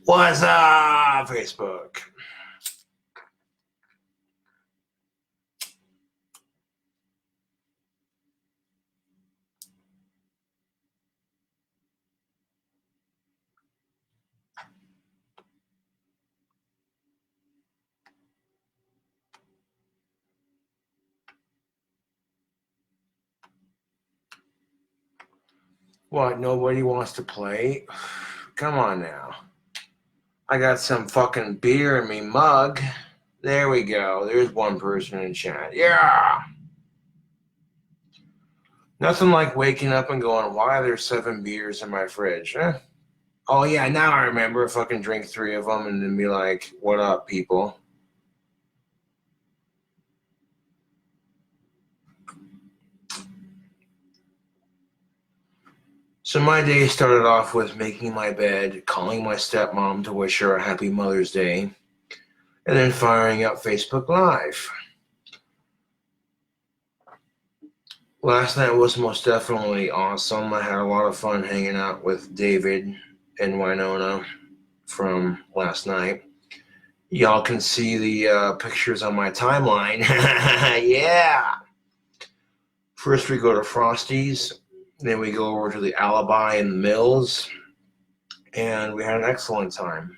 What's up, Facebook? What, nobody wants to play? Come on now. I got some fucking beer in me mug. There we go. There's one person in chat. Yeah! Nothing like waking up and going, why are there 7 beers in my fridge? Oh, yeah, now I remember. Fucking drink 3 of them and then be like, what up, people? So my day started off with making my bed, calling my stepmom to wish her a happy Mother's Day, and then firing up Facebook Live. Last night was most definitely awesome. I had a lot of fun hanging out with David and Winona from last night. Y'all can see the pictures on my timeline. Yeah! First we go to Frosty's, then we go over to the Alibi in the Mills, and we had an excellent time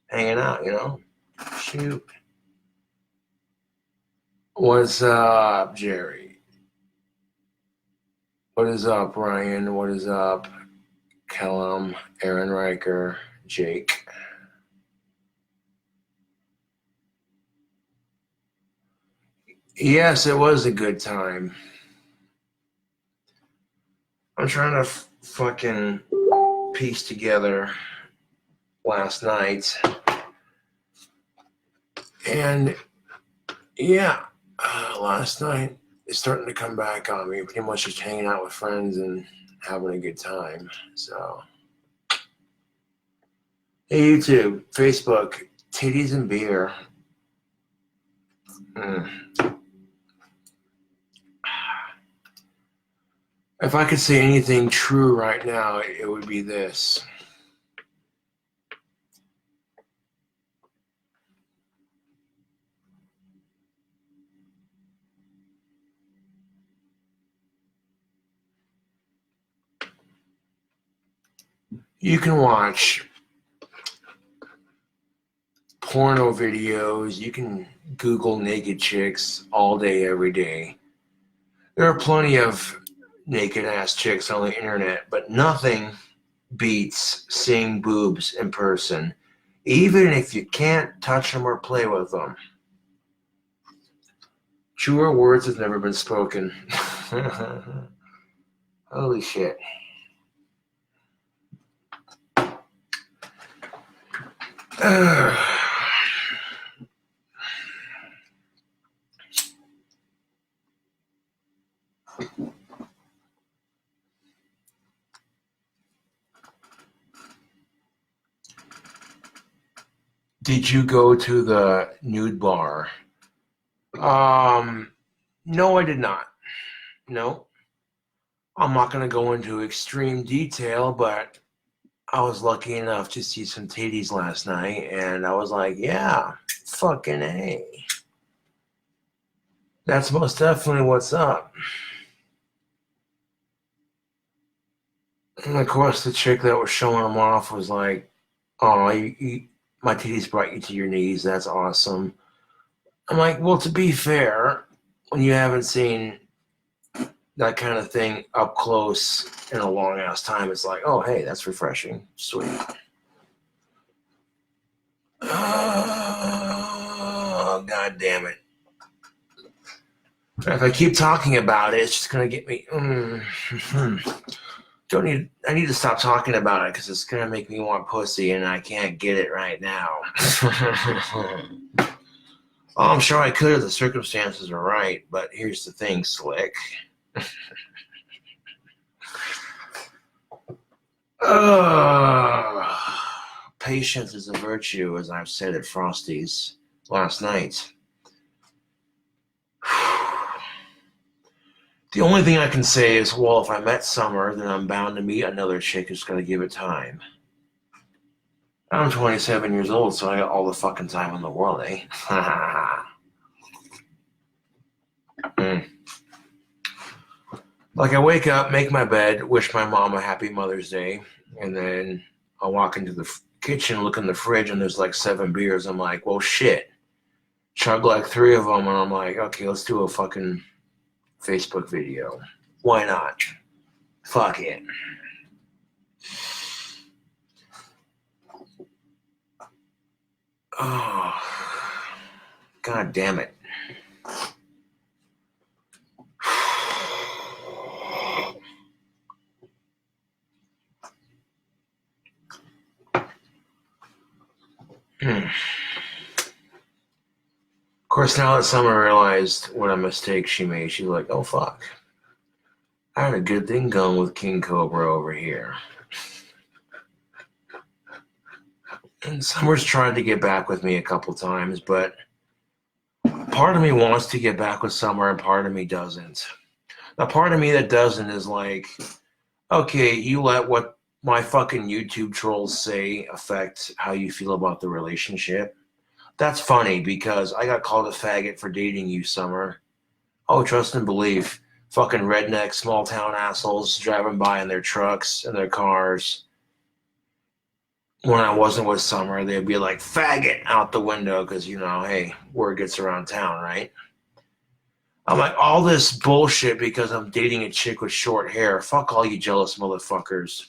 hanging out, you know? Shoot. What's up, Jerry? What is up, Ryan? What is up, Kellum, Aaron Riker, Jake? Yes, it was a good time. I'm trying to fucking piece together last night. And yeah, last night it's starting to come back on me. Pretty much just hanging out with friends and having a good time. So, hey, YouTube, Facebook, titties and beer. If I could say anything true right now, it would be this. You can watch porno videos, you can Google naked chicks all day, every day. There are plenty of naked ass chicks on the internet, but nothing beats seeing boobs in person, even if you can't touch them or play with them. Truer words have never been spoken. Holy shit. Did you go to the nude bar? No, I did not. No. I'm not going to go into extreme detail, but I was lucky enough to see some titties last night, and I was like, yeah, fucking A. That's most definitely what's up. And of course, the chick that was showing them off was like, oh, my titties brought you to your knees. That's awesome. I'm like, well, to be fair, when you haven't seen that kind of thing up close in a long ass time, it's like, oh, hey, that's refreshing. Sweet. Oh, God damn it. If I keep talking about it, it's just going to get me. I need to stop talking about it because it's going to make me want pussy and I can't get it right now. Oh, I'm sure I could if the circumstances are right, but here's the thing, Slick. Patience is a virtue, as I've said at Frosty's last night. The only thing I can say is, well, if I met Summer, then I'm bound to meet another chick who's going to give it time. I'm 27 years old, so I got all the fucking time in the world, eh? Mm. Like I wake up, make my bed, wish my mom a happy Mother's Day, and then I walk into the kitchen, look in the fridge, and there's like 7 beers. I'm like, well, shit. Chug like 3 of them, and I'm like, okay, let's do a fucking Facebook video. Why not? Fuck it. Oh, God damn it. Of course, now that Summer realized what a mistake she made, she's like, oh, fuck. I had a good thing going with King Cobra over here. And Summer's tried to get back with me a couple times, but part of me wants to get back with Summer and part of me doesn't. The part of me that doesn't is like, okay, you let what my fucking YouTube trolls say affect how you feel about the relationship. That's funny because I got called a faggot for dating you, Summer. Oh, trust and believe. Fucking redneck, small town assholes driving by in their trucks and their cars. When I wasn't with Summer, they'd be like, faggot out the window because, you know, hey, word gets around town, right? I'm like, all this bullshit because I'm dating a chick with short hair. Fuck all you jealous motherfuckers.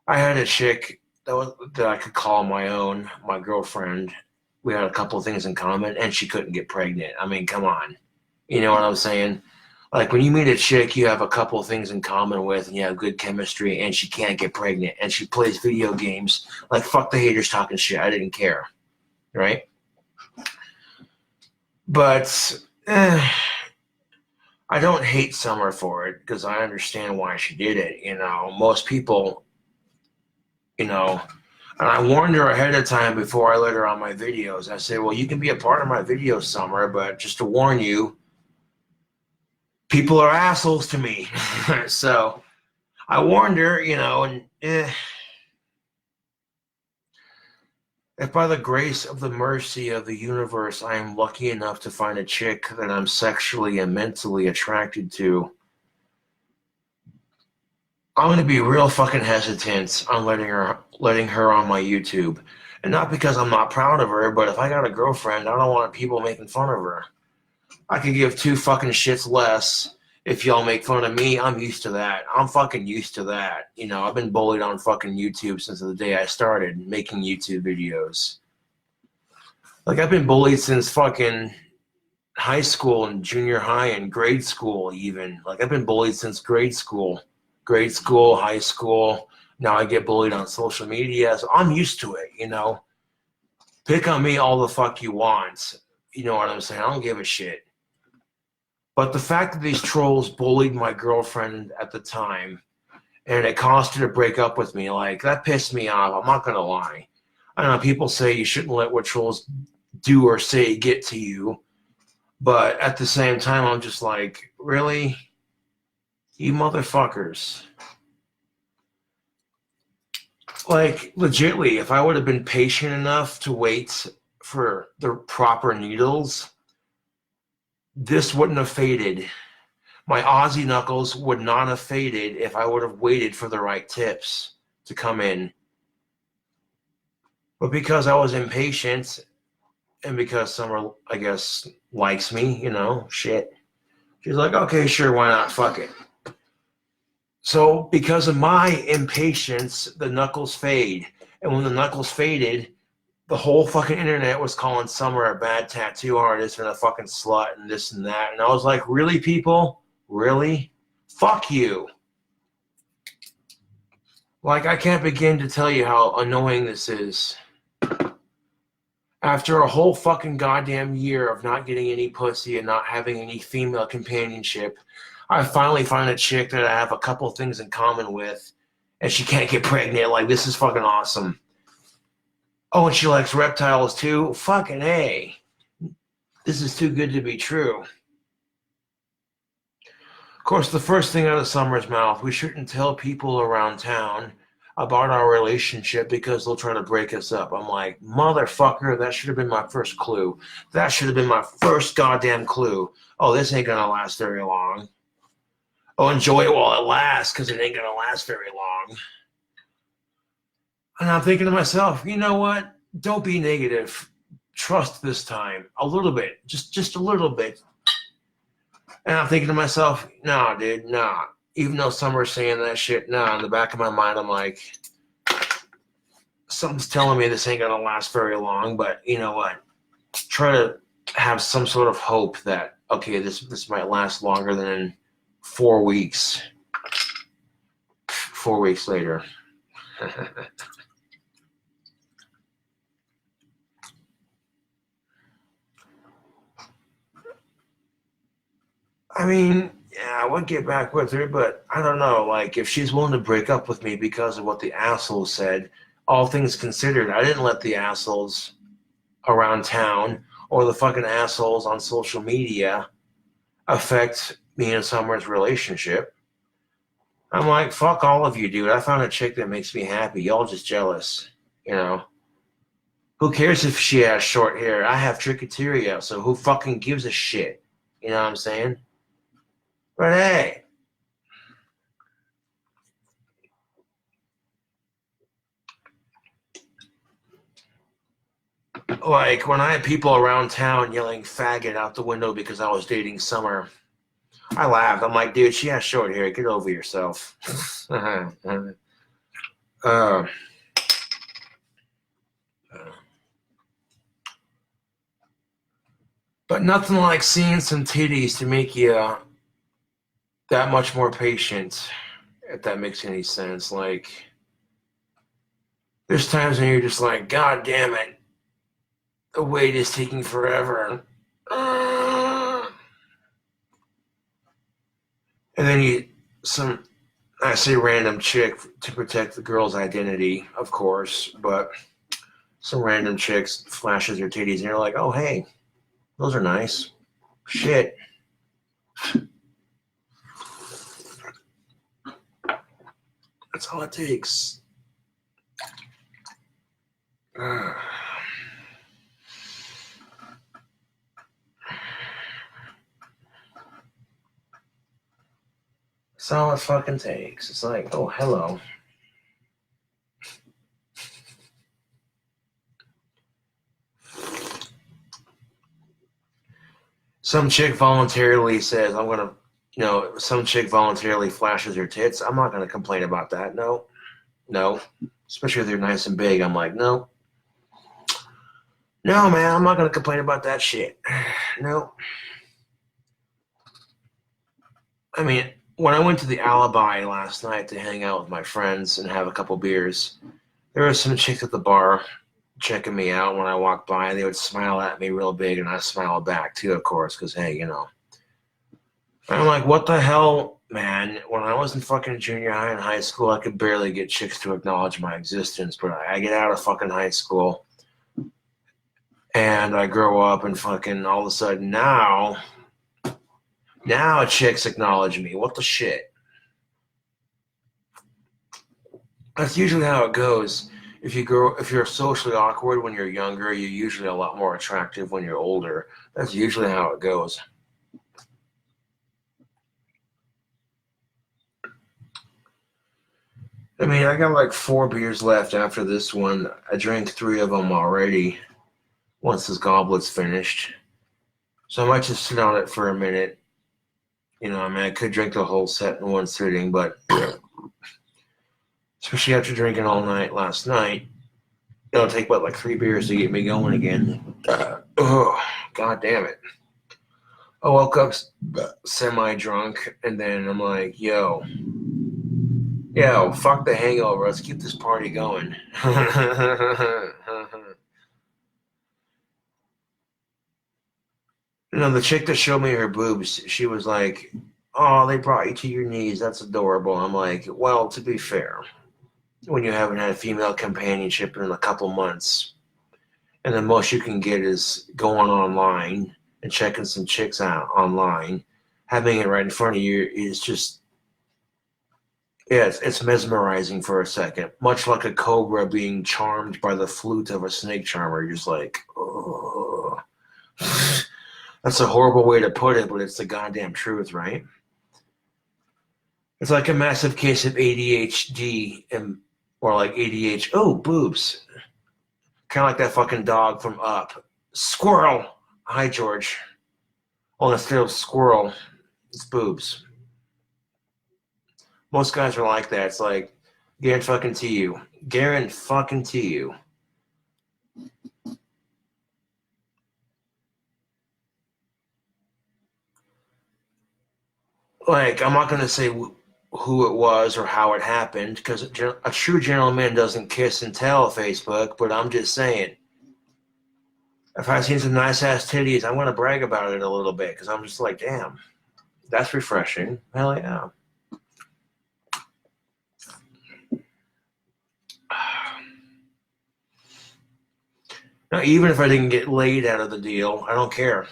I had a chick that I could call my own, my girlfriend. We had a couple of things in common, and she couldn't get pregnant. I mean, come on. You know what I'm saying? Like, when you meet a chick you have a couple of things in common with, and you have good chemistry, and she can't get pregnant, and she plays video games, like, fuck the haters talking shit. I didn't care. Right? But, I don't hate Summer for it, because I understand why she did it. You know, most people, you know, and I warned her ahead of time before I let her on my videos. I said, well, you can be a part of my videos, Summer, but just to warn you, people are assholes to me. So I warned her, you know, and if by the grace of the mercy of the universe I am lucky enough to find a chick that I'm sexually and mentally attracted to, I'm going to be real fucking hesitant on letting her on my YouTube. And not because I'm not proud of her, but if I got a girlfriend, I don't want people making fun of her. I could give 2 fucking shits less if y'all make fun of me. I'm used to that. I'm fucking used to that. You know, I've been bullied on fucking YouTube since the day I started making YouTube videos. Like, I've been bullied since fucking high school and junior high and grade school even. Like, I've been bullied since grade school, high school. Now I get bullied on social media, so I'm used to it, you know. Pick on me all the fuck you want. You know what I'm saying? I don't give a shit. But the fact that these trolls bullied my girlfriend at the time and it caused her to break up with me, like, that pissed me off. I'm not going to lie. I know people say you shouldn't let what trolls do or say get to you. But at the same time, I'm just like, really? You motherfuckers. Like, legitly, if I would have been patient enough to wait for the proper needles, this wouldn't have faded. My Aussie knuckles would not have faded if I would have waited for the right tips to come in. But because I was impatient and because Summer, I guess, likes me, you know, shit. She's like, okay, sure, why not? Fuck it. So because of my impatience, the knuckles fade. And when the knuckles faded, the whole fucking internet was calling Summer a bad tattoo artist and a fucking slut and this and that. And I was like, really, people? Really? Fuck you. Like, I can't begin to tell you how annoying this is. After a whole fucking goddamn year of not getting any pussy and not having any female companionship, I finally find a chick that I have a couple things in common with, and she can't get pregnant. Like, this is fucking awesome. Oh, and she likes reptiles too? Fucking A. This is too good to be true. Of course, the first thing out of Summer's mouth, we shouldn't tell people around town. about our relationship because they'll try to break us up. I'm like, motherfucker, that should have been my first clue. That should have been my first goddamn clue. Oh, this ain't gonna last very long. Oh, enjoy it while it lasts, because it ain't gonna last very long. And I'm thinking to myself, you know what? Don't be negative. Trust this time. A little bit. Just a little bit. And I'm thinking to myself, nah, dude, nah. Even though some are saying that shit, nah, in the back of my mind, I'm like, something's telling me this ain't gonna last very long, but you know what? Try to have some sort of hope that, okay, this might last longer than 4 weeks. 4 weeks later. I mean, yeah, I would get back with her, but I don't know. Like, if she's willing to break up with me because of what the asshole said, all things considered, I didn't let the assholes around town or the fucking assholes on social media affect me and Summer's relationship. I'm like, fuck all of you, dude. I found a chick that makes me happy. Y'all just jealous, you know? Who cares if she has short hair? I have trichoteria, so who fucking gives a shit? You know what I'm saying? But hey, like when I had people around town yelling faggot out the window because I was dating Summer, I laughed. I'm like, dude, she has short hair. Get over yourself. uh, but nothing like seeing some titties to make you that much more patient, if that makes any sense. Like, there's times when you're just like, God damn it, the wait is taking forever. And then I say random chick to protect the girl's identity, of course, but some random chicks flashes her titties and you're like, oh, hey, those are nice. Shit. That's all it takes. That's all it fucking takes. It's like, oh, hello. Some chick voluntarily says, I'm going to, some chick voluntarily flashes her tits. I'm not going to complain about that. No. Especially if they're nice and big. I'm like, no. No, man, I'm not going to complain about that shit. No. I mean, when I went to the Alibi last night to hang out with my friends and have a couple beers, there were some chicks at the bar checking me out when I walked by. They would smile at me real big, and I smiled back too, of course, because, hey, I'm like, what the hell, man? When I was in fucking junior high and high school, I could barely get chicks to acknowledge my existence, but I get out of fucking high school, and I grow up, and fucking all of a sudden now chicks acknowledge me. What the shit? That's usually how it goes. If you're socially awkward when you're younger, you're usually a lot more attractive when you're older. That's usually how it goes. I mean, I got like 4 beers left after this one. I drank 3 of them already once this goblet's finished. So I might just sit on it for a minute. I could drink the whole set in one sitting, but especially after drinking all night last night, it'll take, like 3 beers to get me going again. Oh, God damn it. I woke up semi-drunk, and then I'm like, yo, fuck the hangover. Let's keep this party going. The chick that showed me her boobs, she was like, oh, they brought you to your knees. That's adorable. I'm like, well, to be fair, when you haven't had a female companionship in a couple months, and the most you can get is going online and checking some chicks out online, having it right in front of you is just Yeah, it's mesmerizing for a second, much like a cobra being charmed by the flute of a snake charmer. You're just like, oh. That's a horrible way to put it, but it's the goddamn truth, right? It's like a massive case of ADHD or like ADH. Oh, boobs. Kind of like that fucking dog from Up. Squirrel. Hi, George. Well, instead of squirrel, it's boobs. Most guys are like that. It's like, guarantee you. Guarantee you. Like, I'm not going to say who it was or how it happened, because a true gentleman doesn't kiss and tell Facebook, but I'm just saying, if I've seen some nice ass titties, I'm going to brag about it a little bit, because I'm just like, damn, that's refreshing. Hell yeah. Now, even if I didn't get laid out of the deal, I don't care.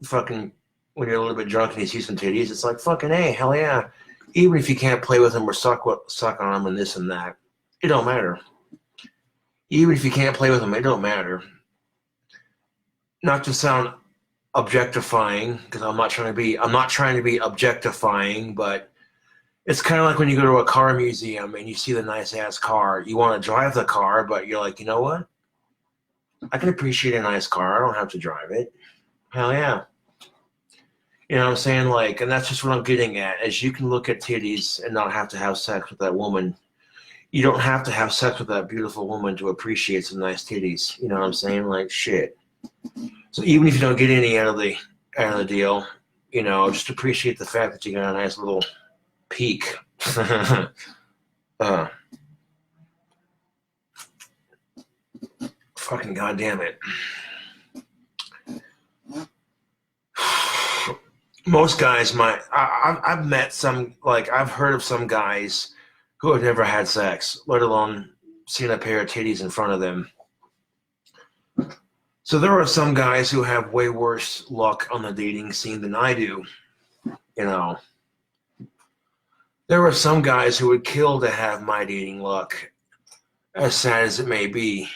Fucking, when you're a little bit drunk and you see some titties, it's like, fucking, hey, hell yeah. Even if you can't play with them or suck on them and this and that, it don't matter. Even if you can't play with them, it don't matter. Not to sound objectifying, because I'm not trying to be objectifying, but it's kind of like when you go to a car museum and you see the nice ass car. You want to drive the car, but you're like, you know what? I can appreciate a nice car. I don't have to drive it. Hell yeah. You know what I'm saying? Like, and that's just what I'm getting at, is you can look at titties and not have to have sex with that woman. You don't have to have sex with that beautiful woman to appreciate some nice titties. You know what I'm saying? Like, shit. So even if you don't get any out of the deal, you know, just appreciate the fact that you got a nice little peek. Fucking goddamn it. Most guys I've met some, like, I've heard of some guys who have never had sex, let alone seen a pair of titties in front of them. So there are some guys who have way worse luck on the dating scene than I do. You know, there are some guys who would kill to have my dating luck, as sad as it may be.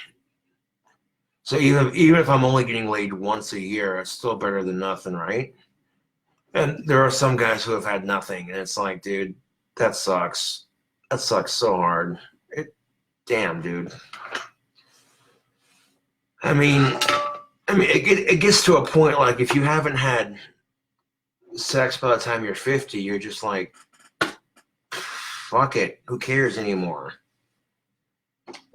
So even if I'm only getting laid once a year, it's still better than nothing, right? And there are some guys who have had nothing, and it's like, dude, that sucks. That sucks so hard. Damn, dude. I mean, it gets to a point, like, if you haven't had sex by the time you're 50, you're just like, fuck it. Who cares anymore?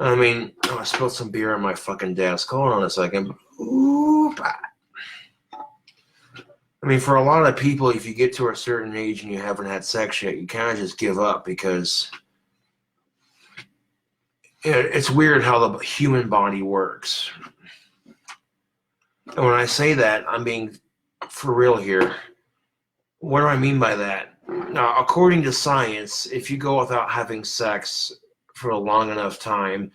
I mean, I spilled some beer on my fucking desk. Hold on a second. Oop. I mean, for a lot of people, if you get to a certain age and you haven't had sex yet, you kind of just give up, because it's weird how the human body works. And when I say that, I'm being for real here. What do I mean by that? Now, according to science, if you go without having sex for a long enough time,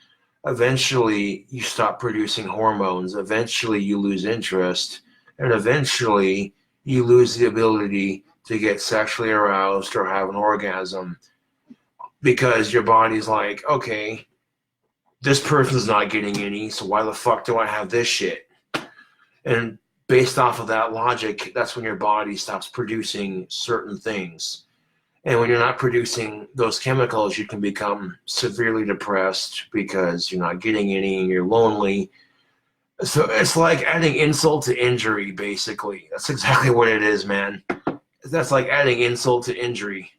eventually you stop producing hormones. Eventually you lose interest. And eventually you lose the ability to get sexually aroused or have an orgasm, because your body's like, okay, this person's not getting any, so why the fuck do I have this shit? And based off of that logic, that's when your body stops producing certain things. And when you're not producing those chemicals, you can become severely depressed because you're not getting any and you're lonely. So it's like adding insult to injury, basically. That's exactly what it is, man. That's like adding insult to injury.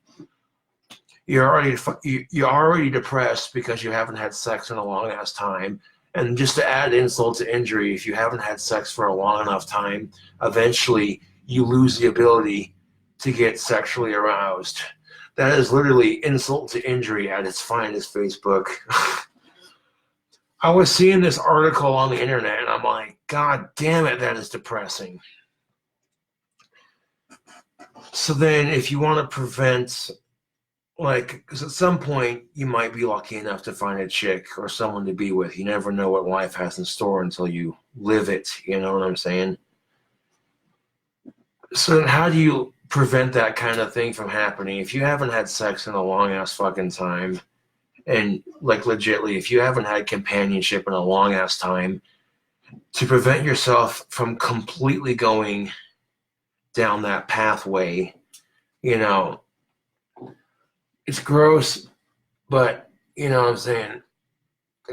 You're already depressed because you haven't had sex in a long ass time. And just to add insult to injury, if you haven't had sex for a long enough time, eventually you lose the ability to get sexually aroused. That is literally insult to injury at its finest, Facebook. I was seeing this article on the internet and I'm like, God damn it, that is depressing. So then if you want to prevent, like, because at some point you might be lucky enough to find a chick or someone to be with. You never know what life has in store until you live it. You know what I'm saying? So how do you prevent that kind of thing from happening. If you haven't had sex in a long ass fucking time, and like legitly, if you haven't had companionship in a long ass time, to prevent yourself from completely going down that pathway, you know, it's gross, but you know what I'm saying?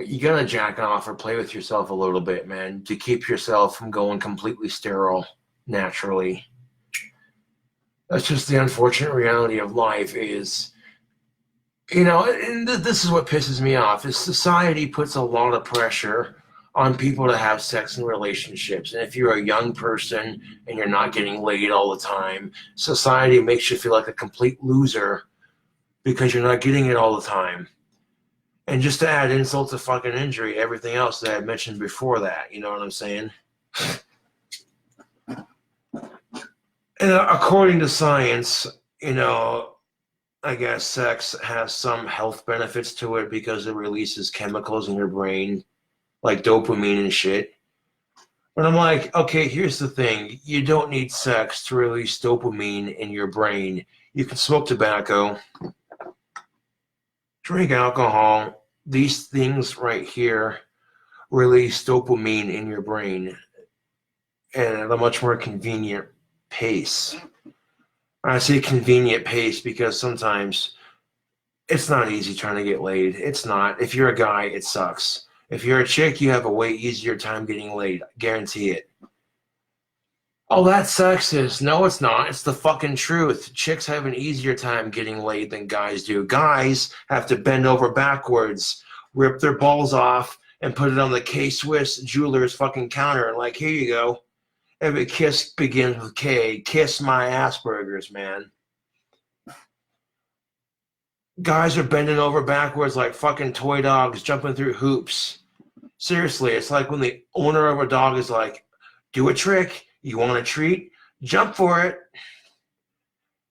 You gotta jack off or play with yourself a little bit, man, to keep yourself from going completely sterile naturally. That's just the unfortunate reality of life is, you know, and this is what pisses me off, is society puts a lot of pressure on people to have sex in relationships. And if you're a young person and you're not getting laid all the time, society makes you feel like a complete loser because you're not getting it all the time. And just to add insult to fucking injury, everything else that I mentioned before that, you know what I'm saying? And according to science, you know, I guess sex has some health benefits to it because it releases chemicals in your brain, like dopamine and shit. But I'm like, okay, here's the thing. You don't need sex to release dopamine in your brain. You can smoke tobacco, drink alcohol. These things right here release dopamine in your brain and at a much more convenient pace. I say convenient pace because sometimes it's not easy trying to get laid. It's not. If you're a guy, it sucks. If you're a chick, you have a way easier time getting laid. Guarantee it. Oh, that's sexist. No, it's not. It's the fucking truth. Chicks have an easier time getting laid than guys do. Guys have to bend over backwards, rip their balls off, and put it on the K-Swiss jeweler's fucking counter. Like, here you go. Every kiss begins with K. Kiss my Asperger's, man. Guys are bending over backwards like fucking toy dogs jumping through hoops. Seriously, it's like when the owner of a dog is like, do a trick. You want a treat? Jump for it.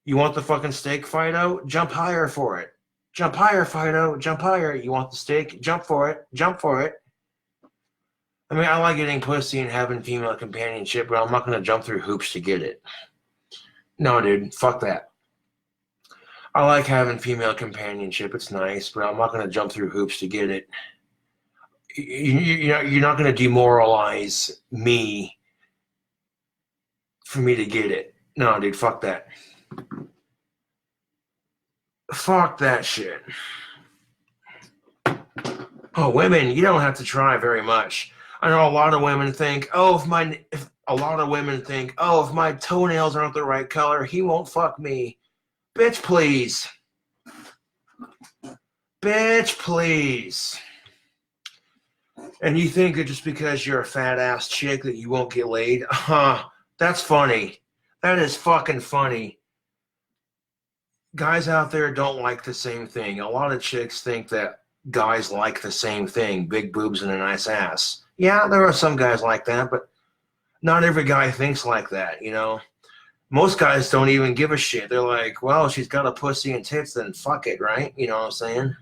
You want the fucking steak, Fido? Jump higher for it. Jump higher, Fido. Jump higher. You want the steak? Jump for it. Jump for it. I mean, I like getting pussy and having female companionship, but I'm not going to jump through hoops to get it. No, dude. Fuck that. I like having female companionship. It's nice, but I'm not going to jump through hoops to get it. You're not going to demoralize me for me to get it. No, dude, fuck that. Fuck that shit. Oh, women, you don't have to try very much. I know a lot of women think, if my toenails aren't the right color, he won't fuck me. Bitch, please. Bitch, please. And you think that just because you're a fat ass chick that you won't get laid? That's funny. That is fucking funny. Guys out there don't like the same thing. A lot of chicks think that guys like the same thing, big boobs and a nice ass. Yeah, there are some guys like that, but not every guy thinks like that, you know? Most guys don't even give a shit. They're like, well, she's got a pussy and tits, then fuck it, right? You know what I'm saying?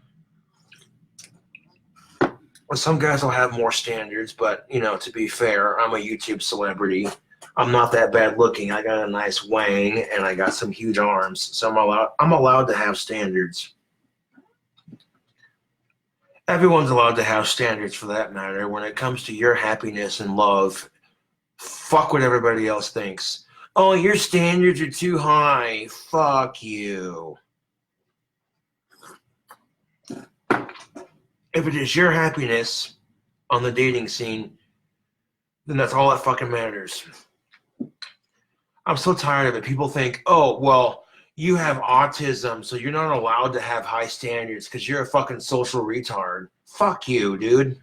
Well, some guys will have more standards, but, you know, to be fair, I'm a YouTube celebrity. I'm not that bad looking. I got a nice wang and I got some huge arms, so I'm allowed to have standards. Everyone's allowed to have standards for that matter. When it comes to your happiness and love, fuck what everybody else thinks. Oh, your standards are too high. Fuck you. If it is your happiness on the dating scene, then that's all that fucking matters. I'm so tired of it. People think, oh, well, you have autism, so you're not allowed to have high standards because you're a fucking social retard. Fuck you, dude.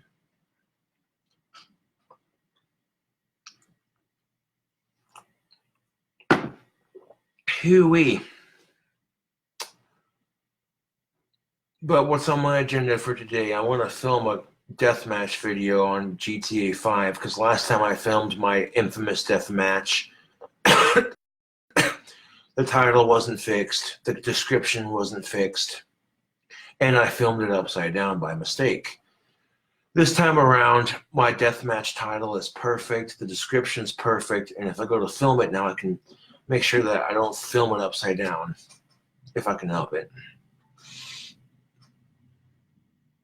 Hooey. But what's on my agenda for today? I want to film a deathmatch video on GTA 5 because last time I filmed my infamous deathmatch, the title wasn't fixed, the description wasn't fixed, and I filmed it upside down by mistake. This time around, my deathmatch title is perfect, the description's perfect, and if I go to film it now, I can make sure that I don't film it upside down if I can help it.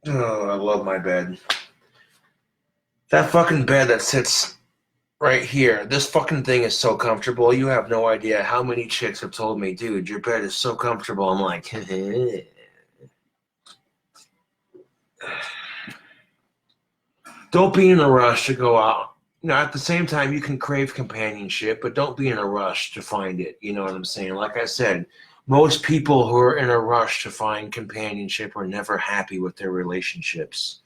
Oh, I love my bed. That fucking bed that sits right here. This fucking thing is so comfortable. You have no idea how many chicks have told me, dude, your bed is so comfortable. I'm like, don't be in a rush to go out. At the same time, you can crave companionship, but don't be in a rush to find it. You know what I'm saying? Like I said, most people who are in a rush to find companionship are never happy with their relationships.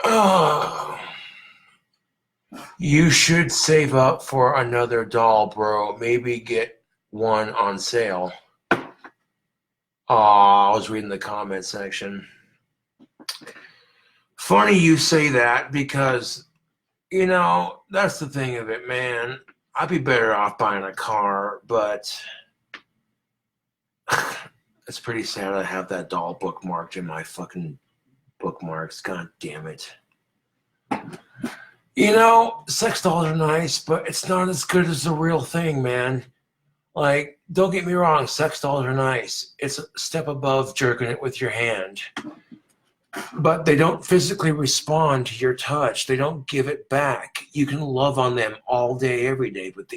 Oh, you should save up for another doll, bro. Maybe get one on sale. I was reading the comment section. Funny you say that because, that's the thing of it, man. I'd be better off buying a car, but it's pretty sad I have that doll bookmarked in my fucking bookmarks. God damn it. Sex dolls are nice, but it's not as good as the real thing, man. Like, don't get me wrong, sex dolls are nice. It's a step above jerking it with your hand. But they don't physically respond to your touch. They don't give it back. You can love on them all day, every day, but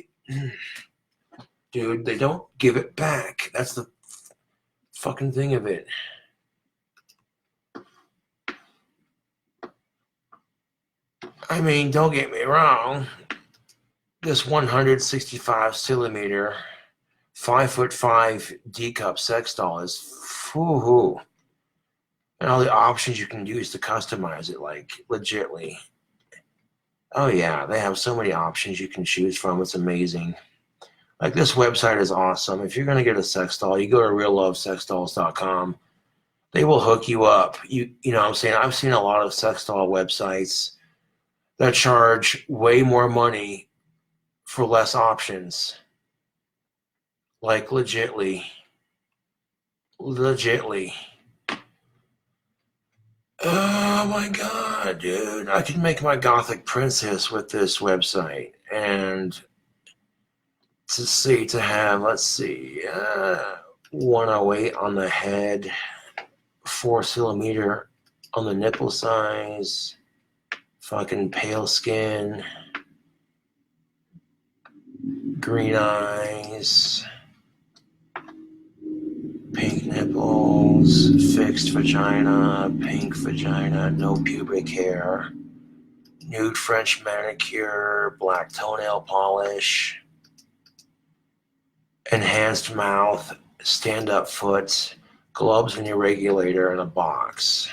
dude, they don't give it back. That's the fucking thing of it. I mean, don't get me wrong. This 165 centimeter, 5'5" D-cup sex doll is foo-hoo. And all the options you can use to customize it, like, legitly. Oh, yeah, they have so many options you can choose from. It's amazing. Like, this website is awesome. If you're going to get a sex doll, you go to reallovesexdolls.com. They will hook you up. You know what I'm saying? I've seen a lot of sex doll websites that charge way more money for less options. Like, legitly. Oh my god, dude. I can make my gothic princess with this website. And to have, 108 on the head, 4 centimeter on the nipple size, fucking pale skin, green eyes, pink nipples, fixed vagina, pink vagina, no pubic hair, nude French manicure, black toenail polish, enhanced mouth, stand-up foot, gloves and your regulator, and a box.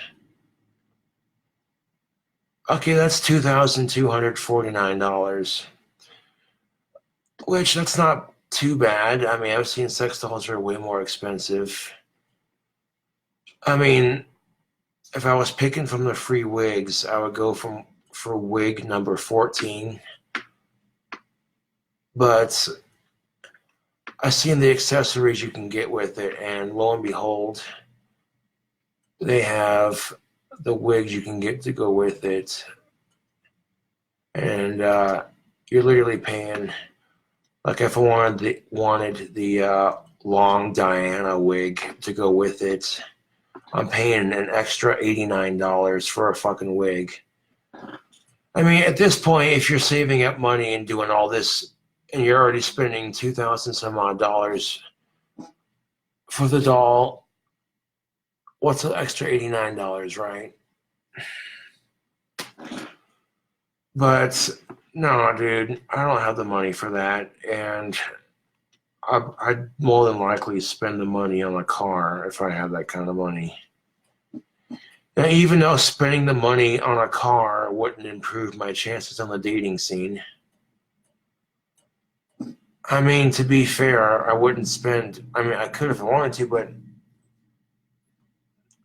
Okay, that's $2,249. Which, that's not too bad. I mean, I've seen sex dolls that are way more expensive. I mean, if I was picking from the free wigs, I would go for wig number 14. But I've seen the accessories you can get with it, and lo and behold, they have the wigs you can get to go with it. And you're literally paying, like, if I wanted the long Diana wig to go with it, I'm paying an extra $89 for a fucking wig. I mean, at this point, if you're saving up money and doing all this, and you're already spending $2,000 some odd dollars for the doll, what's the extra $89, right? But no, dude, I don't have the money for that, and I'd more than likely spend the money on a car if I had that kind of money. And even though spending the money on a car wouldn't improve my chances on the dating scene, I mean, to be fair, I wouldn't spend, I mean, I could if I wanted to, but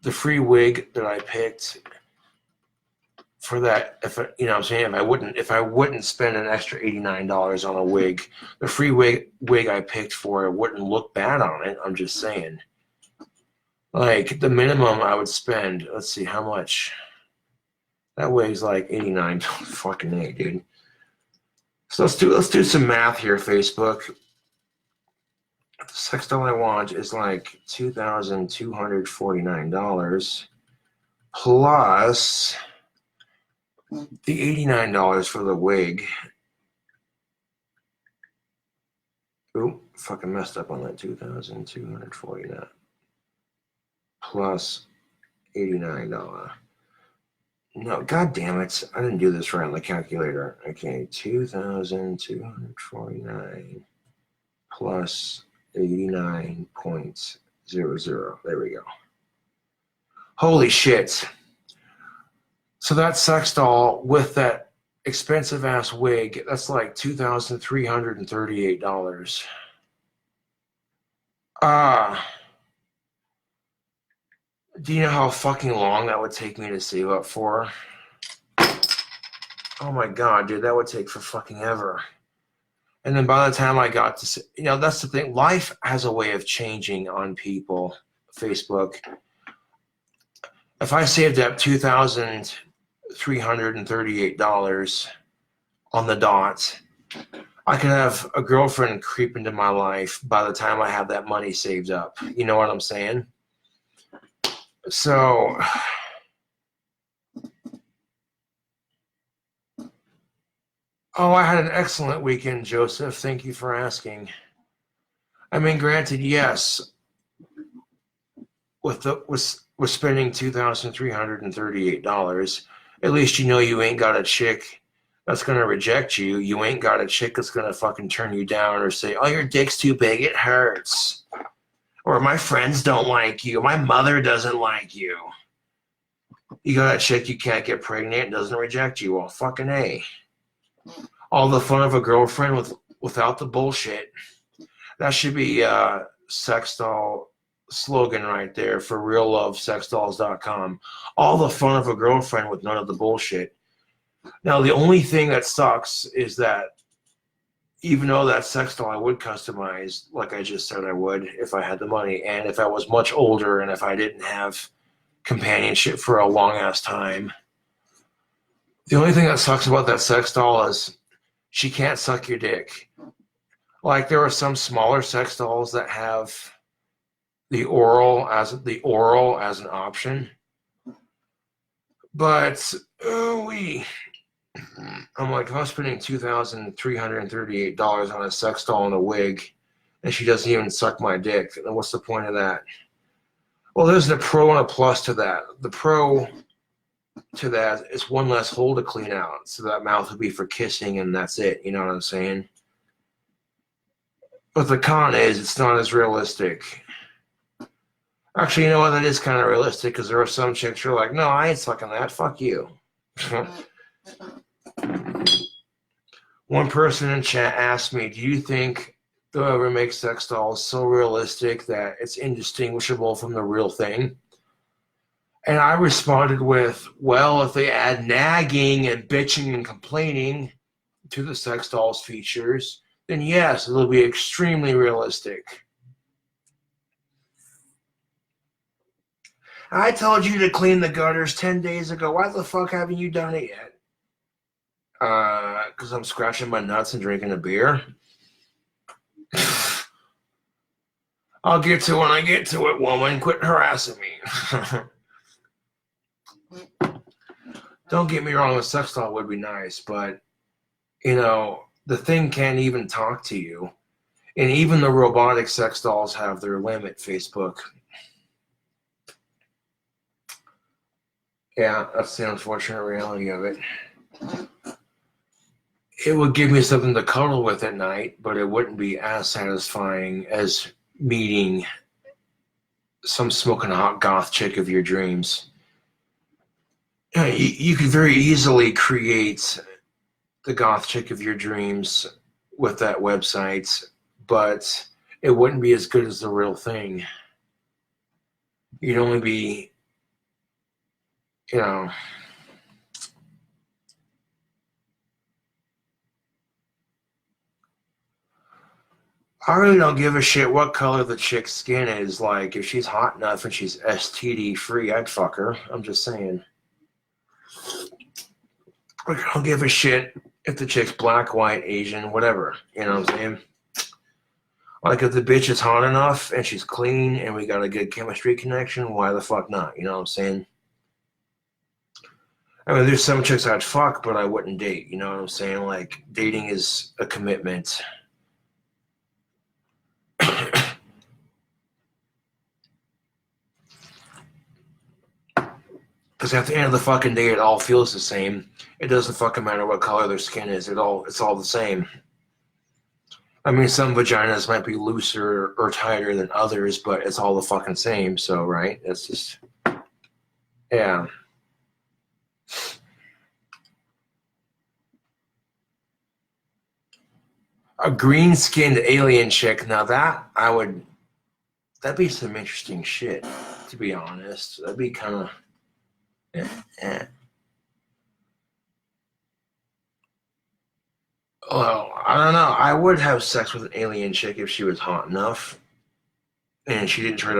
the free wig that I picked for that, if you know what I'm saying, if I wouldn't spend an extra $89 on a wig, the free wig I picked for it wouldn't look bad on it. I'm just saying. Like, the minimum I would spend, let's see how much. That wig's like $89 fucking A, dude. So let's do some math here, Facebook. The sex doll I want is like $2,249 plus the $89 for the wig. Ooh, fucking messed up on that. 2,249 plus $89. No, god damn it. I didn't do this right on the calculator. Okay, 2,249 plus 89.00. There we go. Holy shit. So that sex doll with that expensive ass wig, that's like $2,338. Do you know how fucking long that would take me to save up for? Oh my god, dude, that would take for fucking ever. And then by the time I got to, that's the thing. Life has a way of changing on people. Facebook. If I saved up $2,338 on the dot, I could have a girlfriend creep into my life by the time I have that money saved up. You know what I'm saying? So, I had an excellent weekend, Joseph. Thank you for asking. I mean, granted, yes, with spending $2,338, at least you ain't got a chick that's gonna reject you. You ain't got a chick that's gonna fucking turn you down or say, "Oh, your dick's too big, it hurts," or "My friends don't like you, my mother doesn't like you." You got a chick you can't get pregnant and doesn't reject you. Well, fucking A. All the fun of a girlfriend without the bullshit. That should be a sex doll slogan right there for reallovesexdolls.com. All the fun of a girlfriend with none of the bullshit. Now, the only thing that sucks is that even though that sex doll I would customize, like I just said I would if I had the money, and if I was much older and if I didn't have companionship for a long-ass time, the only thing that sucks about that sex doll is she can't suck your dick. Like, there are some smaller sex dolls that have the oral as an option, but I'm like, if I'm spending $2,338 on a sex doll and a wig, and she doesn't even suck my dick, then what's the point of that? Well, there's a pro and a plus to that. The pro to that is one less hole to clean out, so that mouth would be for kissing, and that's it. You know what I'm saying? But the con is it's not as realistic. Actually, you know what? That is kind of realistic, because there are some chicks who are like, "No, I ain't sucking that. Fuck you." One person in chat asked me, "Do you think they'll ever make sex dolls so realistic that it's indistinguishable from the real thing?" And I responded with, "Well, if they add nagging and bitching and complaining to the sex doll's features, then yes, it'll be extremely realistic." I told you to clean the gutters 10 days ago. Why the fuck haven't you done it yet? Because I'm scratching my nuts and drinking a beer. I'll get to it when I get to it, woman. Quit harassing me. Don't get me wrong, a sex doll would be nice, but, the thing can't even talk to you. And even the robotic sex dolls have their limit, Facebook. Yeah, that's the unfortunate reality of it. It would give me something to cuddle with at night, but it wouldn't be as satisfying as meeting some smoking hot goth chick of your dreams. You could very easily create the goth chick of your dreams with that website, but it wouldn't be as good as the real thing. You'd only be, I really don't give a shit what color the chick's skin is. Like, if she's hot enough and she's STD free, I'd fuck her. I'm just saying. Like, I don't give a shit If the chick's black, white, Asian, whatever, you know what I'm saying? Like if the bitch is hot enough and she's clean and we got a good chemistry connection, why the fuck not? You know what I'm saying? I mean, there's some chicks I'd fuck, but I wouldn't date. You know what I'm saying? Like dating is a commitment. Because at the end of the fucking day, it all feels the same. It doesn't fucking matter what color their skin is. It's all the same. I mean, some vaginas might be looser or tighter than others, but it's all the fucking same. So, right? It's just, yeah. A green-skinned alien chick. Now that'd be some interesting shit, to be honest. That'd be kind of, eh. Well, I don't know. I would have sex with an alien chick if she was hot enough, and if she didn't try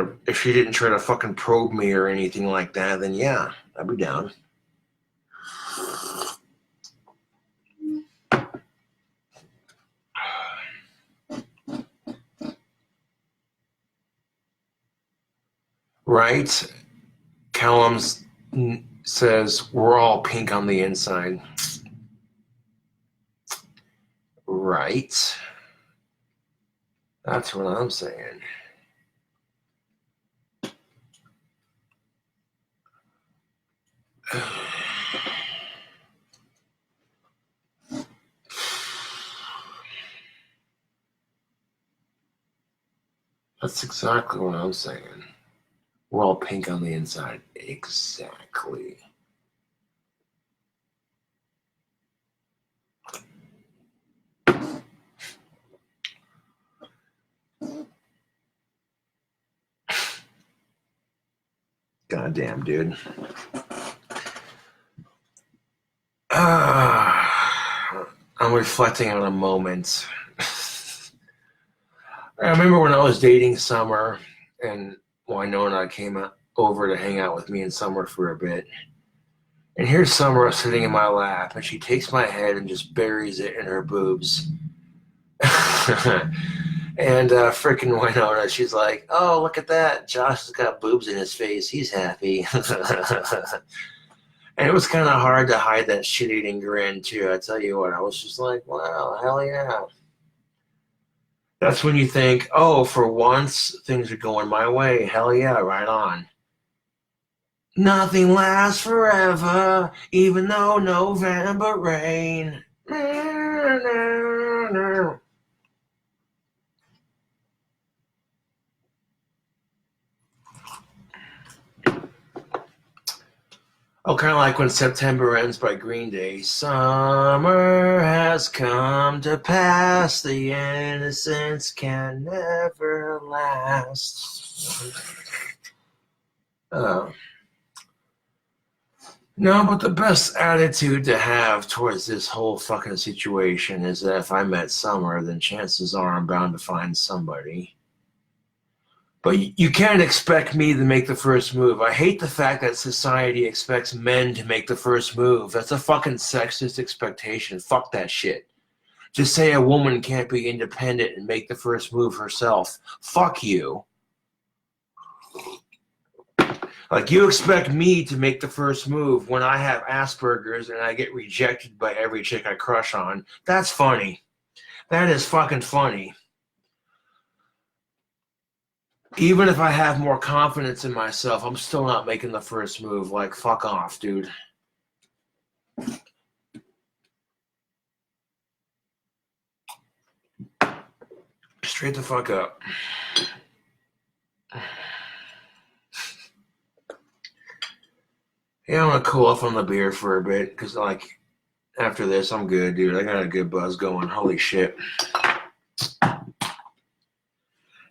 to fucking probe me or anything like that, then yeah, I'd be down. Right? Callum says we're all pink on the inside. Right? That's what I'm saying. That's exactly what I'm saying. We're all pink on the inside. Exactly. Goddamn, dude. I'm reflecting on a moment. I remember when I was dating Summer, and Winona came over to hang out with me and Summer for a bit. And here's Summer sitting in my lap, and she takes my head and just buries it in her boobs. And freaking Winona, she's like, "Oh, look at that! Josh has got boobs in his face. He's happy." And it was kind of hard to hide that shit-eating grin too. I tell you what, I was just like, "Wow, hell yeah!" That's when you think, "Oh, for once things are going my way. Hell yeah, right on." Nothing lasts forever, even though November rain. Oh, kind of like when September Ends by Green Day. Summer has come to pass, the innocence can never last. No, but the best attitude to have towards this whole fucking situation is that if I met Summer, then chances are I'm bound to find somebody. But you can't expect me to make the first move. I hate the fact that society expects men to make the first move. That's a fucking sexist expectation. Fuck that shit. Just say a woman can't be independent and make the first move herself. Fuck you. Like, you expect me to make the first move when I have Asperger's and I get rejected by every chick I crush on. That's funny. That is fucking funny. Even if I have more confidence in myself, I'm still not making the first move. Like, fuck off, dude. Straight the fuck up. Yeah, I'm gonna cool off on the beer for a bit, because, like, after this, I'm good, dude. I got a good buzz going. Holy shit.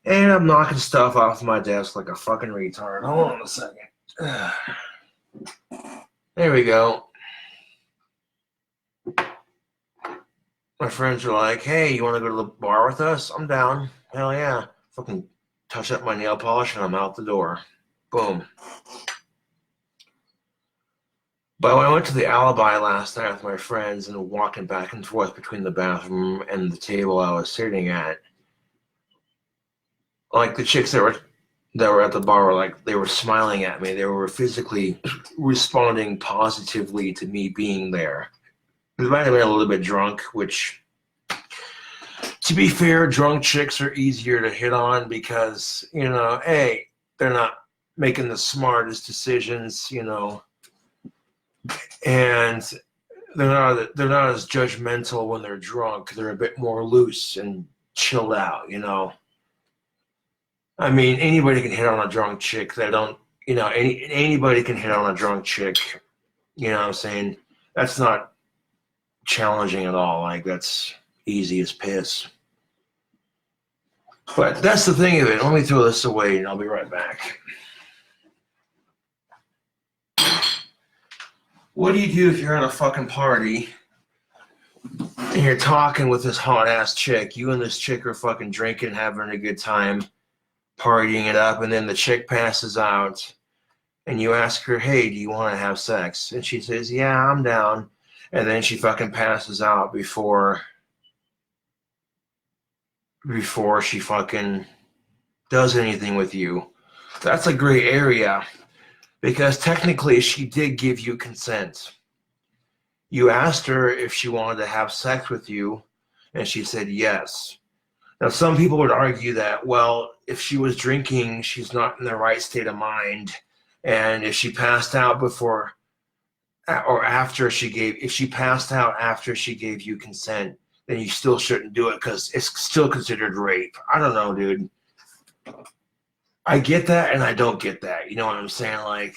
And I'm knocking stuff off my desk like a fucking retard. Hold on a second. There we go. My friends are like, "Hey, you want to go to the bar with us?" I'm down. Hell yeah. Fucking touch up my nail polish and I'm out the door. Boom. But when I went to the Alibi last night with my friends and walking back and forth between the bathroom and the table I was sitting at, like the chicks that were at the bar were like they were smiling at me. They were physically responding positively to me being there. They might have been a little bit drunk, which, to be fair, drunk chicks are easier to hit on because, hey, they're not making the smartest decisions, and they're not as judgmental when they're drunk. They're a bit more loose and chilled out, I mean, anybody can hit on a drunk chick. They don't, anybody can hit on a drunk chick. You know what I'm saying? That's not challenging at all. Like, that's easy as piss. But that's the thing of it. Let me throw this away and I'll be right back. What do you do if you're at a fucking party and you're talking with this hot ass chick? You and this chick are fucking drinking, having a good time, partying it up, and then the chick passes out and you ask her, hey, do you want to have sex? And she says, yeah, I'm down. And then she fucking passes out before she fucking does anything with you. That's a gray area because technically she did give you consent. You asked her if she wanted to have sex with you and she said yes. Now, some people would argue that, well, if she was drinking, she's not in the right state of mind. And if she passed out before or after if she passed out after she gave you consent, then you still shouldn't do it because it's still considered rape. I don't know, dude. I get that and I don't get that. You know what I'm saying? Like,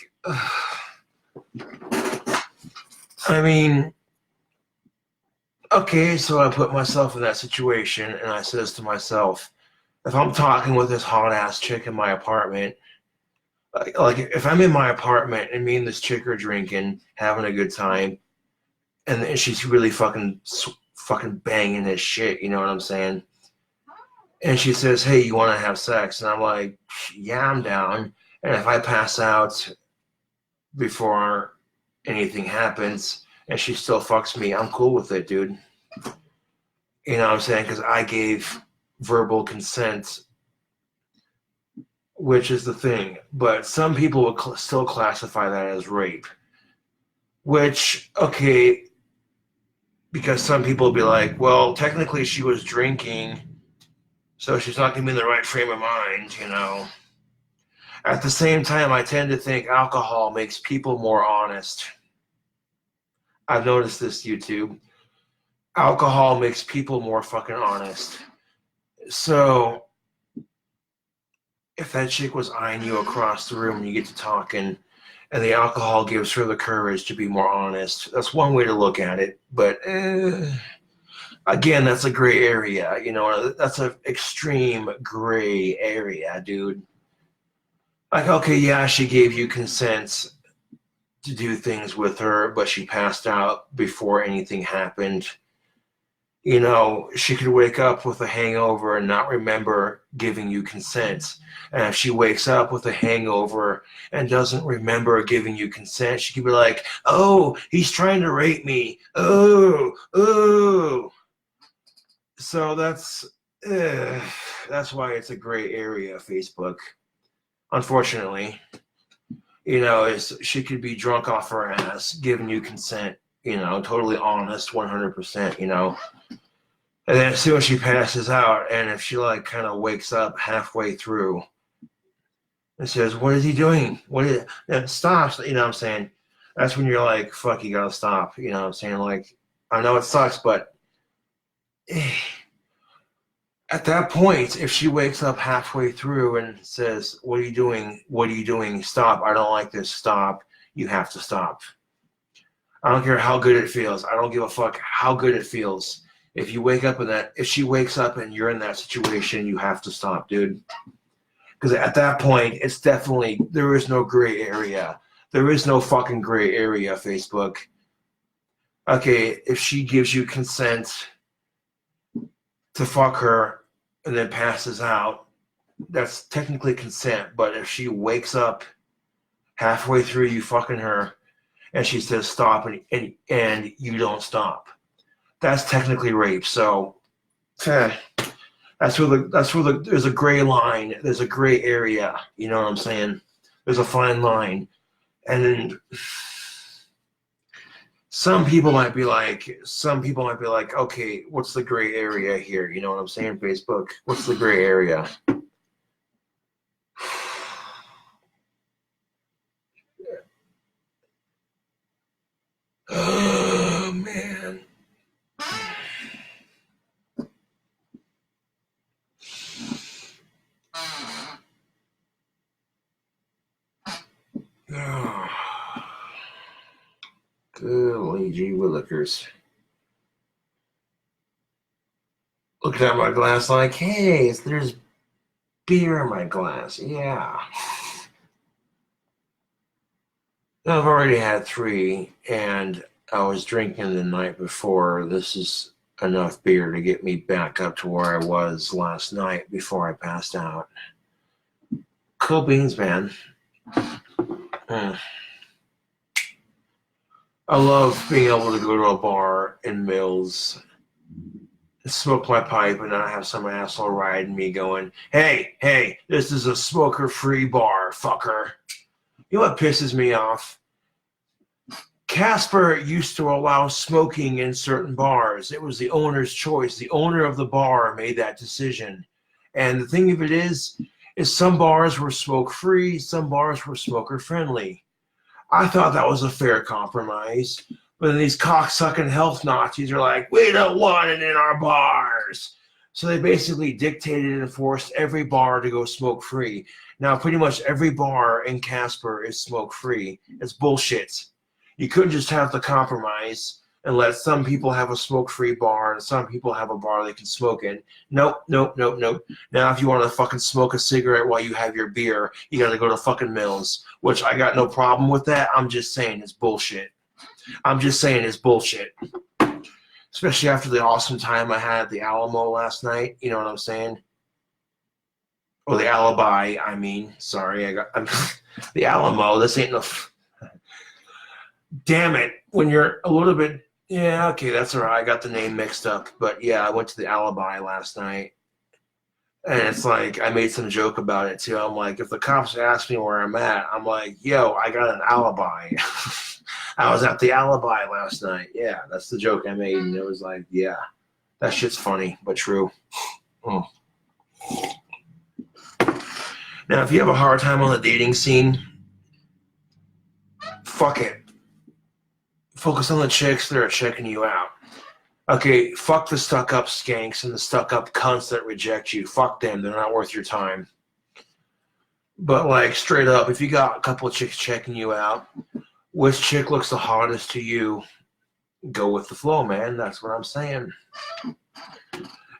I mean, okay, so I put myself in that situation and I says to myself, if I'm talking with this hot ass chick in my apartment, like if I'm in my apartment and me and this chick are drinking, having a good time, and she's really fucking banging this shit, you know what I'm saying? And she says, hey, you want to have sex? And I'm like, yeah, I'm down. And if I pass out before anything happens and she still fucks me, I'm cool with it, dude. You know what I'm saying? Because I gave verbal consent, which is the thing. But some people would still classify that as rape. Which, okay, because some people would be like, well, technically she was drinking, so she's not going to be in the right frame of mind, At the same time, I tend to think alcohol makes people more honest. I've noticed this, YouTube. Alcohol makes people more fucking honest. So, if that chick was eyeing you across the room and you get to talking, and the alcohol gives her the courage to be more honest, that's one way to look at it. But, again, that's a gray area. That's an extreme gray area, dude. Like, okay, yeah, she gave you consent to do things with her, but she passed out before anything happened. She could wake up with a hangover and not remember giving you consent. And if she wakes up with a hangover and doesn't remember giving you consent, she could be like, oh, he's trying to rape me. Oh. So that's why it's a gray area, Facebook. Unfortunately, she could be drunk off her ass, giving you consent, totally honest, 100%, And then as soon as she passes out, and if she kind of wakes up halfway through and says, what is he doing? Stop, you know what I'm saying? That's when you're like, fuck, you gotta stop, you know what I'm saying? Like, I know it sucks, but at that point, if she wakes up halfway through and says, what are you doing? What are you doing? Stop. I don't like this. Stop. You have to stop. I don't care how good it feels. I don't give a fuck how good it feels. If she wakes up and you're in that situation, you have to stop, dude. Because at that point, it's definitely, there is no gray area. There is no fucking gray area, Facebook. Okay, if she gives you consent to fuck her and then passes out, that's technically consent. But if she wakes up halfway through you fucking her and she says stop, and you don't stop. That's technically rape. So that's where there's a gray line. There's a gray area. You know what I'm saying? There's a fine line. And then some people might be like, okay, what's the gray area here? You know what I'm saying? Facebook, what's the gray area? Oh, man. Oh. Golly gee willikers. Looking at my glass like, hey, there's beer in my glass. Yeah. I've already had 3, and I was drinking the night before. This is enough beer to get me back up to where I was last night before I passed out. Cool beans, man. I love being able to go to a bar in Mills, smoke my pipe, and not have some asshole riding me going, hey, this is a smoker-free bar, fucker. You know what pisses me off? Casper used to allow smoking in certain bars. It was the owner's choice. The owner of the bar made that decision. And the thing of it is some bars were smoke-free, some bars were smoker-friendly. I thought that was a fair compromise. But then these cocksucking health Nazis are like, we don't want it in our bars. So they basically dictated and forced every bar to go smoke-free. Now, pretty much every bar in Casper is smoke-free. It's bullshit. You couldn't just have the compromise and let some people have a smoke-free bar and some people have a bar they can smoke in. Nope. Now, if you want to fucking smoke a cigarette while you have your beer, you got to go to fucking Mills, which I got no problem with that. I'm just saying it's bullshit. Especially after the awesome time I had at the Alamo last night. You know what I'm saying? Or the Alibi, I mean. Sorry, I'm the Alamo. This ain't no... Damn it. When you're a little bit... Yeah, okay, that's all right. I got the name mixed up. But yeah, I went to the Alibi last night. And it's like, I made some joke about it too. I'm like, if the cops ask me where I'm at, I'm like, yo, I got an alibi. I was at the Alibi last night. Yeah, that's the joke I made. And it was like, yeah, that shit's funny, but true. Mm. Now, if you have a hard time on the dating scene, fuck it. Focus on the chicks that are checking you out. Okay, fuck the stuck-up skanks and the stuck-up cunts that reject you. Fuck them. They're not worth your time. But, like, straight up, if you got a couple of chicks checking you out, which chick looks the hottest to you, go with the flow, man. That's what I'm saying.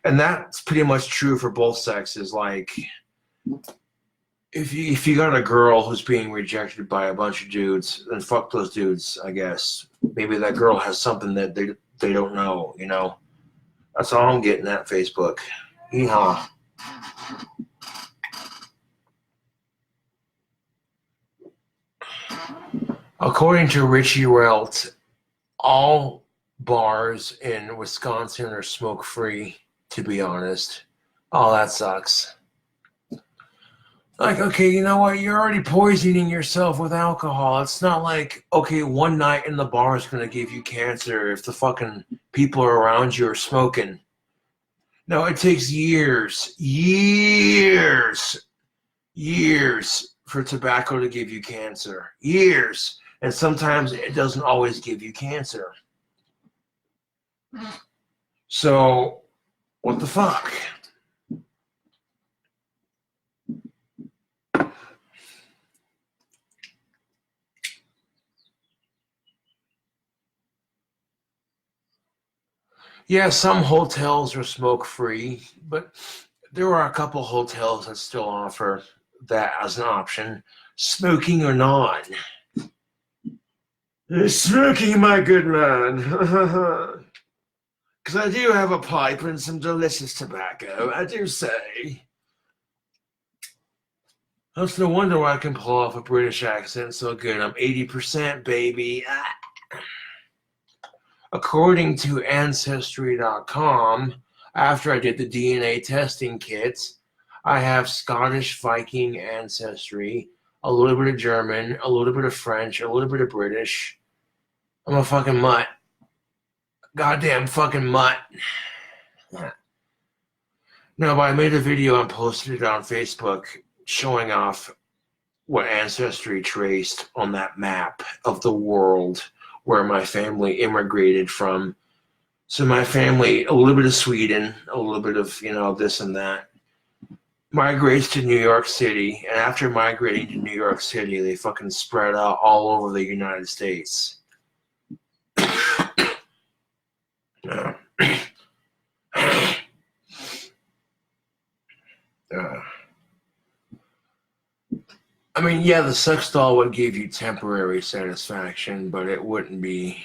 And that's pretty much true for both sexes. Like, if you got a girl who's being rejected by a bunch of dudes, then fuck those dudes, I guess. Maybe that girl has something that they don't know, you know? That's all I'm getting at Facebook. Yeehaw. According to Richie Relt, all bars in Wisconsin are smoke-free, to be honest. Oh, that sucks. Like, okay, you know what? You're already poisoning yourself with alcohol. It's not like, okay, one night in the bar is going to give you cancer if the fucking people around you are smoking. No, it takes years for tobacco to give you cancer. Years. And sometimes it doesn't always give you cancer. So, what the fuck? Yeah, some hotels are smoke-free, but there are a couple hotels that still offer that as an option, smoking or not. Smoking, my good man. Because I do have a pipe and some delicious tobacco, I do say. That's no wonder why I can pull off a British accent so good. I'm 80%, baby. According to Ancestry.com, after I did the DNA testing kits, I have Scottish Viking ancestry, a little bit of German, a little bit of French, a little bit of British. I'm a fucking mutt. Goddamn fucking mutt. No, but I made a video and posted it on Facebook showing off what Ancestry traced on that map of the world where my family immigrated from. So my family, a little bit of Sweden, a little bit of, this and that, migrates to New York City. And after migrating to New York City, they fucking spread out all over the United States. I mean, yeah, the sex doll would give you temporary satisfaction, but it wouldn't be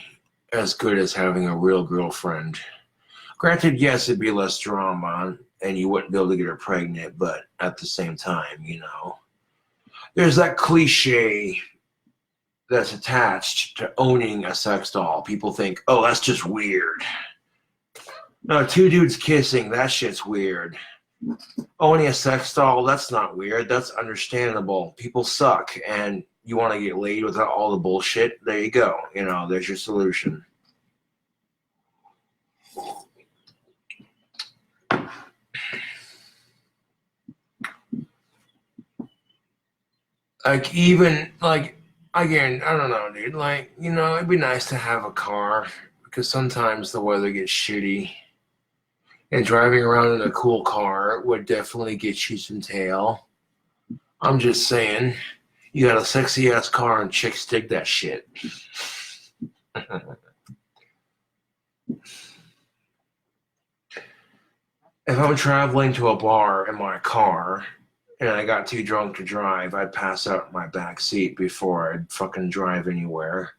as good as having a real girlfriend. Granted, yes, it'd be less drama, and you wouldn't be able to get her pregnant, but at the same time, there's that cliche that's attached to owning a sex doll. People think, oh, that's just weird. No, two dudes kissing, that shit's weird. Owning a sex doll, that's not weird. That's understandable. People suck, and you want to get laid without all the bullshit. There you go. There's your solution. Again, I don't know, dude. It'd be nice to have a car because sometimes the weather gets shitty. And driving around in a cool car would definitely get you some tail. I'm just saying, you got a sexy ass car and chicks dig that shit. If I'm traveling to a bar in my car and I got too drunk to drive, I'd pass out in my back seat before I'd fucking drive anywhere.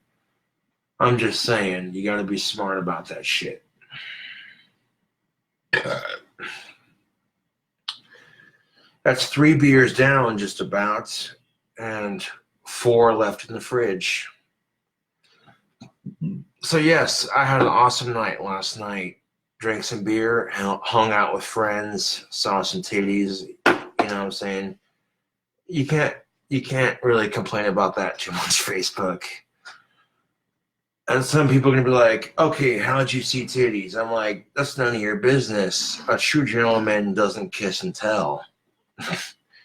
I'm just saying, you gotta be smart about that shit. That's 3 beers down, just about, and 4 left in the fridge. So yes, I had an awesome night last night. Drank some beer, hung out with friends, saw some titties. You know what I'm saying? You can't really complain about that too much, Facebook. And some people are going to be like, okay, how'd you see titties? I'm like, that's none of your business. A true gentleman doesn't kiss and tell,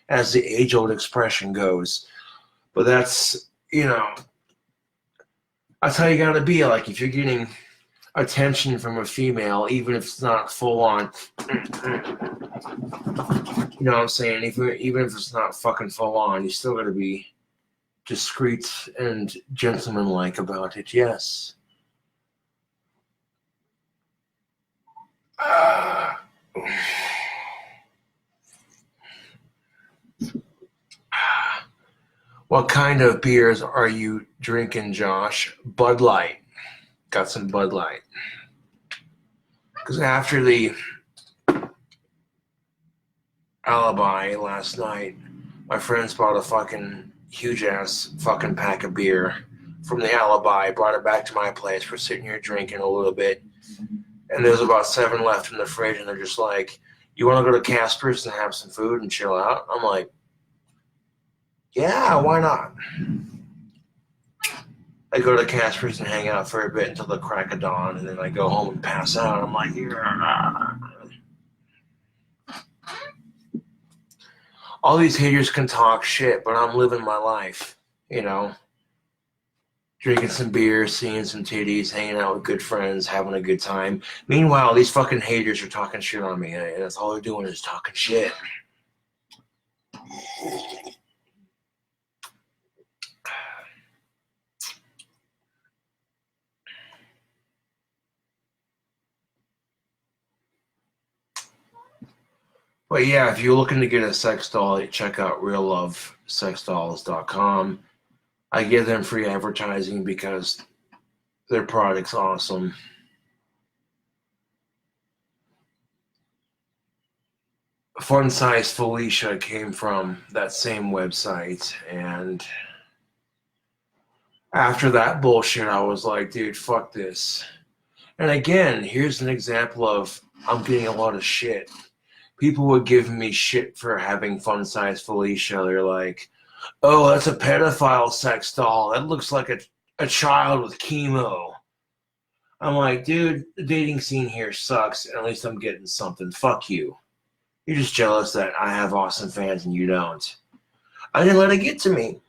as the age-old expression goes. But that's, that's how you got to be. Like, if you're getting attention from a female, even if it's not full-on, you know what I'm saying? Even if it's not fucking full-on, you still got to be discreet and gentlemanlike about it, yes. What kind of beers are you drinking, Josh? Bud Light. Got some Bud Light. Because after the alibi last night, my friends bought a fucking huge-ass fucking pack of beer from the alibi, brought it back to my place. We're sitting here drinking a little bit, and there's about 7 left in the fridge, and they're just like, you want to go to Casper's and have some food and chill out? I'm like, yeah, why not? I go to Casper's and hang out for a bit until the crack of dawn, and then I go home and pass out. I'm like, yeah. All these haters can talk shit, but I'm living my life, drinking some beer, seeing some titties, hanging out with good friends, having a good time. Meanwhile, these fucking haters are talking shit on me, and that's all they're doing is talking shit. But yeah, if you're looking to get a sex doll, check out reallovesexdolls.com. I give them free advertising because their product's awesome. Fun Size Felicia came from that same website, and after that bullshit, I was like, dude, fuck this. And again, here's an example of I'm getting a lot of shit. People would give me shit for having Fun Size Felicia. They're like, oh, that's a pedophile sex doll. That looks like a child with chemo. I'm like, dude, the dating scene here sucks, and at least I'm getting something. Fuck you. You're just jealous that I have awesome fans and you don't. I didn't let it get to me.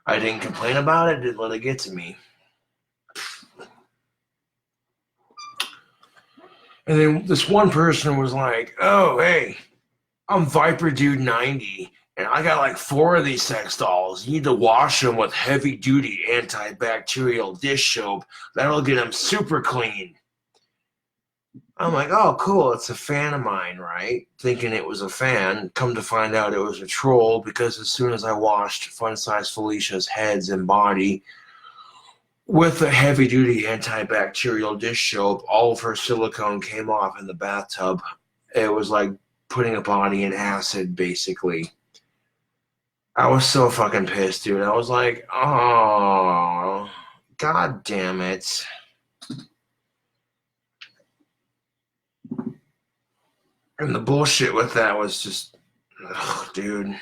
I didn't complain about it, didn't let it get to me. And then this one person was like, oh, hey, I'm Viper Dude 90, and I got like 4 of these sex dolls. You need to wash them with heavy-duty antibacterial dish soap. That'll get them super clean. I'm like, oh, cool, it's a fan of mine, right? Thinking it was a fan. Come to find out it was a troll, because as soon as I washed Fun Size Felicia's heads and body with a heavy-duty antibacterial dish soap, all of her silicone came off in the bathtub. It was like putting a body in acid, basically. I was so fucking pissed, dude. I was like, oh, god damn it. And the bullshit with that was just, ugh, dude.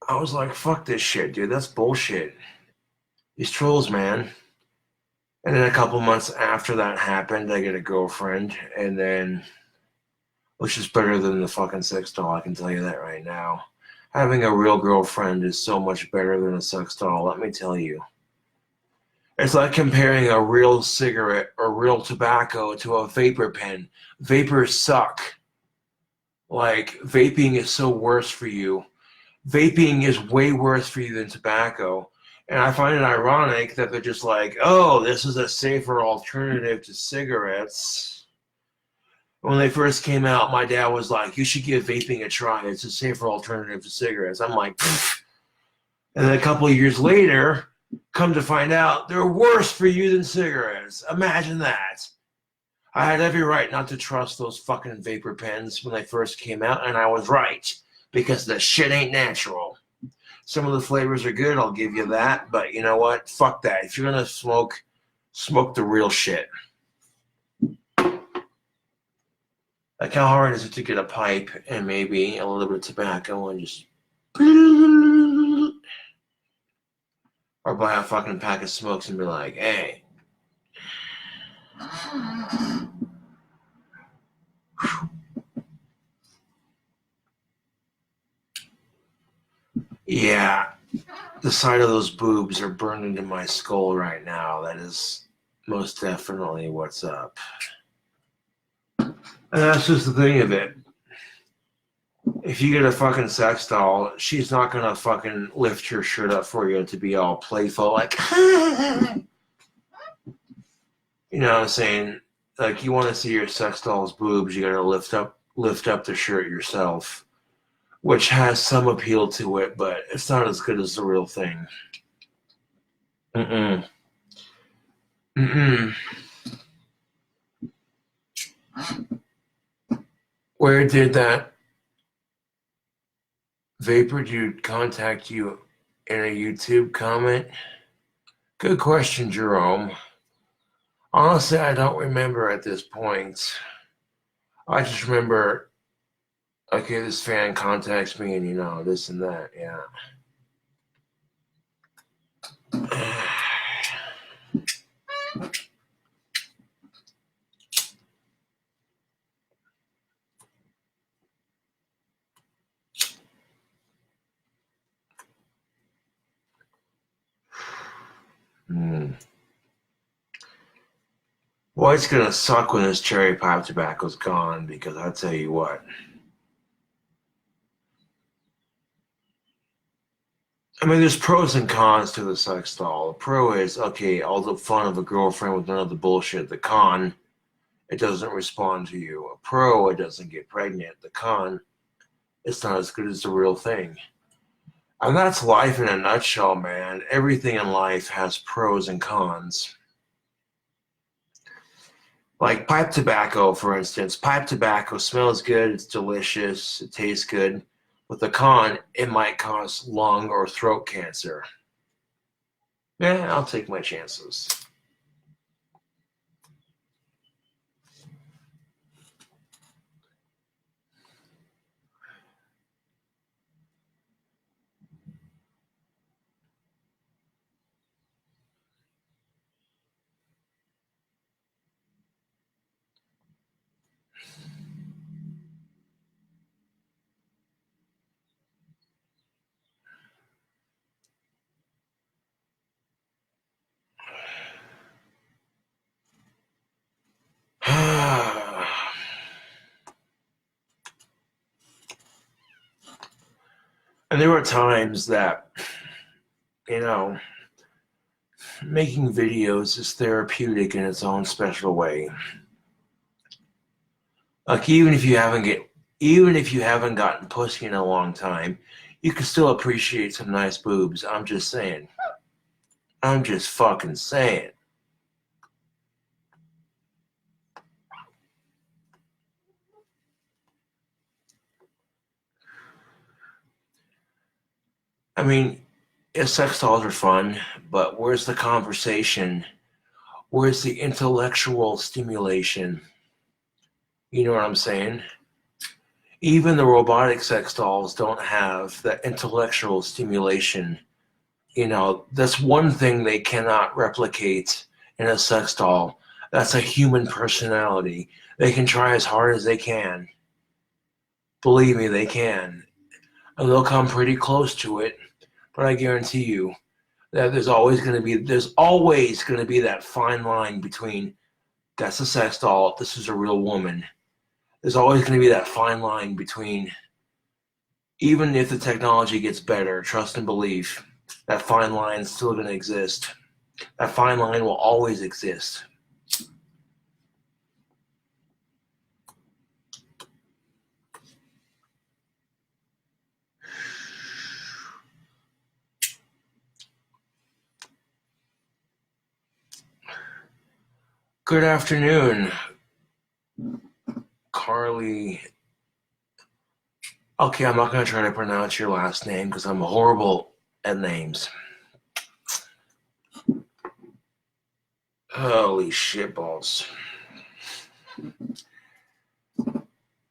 I was like, fuck this shit, dude. That's bullshit. These trolls, man. And then a couple months after that happened, I get a girlfriend, and then, which is better than the fucking sex doll, I can tell you that right now. Having a real girlfriend is so much better than a sex doll, let me tell you. It's like comparing a real cigarette or real tobacco to a vapor pen. Vapors suck. Like, vaping is so worse for you. Vaping is way worse for you than tobacco. And I find it ironic that they're just like, oh, this is a safer alternative to cigarettes. When they first came out, my dad was like, you should give vaping a try. It's a safer alternative to cigarettes. I'm like, pfft. And then a couple of years later, come to find out, they're worse for you than cigarettes. Imagine that. I had every right not to trust those fucking vapor pens when they first came out, and I was right, because the shit ain't natural. Some of the flavors are good, I'll give you that, but you know what? Fuck that. If you're gonna smoke, smoke the real shit. Like, how hard is it to get a pipe and maybe a little bit of tobacco and just... or buy a fucking pack of smokes and be like, hey. Yeah, the side of those boobs are burned into my skull right now. That is most definitely what's up. And that's just the thing of it. If you get a fucking sex doll, she's not gonna fucking lift your shirt up for you to be all playful, like, you know what I'm saying? Like, you want to see your sex doll's boobs, you gotta lift up the shirt yourself, which has some appeal to it, but it's not as good as the real thing. Mm-mm. Mm-mm. Where did that Vapor Dude contact you? In a YouTube comment? Good question, Jerome. Honestly, I don't remember at this point. I just remember, okay, this fan contacts me and, you know, this and that, yeah. Well, it's gonna suck when this cherry pipe tobacco's gone, because I'll tell you what. I mean, there's pros and cons to the sex doll. The pro is, okay, all the fun of a girlfriend with none of the bullshit. The con, it doesn't respond to you. A pro, it doesn't get pregnant. The con, it's not as good as the real thing. And that's life in a nutshell, man. Everything in life has pros and cons. Like pipe tobacco, for instance. Pipe tobacco smells good, it's delicious, it tastes good. With the con, it might cause lung or throat cancer. Yeah, I'll take my chances. And there were times that, you know, making videos is therapeutic in its own special way. Like even if you haven't gotten pussy in a long time, you can still appreciate some nice boobs. I'm just saying. I'm just fucking saying. I mean, yeah, sex dolls are fun, but where's the conversation? Where's the intellectual stimulation? You know what I'm saying? Even the robotic sex dolls don't have the intellectual stimulation. You know, that's one thing they cannot replicate in a sex doll. That's a human personality. They can try as hard as they can. Believe me, they can. And they'll come pretty close to it, but I guarantee you that there's always going to be that fine line between that's a sex doll, this is a real woman. There's always going to be that fine line between, even if the technology gets better, trust and belief, that fine line is still going to exist. That fine line will always exist. Good afternoon, Carly. Okay, I'm not going to try to pronounce your last name because I'm horrible at names. Holy shitballs.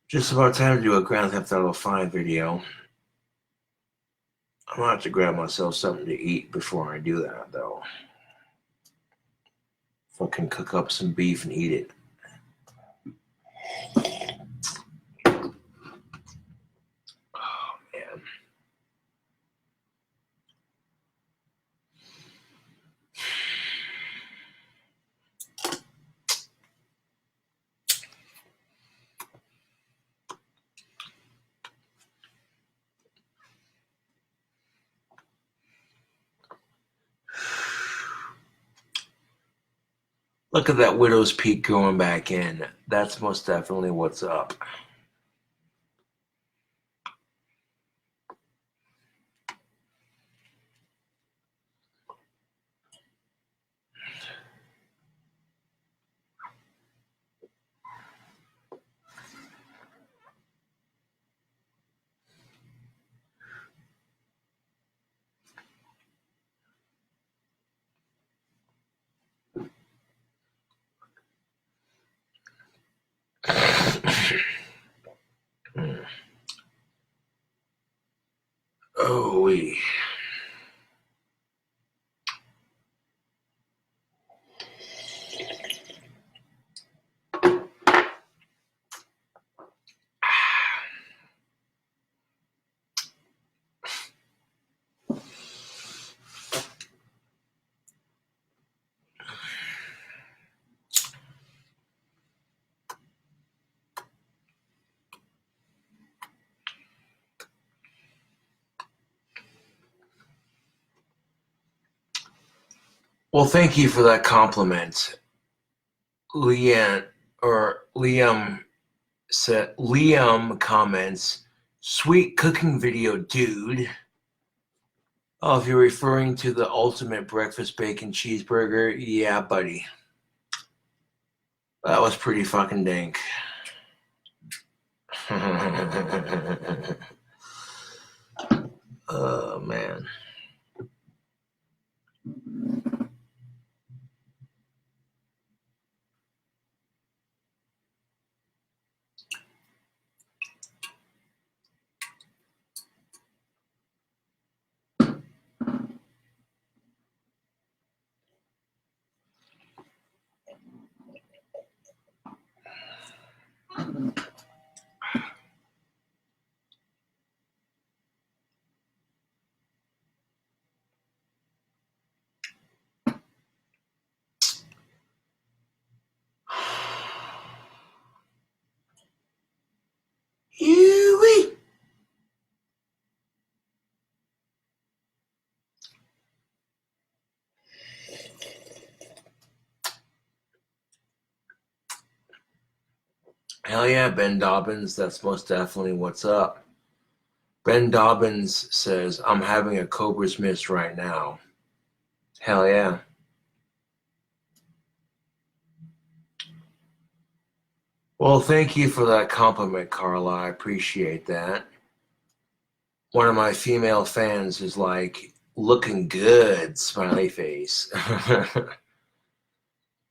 Just about time to do a Grand Theft Auto 5 video. I'm going to have to grab myself something to eat before I do that, though. Fucking cook up some beef and eat it. Oh, man. Look at that Widow's Peak going back in. That's most definitely what's up. Oh, wee. Well, thank you for that compliment. Liam comments, sweet cooking video, dude. Oh, if you're referring to the ultimate breakfast bacon cheeseburger, yeah, buddy. That was pretty fucking dank. Oh, man. Yoo-wee! Hell yeah, Ben Dobbins. That's most definitely what's up. Ben Dobbins says, I'm having a Cobra's Mist right now. Hell yeah. Well, thank you for that compliment, Carla. I appreciate that. One of my female fans is like, looking good, smiley face.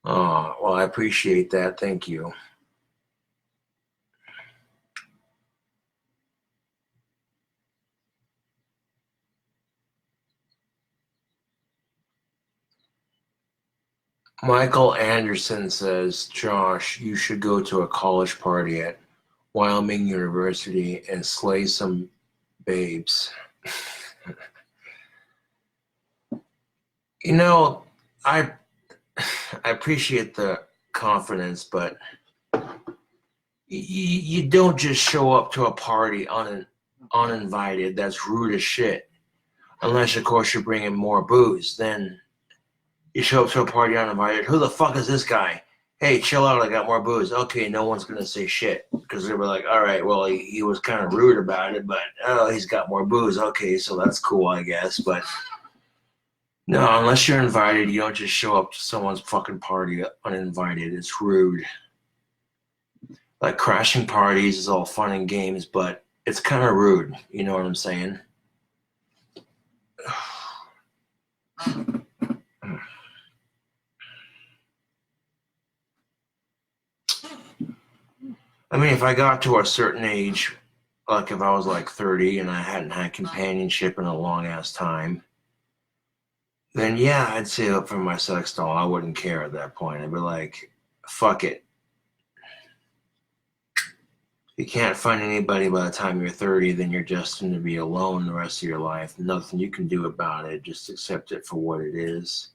Oh, well, I appreciate that. Thank you. Michael Anderson says, Josh, you should go to a college party at Wyoming University and slay some babes. You know, I appreciate the confidence, but you don't just show up to a party uninvited. That's rude as shit. Unless, of course, you're bringing more booze. Then you show up to a party uninvited. Who the fuck is this guy? Hey, chill out. I got more booze. Okay, no one's going to say shit. Because they were like, all right, well, he was kind of rude about it, but oh, he's got more booze. Okay, so that's cool, I guess. But no, unless you're invited, you don't just show up to someone's fucking party uninvited. It's rude. Like crashing parties is all fun and games, but it's kind of rude. You know what I'm saying? I mean, if I got to a certain age, like if I was like 30 and I hadn't had companionship in a long ass time, then yeah, I'd save up for my sex doll. I wouldn't care at that point. I'd be like, fuck it. If you can't find anybody by the time you're 30, then you're destined to be alone the rest of your life. Nothing you can do about it. Just accept it for what it is.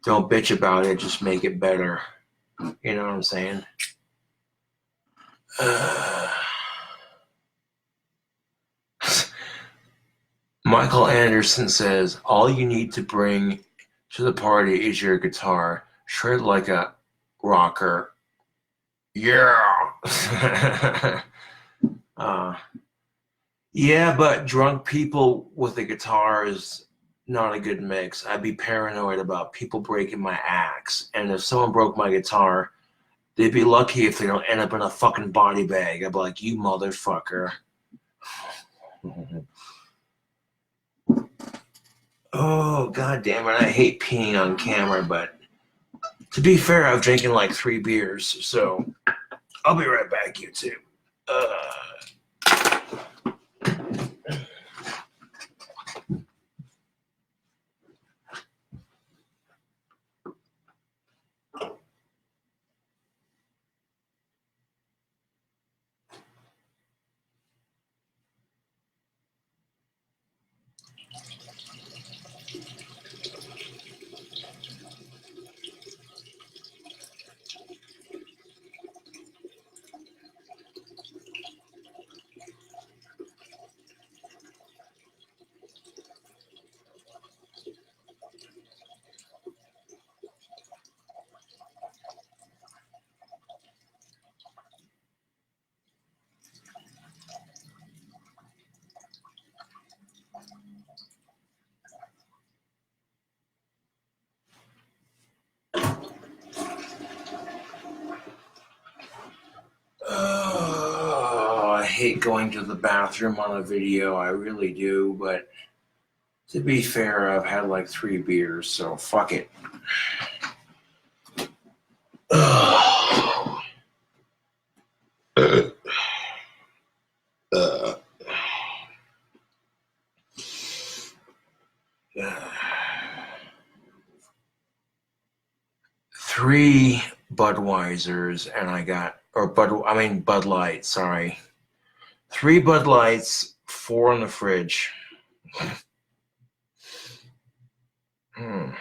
Don't bitch about it. Just make it better. You know what I'm saying? Michael Anderson says, all you need to bring to the party is your guitar. Shred like a rocker. Yeah. Yeah, but drunk people with a guitar is not a good mix. I'd be paranoid about people breaking my axe. And if someone broke my guitar, they'd be lucky if they don't end up in a fucking body bag. I'd be like, you motherfucker. Oh, god damn it. I hate peeing on camera, but to be fair, I've drinking like 3 beers, so I'll be right back, you two. hate going to the bathroom on a video. I really do, but to be fair, I've had like 3 beers, so fuck it. uh, 3 Budweisers, and I got, Bud Light, sorry. 3 Bud Lights, 4 in the fridge. Hmm.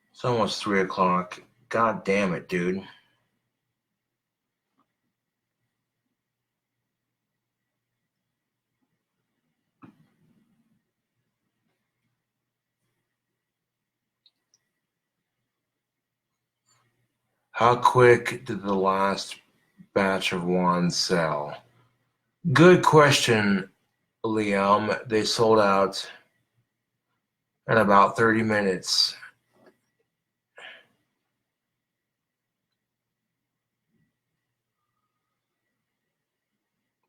It's almost 3 o'clock. God damn it, dude. How quick did the last batch of wands sell? Good question, Liam. They sold out in about 30 minutes.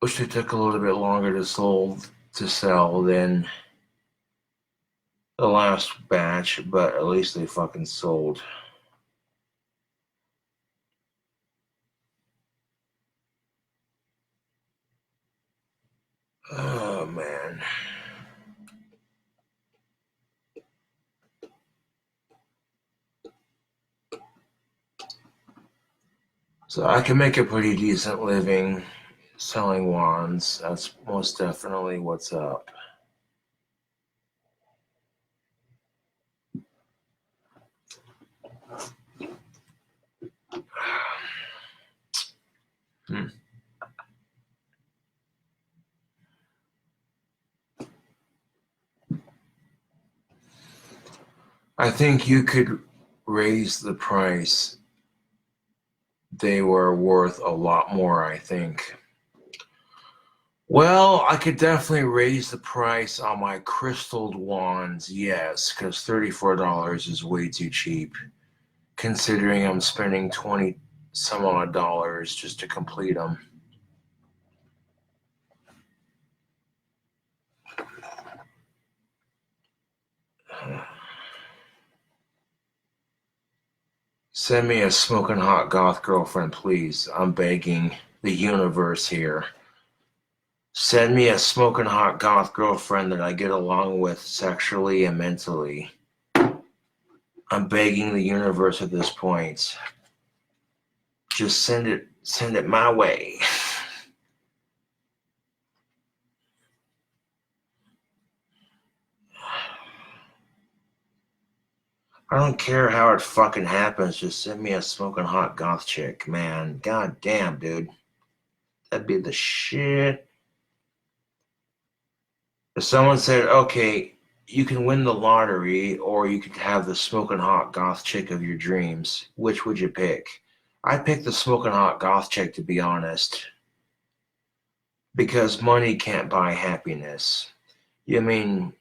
Wish they took a little bit longer to sell than the last batch, but at least they fucking sold. Oh, man. So I can make a pretty decent living selling wands. That's most definitely what's up. I think you could raise the price. They were worth a lot more, I think. Well, I could definitely raise the price on my crystalled wands, yes, because $34 is way too cheap, considering I'm spending 20 some odd dollars just to complete them. Send me a smoking hot goth girlfriend, please. I'm begging the universe here. Send me a smoking hot goth girlfriend that I get along with sexually and mentally. I'm begging the universe at this point. Just send it my way. I don't care how it fucking happens. Just send me a smoking hot goth chick, man. God damn, dude. That'd be the shit. If someone said, okay, you can win the lottery or you could have the smoking hot goth chick of your dreams, which would you pick? I'd pick the smoking hot goth chick, to be honest. Because money can't buy happiness. I mean,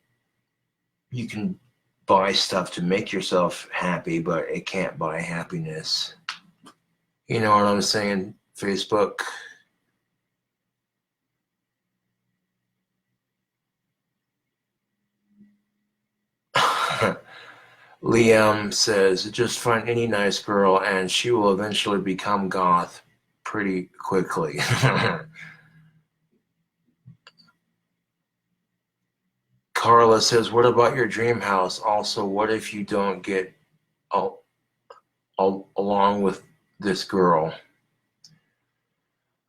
you can buy stuff to make yourself happy, but it can't buy happiness. You know what I'm saying, Facebook? Liam says, just find any nice girl and she will eventually become goth pretty quickly. Carla says, what about your dream house? Also, what if you don't get along with this girl?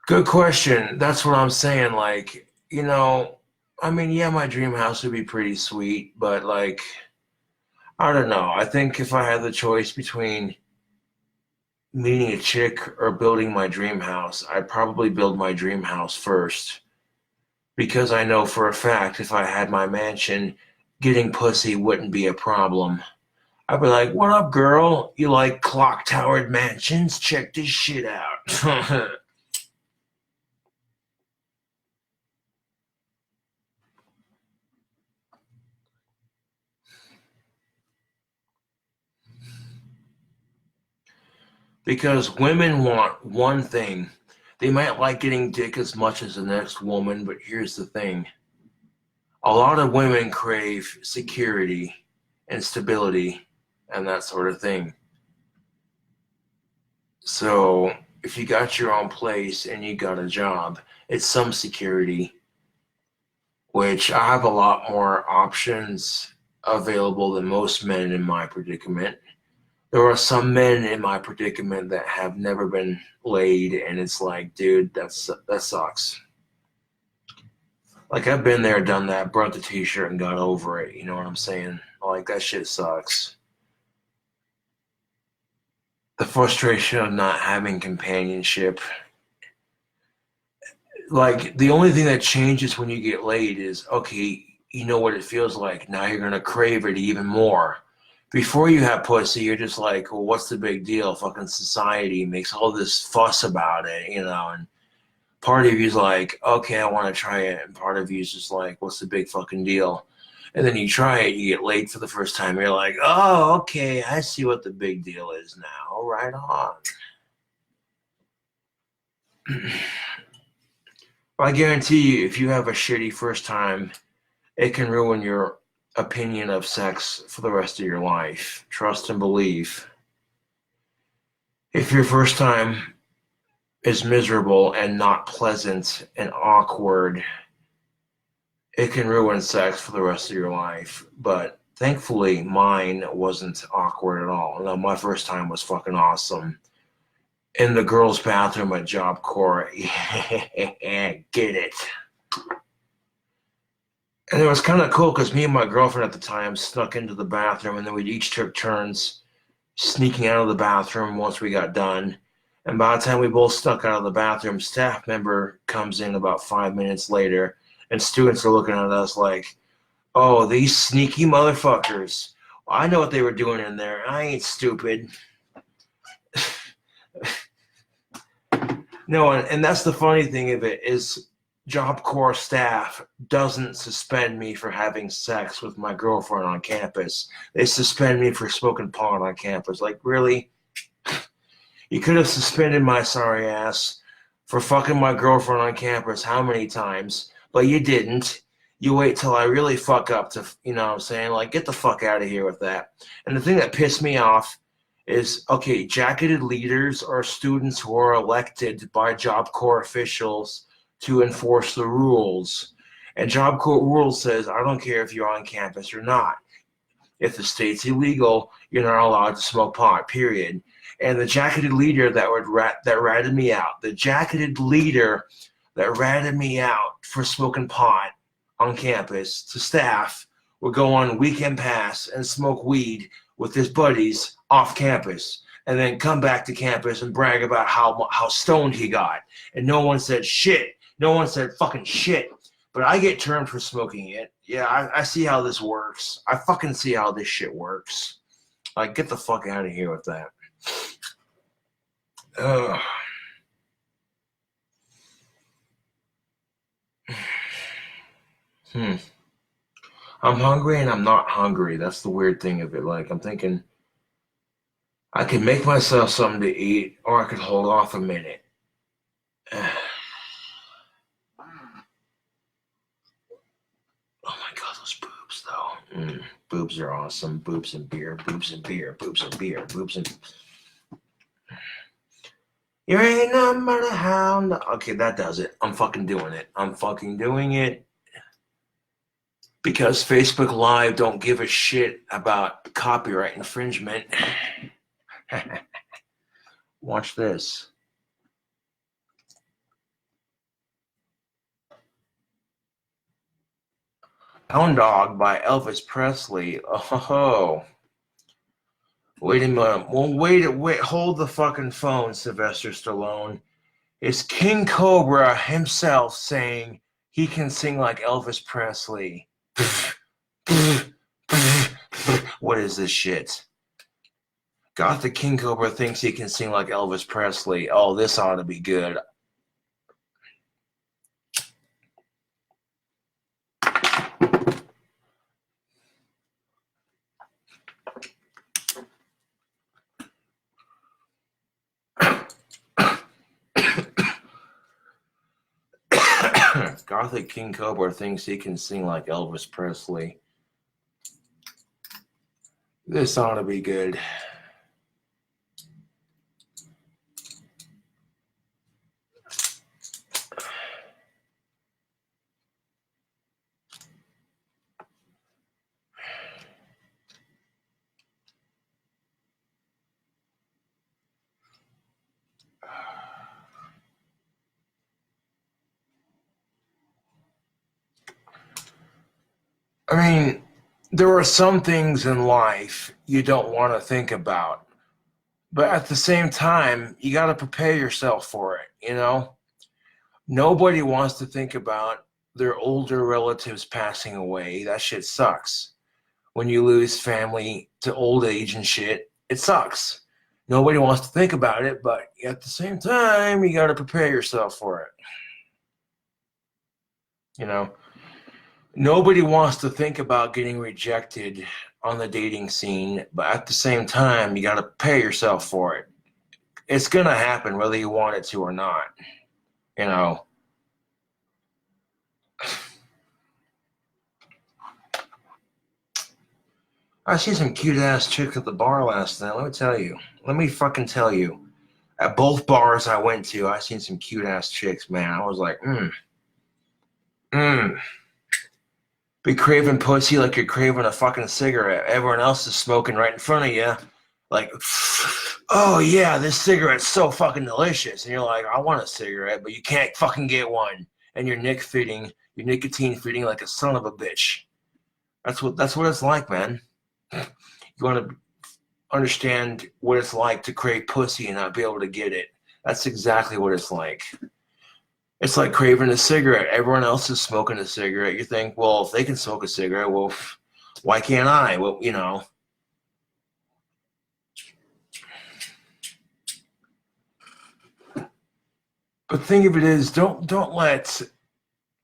Good question. That's what I'm saying. Like, I mean, yeah, my dream house would be pretty sweet, but like, I don't know. I think if I had the choice between meeting a chick or building my dream house, I'd probably build my dream house first. Because I know for a fact if I had my mansion, getting pussy wouldn't be a problem. I'd be like, what up, girl? You like clock-towered mansions? Check this shit out. Because women want one thing. They might like getting dick as much as the next woman, but here's the thing. A lot of women crave security and stability and that sort of thing. So if you got your own place and you got a job, it's some security, which I have a lot more options available than most men in my predicament. There are some men in my predicament that have never been laid, and it's like, dude, that sucks. Like, I've been there, done that, brought the t-shirt and got over it. You know what I'm saying? Like, that shit sucks. The frustration of not having companionship. Like, the only thing that changes when you get laid is, okay, you know what it feels like. Now you're going to crave it even more. Before you have pussy, you're just like, well, what's the big deal? Fucking society makes all this fuss about it, you know, and part of you's like, okay, I want to try it. And part of you's just like, what's the big fucking deal? And then you try it, you get laid for the first time. You're like, oh, okay, I see what the big deal is now. Right on. I guarantee you, if you have a shitty first time, it can ruin your opinion of sex for the rest of your life. Trust and believe. If your first time is miserable and not pleasant and awkward, it can ruin sex for the rest of your life. But thankfully, mine wasn't awkward at all. No, my first time was fucking awesome. In the girls' bathroom at Job Corps. Yeah, get it. And it was kind of cool because me and my girlfriend at the time snuck into the bathroom, and then we each took turns sneaking out of the bathroom once we got done. And by the time we both snuck out of the bathroom, staff member comes in about 5 minutes later, and students are looking at us like, oh, these sneaky motherfuckers. Well, I know what they were doing in there. I ain't stupid. No, and that's the funny thing of it is Job Corps staff doesn't suspend me for having sex with my girlfriend on campus. They suspend me for smoking pot on campus. Like, really? You could have suspended my sorry ass for fucking my girlfriend on campus how many times, but you didn't. You wait till I really fuck up to, you know what I'm saying? Like, get the fuck out of here with that. And the thing that pissed me off is, okay, jacketed leaders are students who are elected by Job Corps officials to enforce the rules. And Job Corps rules says, I don't care if you're on campus or not. If the state's illegal, you're not allowed to smoke pot, period. And the jacketed leader that ratted me out, the jacketed leader that ratted me out for smoking pot on campus to staff would go on weekend pass and smoke weed with his buddies off campus and then come back to campus and brag about how stoned he got. And no one said shit. No one said fucking shit. But I get termed for smoking it. Yeah, I see how this works. I fucking see how this shit works. Like, get the fuck out of here with that. Ugh. I'm hungry and I'm not hungry. That's the weird thing of it. Like, I'm thinking I could make myself something to eat or I could hold off a minute. Oh my god, those boobs though. Boobs are awesome. Boobs and beer, boobs and beer, boobs and beer, boobs and... You ain't nothing but a hound. Okay, that does it. I'm fucking doing it. I'm fucking doing it. Because Facebook Live don't give a shit about copyright infringement. Watch this. Hound Dog by Elvis Presley. Oh. Wait a minute. Well, wait. Hold the fucking phone, Sylvester Stallone. It's King Cobra himself saying he can sing like Elvis Presley. What is this shit? God, the King Cobra thinks he can sing like Elvis Presley. Oh, this ought to be good. Gothic King Cobra thinks he can sing like Elvis Presley. This ought to be good. I mean, there are some things in life you don't want to think about. But at the same time, you got to prepare yourself for it, you know? Nobody wants to think about their older relatives passing away. That shit sucks. When you lose family to old age and shit, it sucks. Nobody wants to think about it, but at the same time, you got to prepare yourself for it. You know? Nobody wants to think about getting rejected on the dating scene, but at the same time, you got to prepare yourself for it. It's going to happen whether you want it to or not. You know, I seen some cute ass chicks at the bar last night. Let me tell you. Let me fucking tell you. At both bars I went to, I seen some cute ass chicks, man. I was like, Be craving pussy like you're craving a fucking cigarette. Everyone else is smoking right in front of you. Like, oh yeah, this cigarette's so fucking delicious. And you're like, I want a cigarette, but you can't fucking get one. And you're nicotine feeding like a son of a bitch. That's what it's like, man. You want to understand what it's like to crave pussy and not be able to get it. That's exactly what it's like. It's like craving a cigarette. Everyone else is smoking a cigarette. You think, well, if they can smoke a cigarette, well, why can't I? Well, you know. But the thing of it is, don't let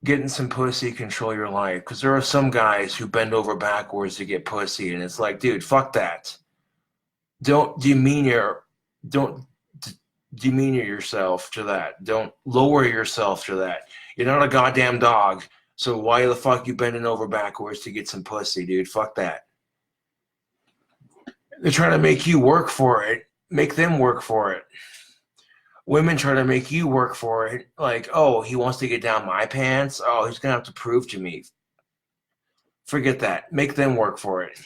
getting some pussy control your life, because there are some guys who bend over backwards to get pussy, and it's like, dude, fuck that. Don't demean yourself to that. Don't lower yourself to that. You're not a goddamn dog, so why the fuck you bending over backwards to get some pussy, dude? Fuck that. They're trying to make you work for it. Make them work for it. Women try to make you work for it. Like, oh, he wants to get down my pants. Oh, he's going to have to prove to me. Forget that. Make them work for it.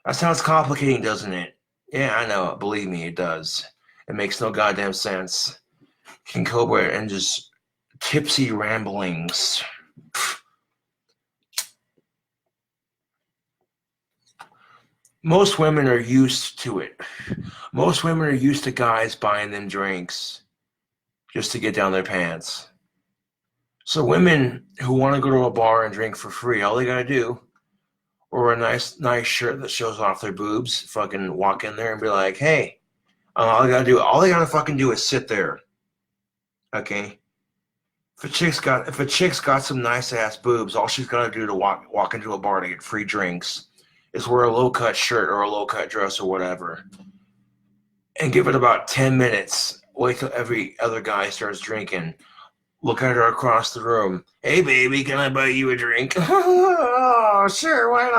That sounds complicating, doesn't it? Yeah, I know. Believe me, it does. It makes no goddamn sense. King Cobra and just tipsy ramblings. Most women are used to it. Most women are used to guys buying them drinks just to get down their pants. So women who want to go to a bar and drink for free, all they gotta do, or a nice shirt that shows off their boobs, fucking walk in there and be like, hey, all they gotta fucking do is sit there. Okay? If a chick's got some nice ass boobs, all she's gotta do to walk into a bar to get free drinks is wear a low-cut shirt or a low-cut dress or whatever. And give it about 10 minutes. Wait till every other guy starts drinking. Look at her across the room. Hey, baby, can I buy you a drink? Oh, sure, why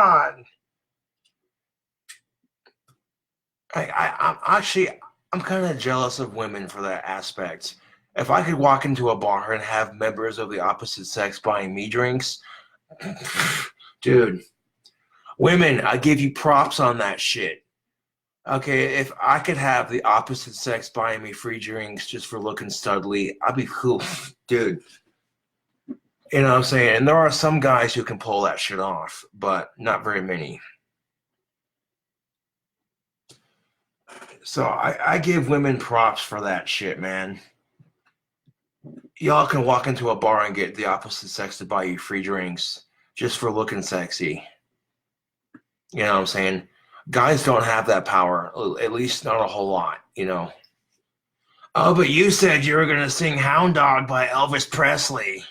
not? I'm kind of jealous of women for that aspect. If I could walk into a bar and have members of the opposite sex buying me drinks, dude, women, I give you props on that shit. Okay, if I could have the opposite sex buying me free drinks just for looking studly, I'd be cool. Dude. You know what I'm saying? And there are some guys who can pull that shit off, but not very many. So I give women props for that shit, man. Y'all can walk into a bar and get the opposite sex to buy you free drinks just for looking sexy. You know what I'm saying? Guys don't have that power, at least not a whole lot, you know. Oh, but you said you were going to sing Hound Dog by Elvis Presley.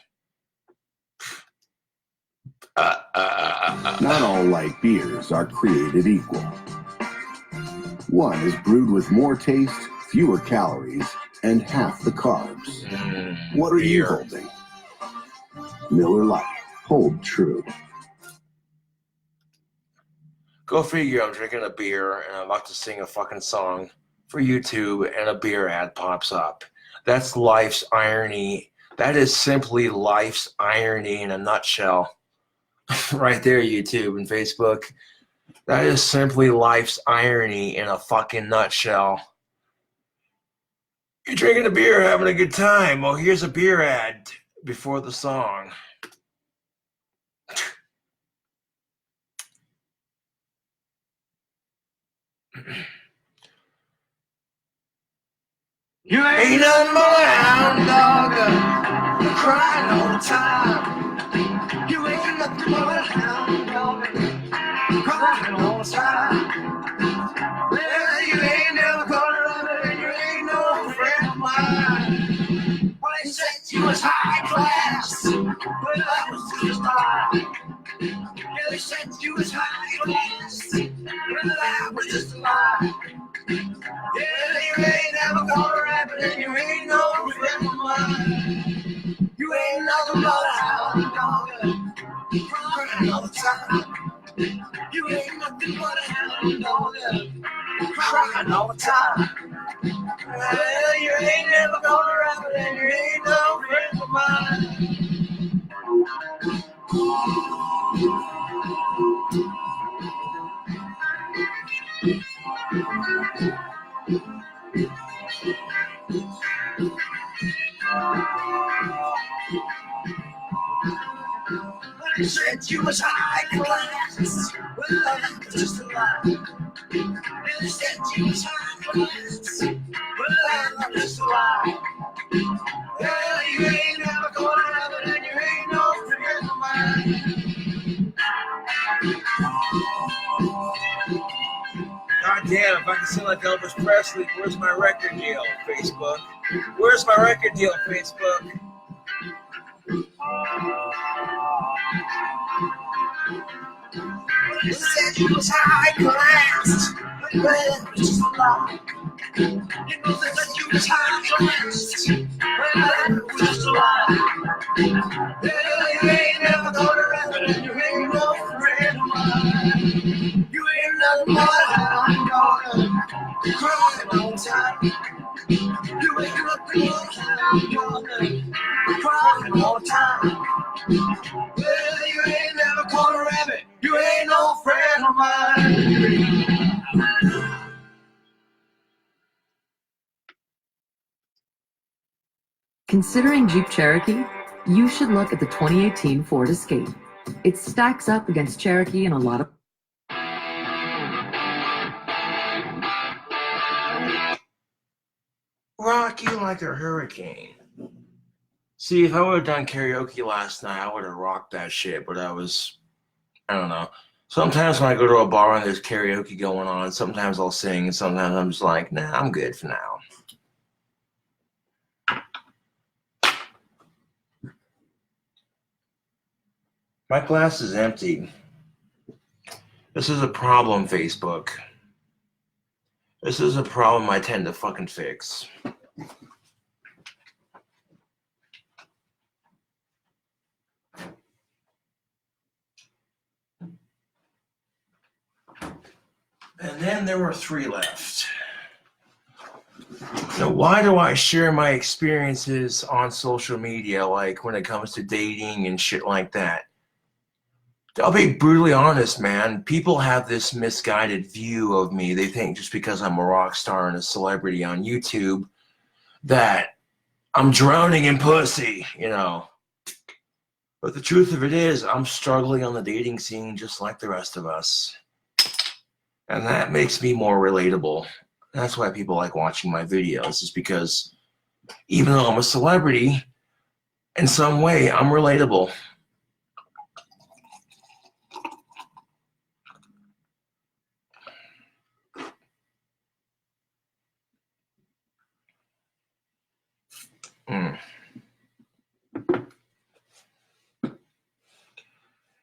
Not all light beers are created equal. One is brewed with more taste, fewer calories, and half the carbs. What are you beer. holding? Miller Lite. Hold true. Go figure, I'm drinking a beer and I'm about to sing a fucking song for YouTube and a beer ad pops up. That's life's irony. That is simply life's irony in a nutshell. Right there, YouTube and Facebook. That is simply life's irony in a fucking nutshell. You're drinking a beer, having a good time. Oh, here's a beer ad before the song. You ain't nothing but a hound dog, crying all the time. You ain't nothing but a hound dog, crying all the time. Well, you ain't never gonna love it, and you ain't no friend of mine. Well, they said you was high class, but that was just a lie. Yeah, they said you was high class, but that was just a lie. Yeah, you ain't never gonna rap it, and you ain't no friend of mine. You ain't nothing but a hound dog, crying all the time. You ain't nothing but a hound dog, crying all the time. Well, you ain't never gonna rap it, and you ain't no friend of mine. They said you was high class, well, that was just a lie. They said you was high class, well, that was just a lie. Well, you ain't never gonna have it, and you ain't no friend of mine. God damn, if I can sing like Elvis Presley, where's my record deal, Facebook? Where's my record deal, Facebook? You said you was high class, but that was just a lie. You know they said you was high class, but that was just a lie. Yeah, you ain't never gonna rap it, and you ain't no friend of mine. You ain't nothing but a hound dog, crying all the time. You ain't nothing but a hound dog, crying all the time. Well, you ain't never caught a rabbit. You ain't no friend of mine. Considering Jeep Cherokee, you should look at the 2018 Ford Escape. It stacks up against Cherokee in a lot of... Rock you like a hurricane. See, if I would have done karaoke last night, I would have rocked that shit, but I don't know. Sometimes when I go to a bar and there's karaoke going on, sometimes I'll sing, and sometimes I'm just like, nah, I'm good for now. My glass is empty. This is a problem, Facebook. This is a problem I tend to fucking fix. And then there were 3 left. Now, why do I share my experiences on social media, like when it comes to dating and shit like that? I'll be brutally honest, man. People have this misguided view of me. They think just because I'm a rock star and a celebrity on YouTube that I'm drowning in pussy, you know. But the truth of it is, I'm struggling on the dating scene just like the rest of us. And that makes me more relatable. That's why people like watching my videos, is because even though I'm a celebrity, in some way, I'm relatable.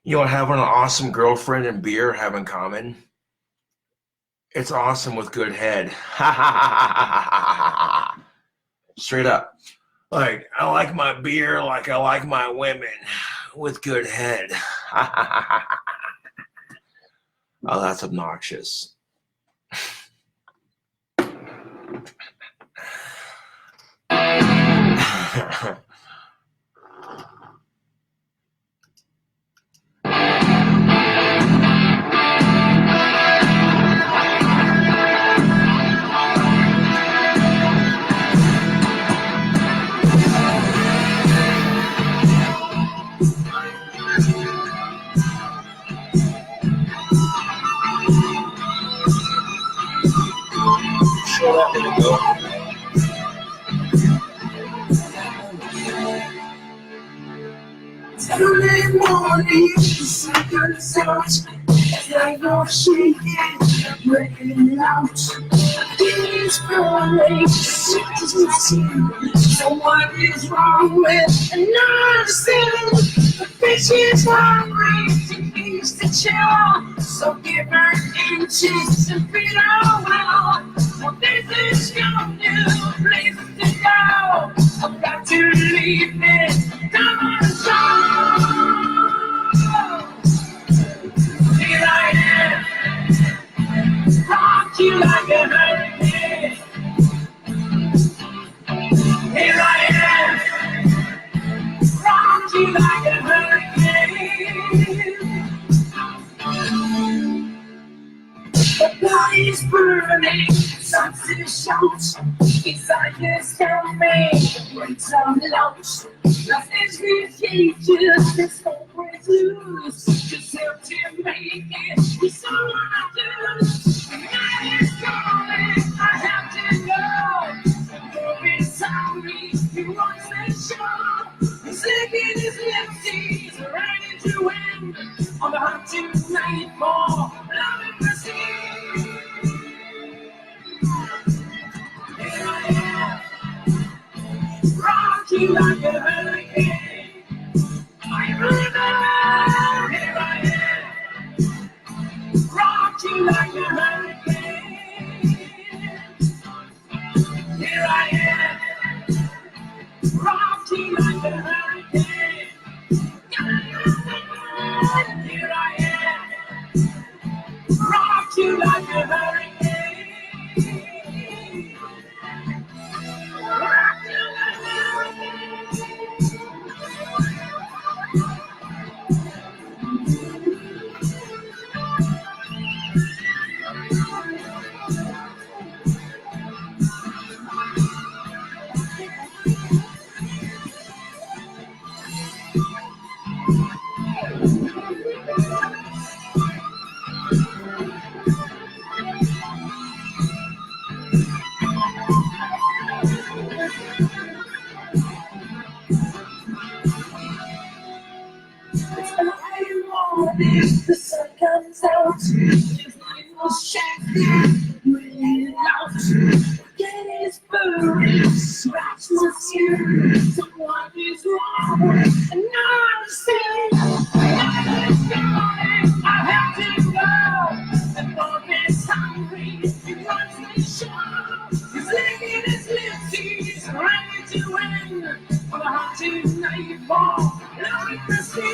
You know what having an awesome girlfriend and beer have in common? It's awesome with good head. Straight up. Like, I like my beer like I like my women, with good head. Oh, that's obnoxious. Show that way to go. Saturday morning, the sun starts, like no shaking, breaking out. It's burning, it's missing. So what is wrong with another sin? The bitch is hungry, she needs to chill. So give her inches and feed her well. Well, this is your new place to go. I've got to leave it. Come on, go. Here I am, rock you like a hurricane. Here I am, rock you like a hurricane. The body's burning, something shouts inside this coming. Breaks on loose, nothing's contagious. This whole breaks loose. Just help to make it. It's all I do. The night is calling, I have to go. The world is sorry, he wants the show. He's licking his lips, he's ready to win. On the hunt tonight for love and mercy. Here I am, rock you like a hurricane. I'm river. Here I am, rock you like a hurricane. Here I am, rock you like a hurricane. Here I am, rock you like a hurricane. Rock you like a hurricane. The sun comes out, the night will shake, bring it out. Get his burning, scratch my skin. So what is wrong with another sin? Night is coming, I have to go. The dog is hungry, he wants the show. He's licking his lips, he's ready to win. For the heart tonight for love and mercy.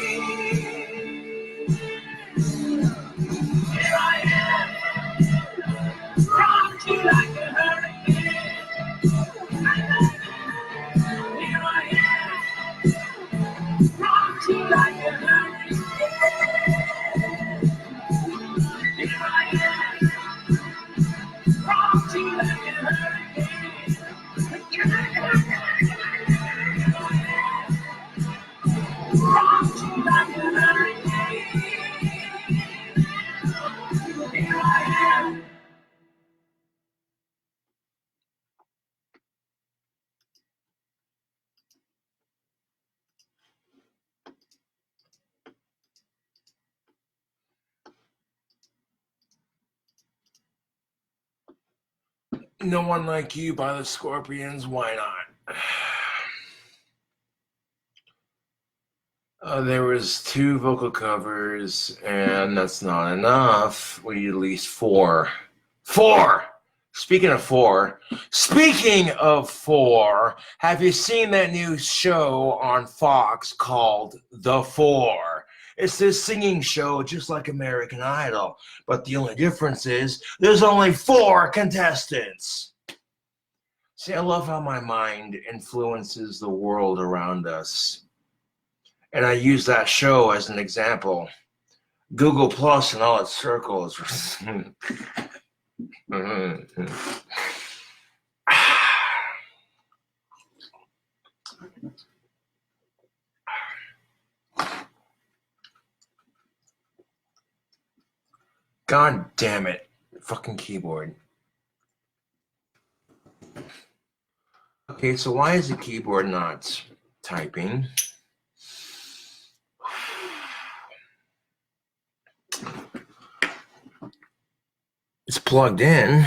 Here I am, rock you like a hurricane. Here I am, rock you like a hurricane. Here I am, rock you like a hurricane. Rock you like a hurricane. Here I am. No One Like You by the Scorpions, why not? There was 2 vocal covers, and that's not enough. We need at least 4. 4! Speaking of four, have you seen that new show on Fox called The Four? It's this singing show just like American Idol, but the only difference is there's only 4 contestants. See, I love how my mind influences the world around us. And I use that show as an example. Google Plus and all its circles. God damn it. Fucking keyboard. Okay, so why is the keyboard not typing? It's plugged in.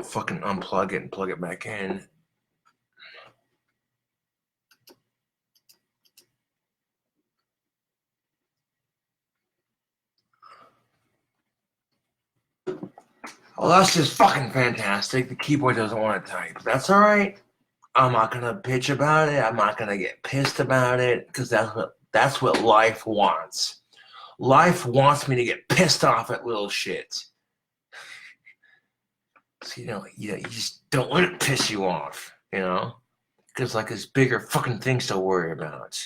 Fucking unplug it and plug it back in. Well, that's just fucking fantastic. The keyboard doesn't want to type. That's all right. I'm not gonna bitch about it. I'm not gonna get pissed about it because that's what life wants. Life wants me to get pissed off at little shit. So you just don't let it piss you off, because like there's bigger fucking things to worry about.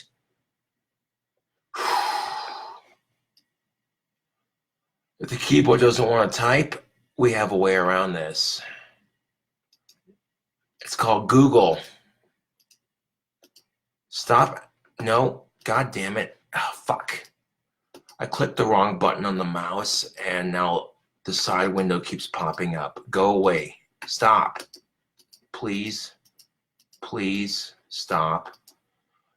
If the keyboard doesn't want to type, we have a way around this. It's called Google. Stop. No. God damn it. Oh, fuck. I clicked the wrong button on the mouse and now the side window keeps popping up. Go away. Stop. Please. Please stop.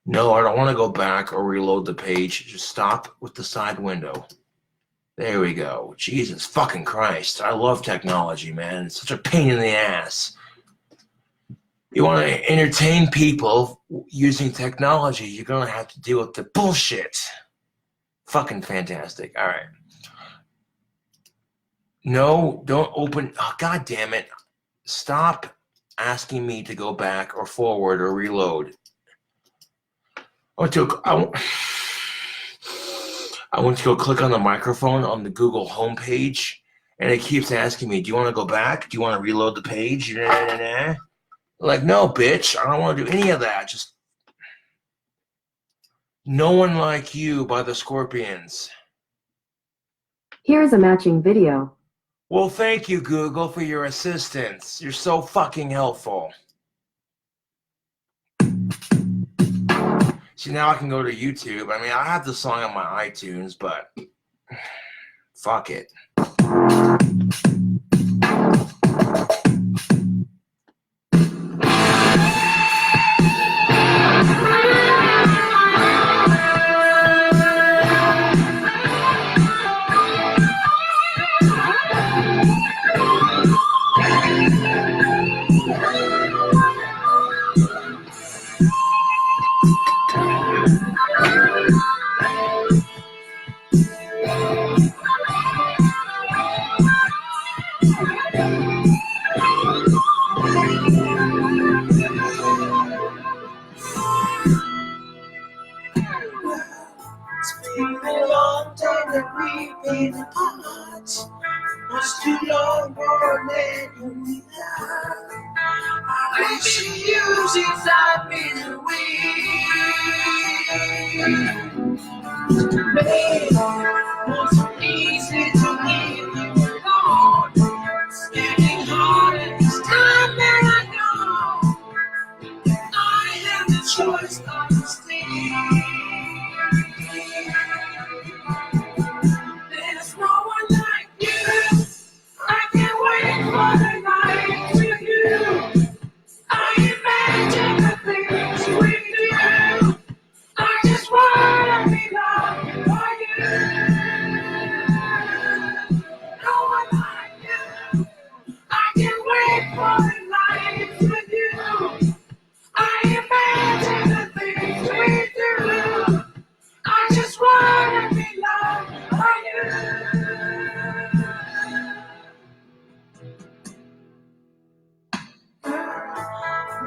No, I don't want to go back or reload the page. Just stop with the side window. There we go. Jesus fucking Christ. I love technology, man. It's such a pain in the ass. You want to entertain people using technology, you're going to have to deal with the bullshit. Fucking fantastic. All right. No, don't open. Oh, God damn it. Stop asking me to go back or forward or reload. I want to go click on the microphone on the Google homepage, and it keeps asking me, do you want to go back? Do you want to reload the page? Like, no, bitch, I don't want to do any of that. Just No One Like You by the Scorpions. Here's a matching video. Well, thank you, Google, for your assistance. You're so fucking helpful. See, now I can go to YouTube. I mean, I have the song on my iTunes, but fuck it.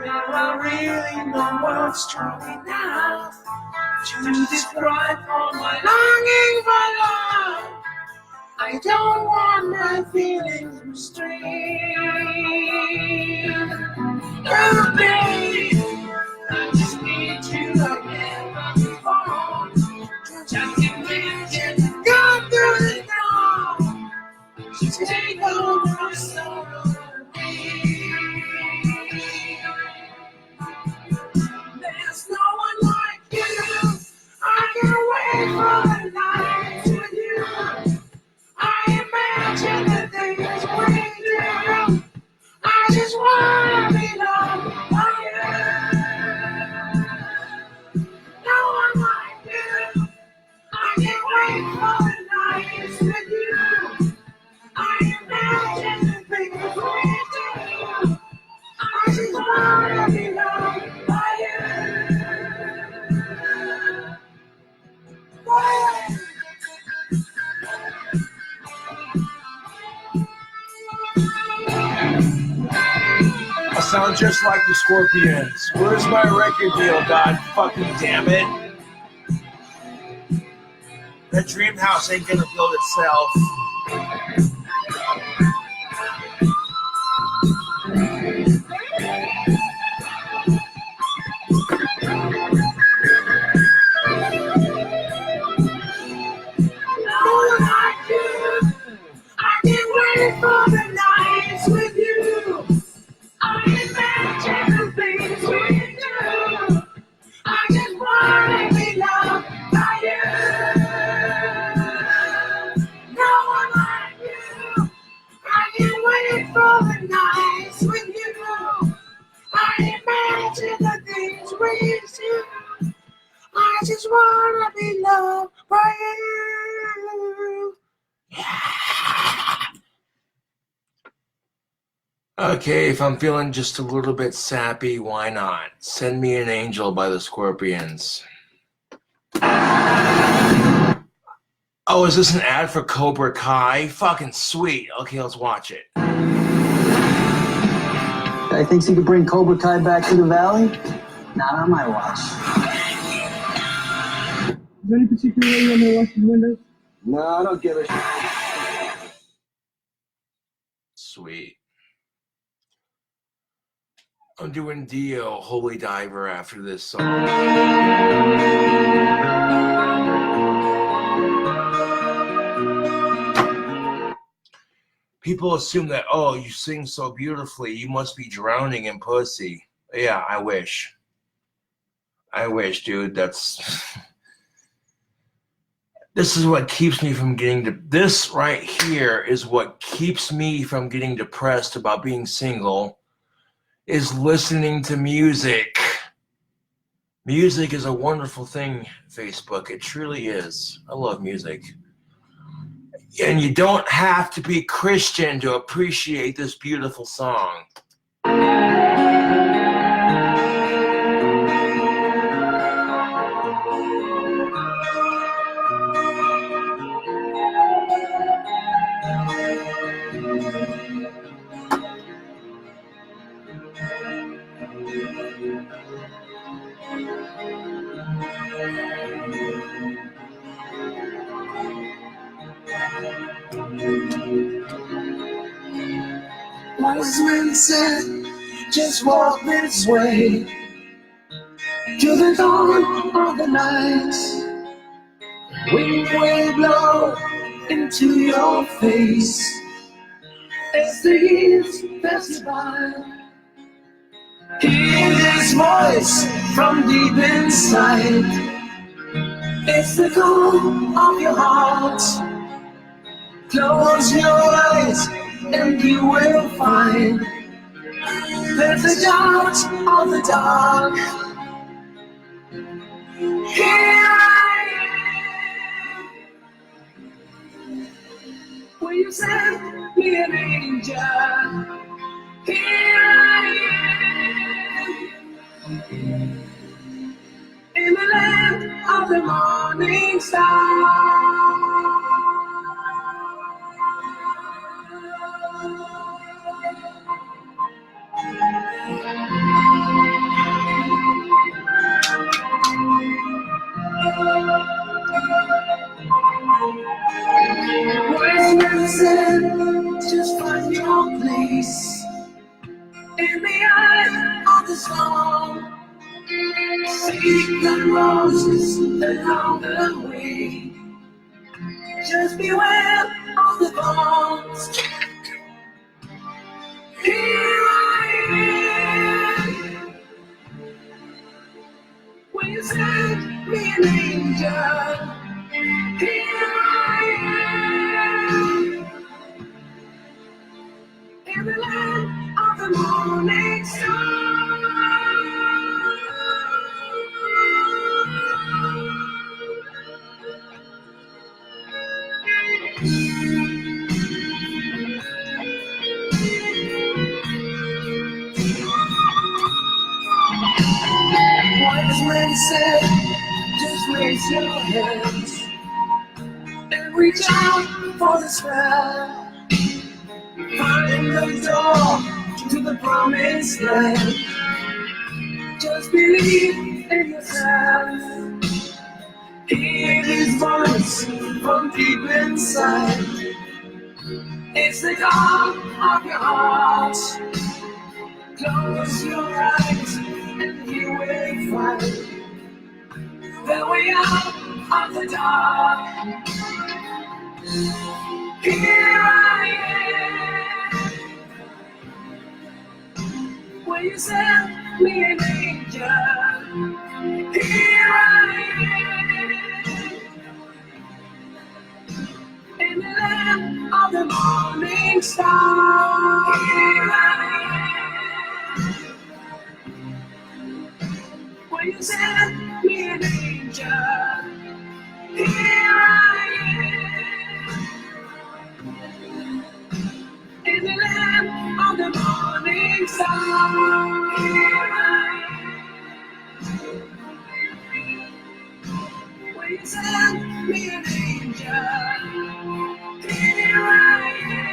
I really know what's strong enough to describe all my longing for love. I don't want my feelings restrained. Oh, babe, I just need you like never before. Just imagine go through the door. Just take all my sorrow away. There's no one like you. I can't wait for the nights with you. I imagine the things we do. I just wanna be loved by you. No one like you. I can't wait for the nights with you. I imagine the things we do. I just wanna be loved by you. By you. I sound just like the Scorpions. Where's my record deal, god fucking damn it? That dream house ain't gonna build itself. No one like you. I can't wait for the nights with you. I imagine the things we do. I just wanna be loved by you. No one like you. I can't wait for the nights with you. I imagine the things we do. I just wanna be loved by you. Okay, if I'm feeling just a little bit sappy, why not? Send Me an Angel by the Scorpions. Oh, is this an ad for Cobra Kai? Fucking sweet. Okay, let's watch it. Guy thinks he could bring Cobra Kai back to the valley? Not on my watch. Is there any particular way you want me to wash the windows? No, I don't give a shit. Sweet. I'm doing Dio, Holy Diver, after this song. People assume that, oh, you sing so beautifully, you must be drowning in pussy. Yeah, I wish. I wish, dude. This is what keeps me from this right here is what keeps me from getting depressed about being single, is listening to music. Music is a wonderful thing, Facebook. It truly is. I love music. And you don't have to be Christian to appreciate this beautiful song. Wise men said, just walk this way to the dawn of the night. Wind will blow into your face as the years pass by. Hear this voice from deep inside. It's the call of your heart. Close your eyes and you will find there's a doubt of the dark. Here I am. Will you send me an angel? Here I am. In the land of the morning star. the storm. Seek the roses along the way. Just beware of the thorns. Here I am. When you send me an angel. Here I am. In the land of the morning star. Wise men said, just raise your hands and reach out for the sky. Find the door to the promised land. Just believe in yourself. Hear his voice from deep inside. It's the God of your heart. Close your eyes and you will find the way out of the dark. Here I am. When you send me an angel. Here I am. In the land of the morning star. Here I am. When you send me an angel. Here I am. In the land of the morning star. Here I am. When you send me an angel. Here I am.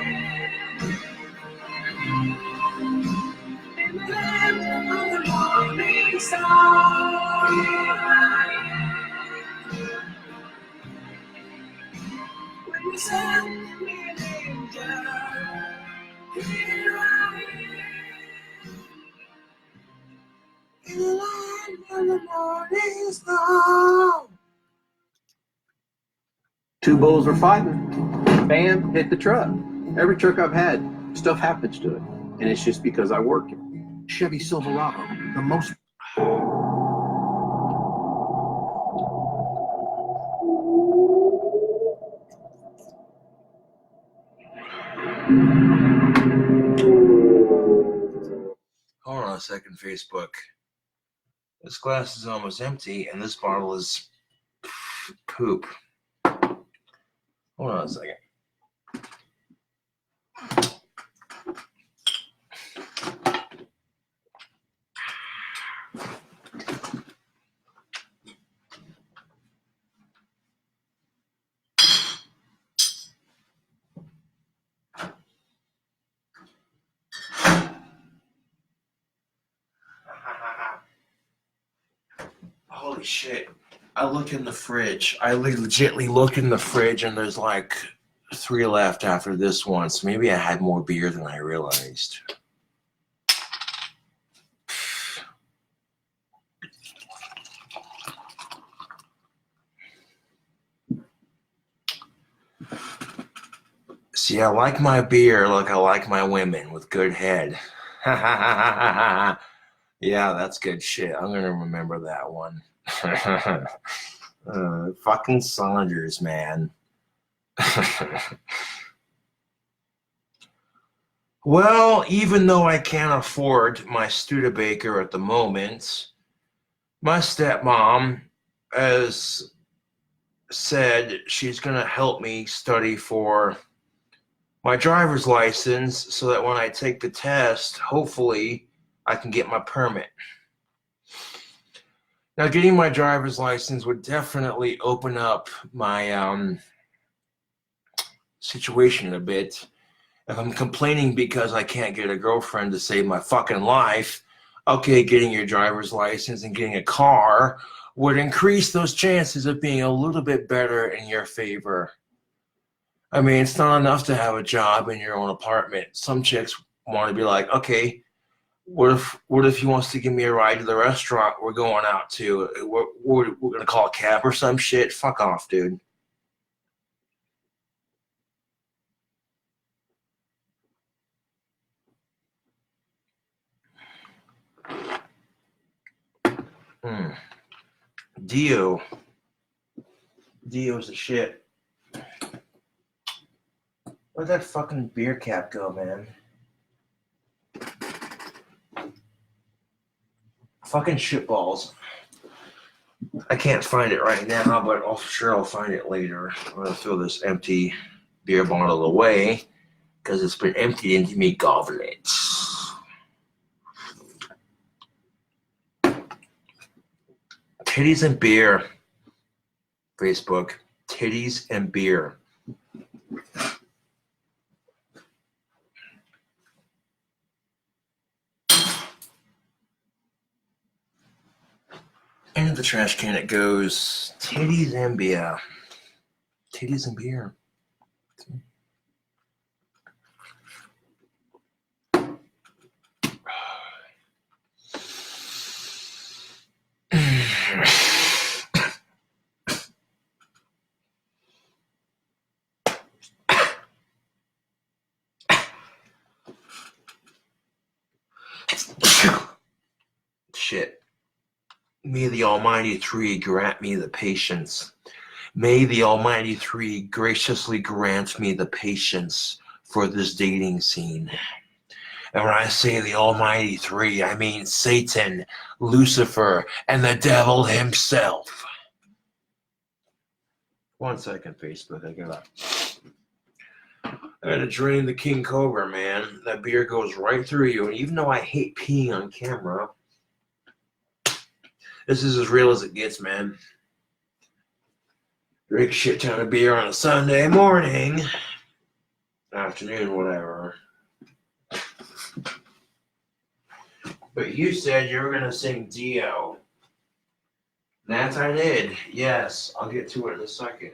In the land of the morning star. Here I am. When you send me an angel. Here I am. In the land of the morning star. Two bulls were fighting. Bam, hit the truck. Every truck I've had, stuff happens to it. And it's just because I work it. Chevy Silverado, the most. Hold on a second, Facebook. This glass is almost empty, and this bottle is poop. Hold on a second. Holy shit. I look in the fridge. I legitimately look in the fridge and there's like 3 left after this one. So maybe I had more beer than I realized. See, I like my beer like I like my women with good head. Yeah, that's good shit. I'm going to remember that one. Fucking Saunders, man. Well, even though I can't afford my Studebaker at the moment, my stepmom has said she's going to help me study for my driver's license so that when I take the test, hopefully I can get my permit. Now, getting my driver's license would definitely open up my situation a bit. If I'm complaining because I can't get a girlfriend to save my fucking life, okay, getting your driver's license and getting a car would increase those chances of being a little bit better in your favor. I mean, it's not enough to have a job in your own apartment. Some chicks want to be like, okay, What if he wants to give me a ride to the restaurant we're going out to? We're gonna call a cab or some shit? Fuck off, dude. Dio's the shit. Where'd that fucking beer cap go, man? Fucking shitballs. I can't find it right now, but I'll find it later. I'm gonna throw this empty beer bottle away because it's been emptied into me goblets. Titties and beer. Facebook. Titties and beer. Into the trash can it goes. Titties and beer. Titties and beer. Shit. May the Almighty Three grant me the patience. May the Almighty Three graciously grant me the patience for this dating scene. And when I say the Almighty Three, I mean Satan, Lucifer, and the devil himself. 1 second, Facebook. I gotta drain the King Cobra, man. That beer goes right through you. And even though I hate peeing on camera, this is as real as it gets, man. Drink a shit ton of beer on a Sunday morning, afternoon, whatever. But you said you were gonna sing Dio. That I did. Yes, I'll get to it in a second.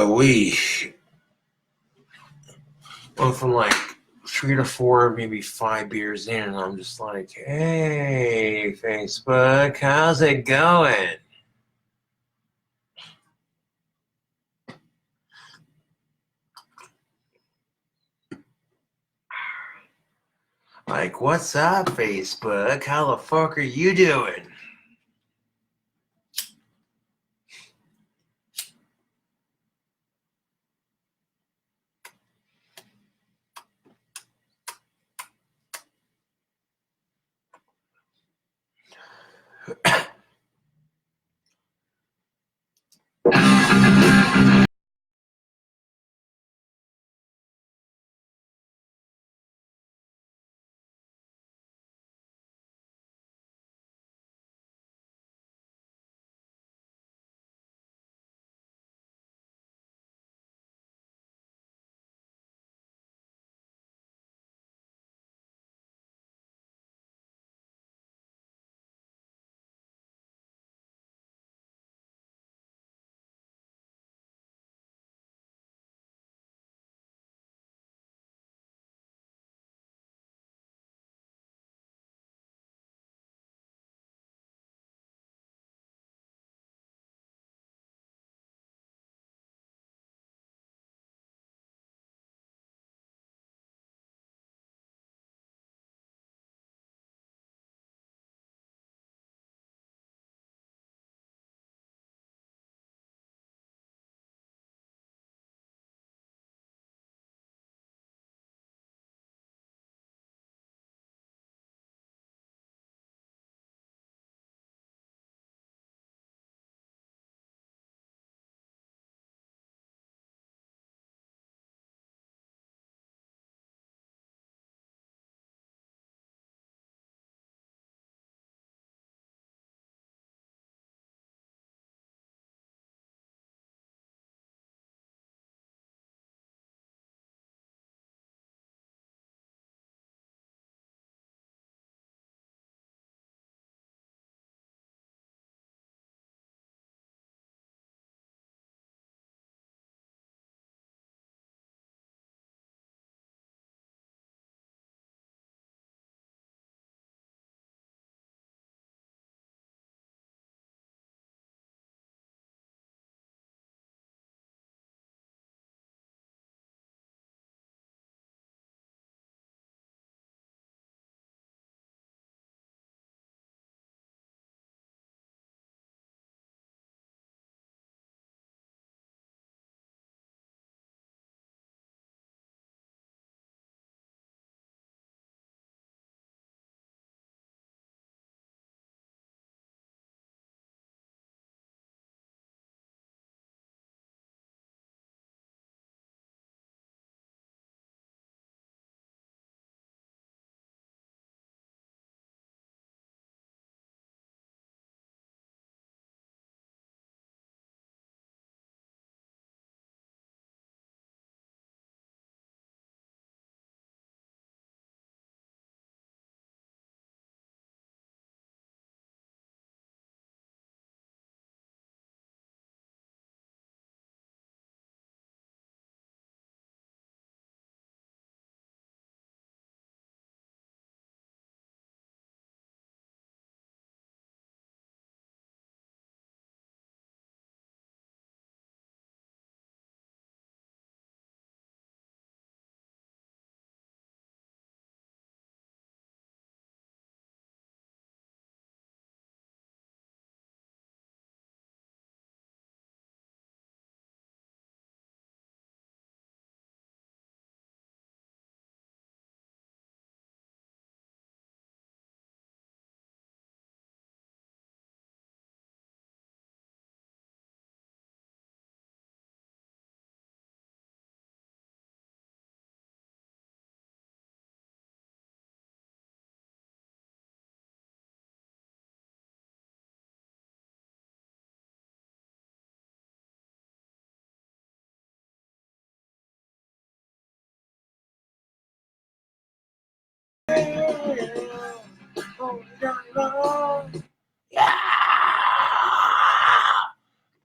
We went from like 3 to 4, maybe 5 beers in, and I'm just like, hey, Facebook, how's it going? Like, what's up, Facebook? How the fuck are you doing?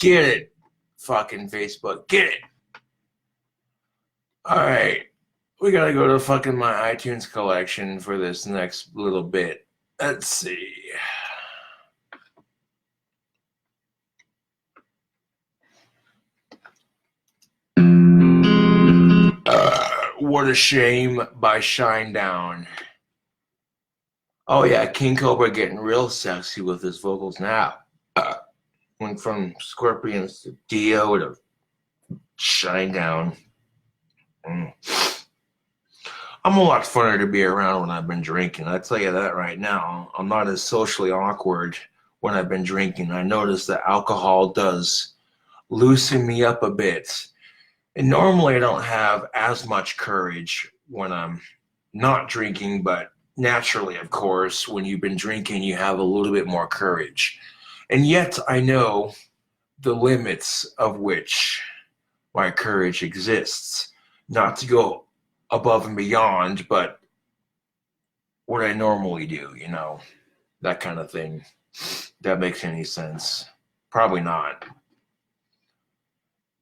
Get it, fucking Facebook. Get it. All right. We gotta go to fucking my iTunes collection for this next little bit. Let's see. What a Shame by Shinedown. Oh yeah, King Cobra getting real sexy with his vocals now. Went from Scorpions to Dio to Shinedown. I'm a lot funner to be around when I've been drinking. I tell you that right now. I'm not as socially awkward when I've been drinking. I notice that alcohol does loosen me up a bit. And normally I don't have as much courage when I'm not drinking, but naturally, of course, when you've been drinking, you have a little bit more courage. And yet I know the limits of which my courage exists. Not to go above and beyond, but what I normally do, you know, that kind of thing. That makes any sense? Probably not.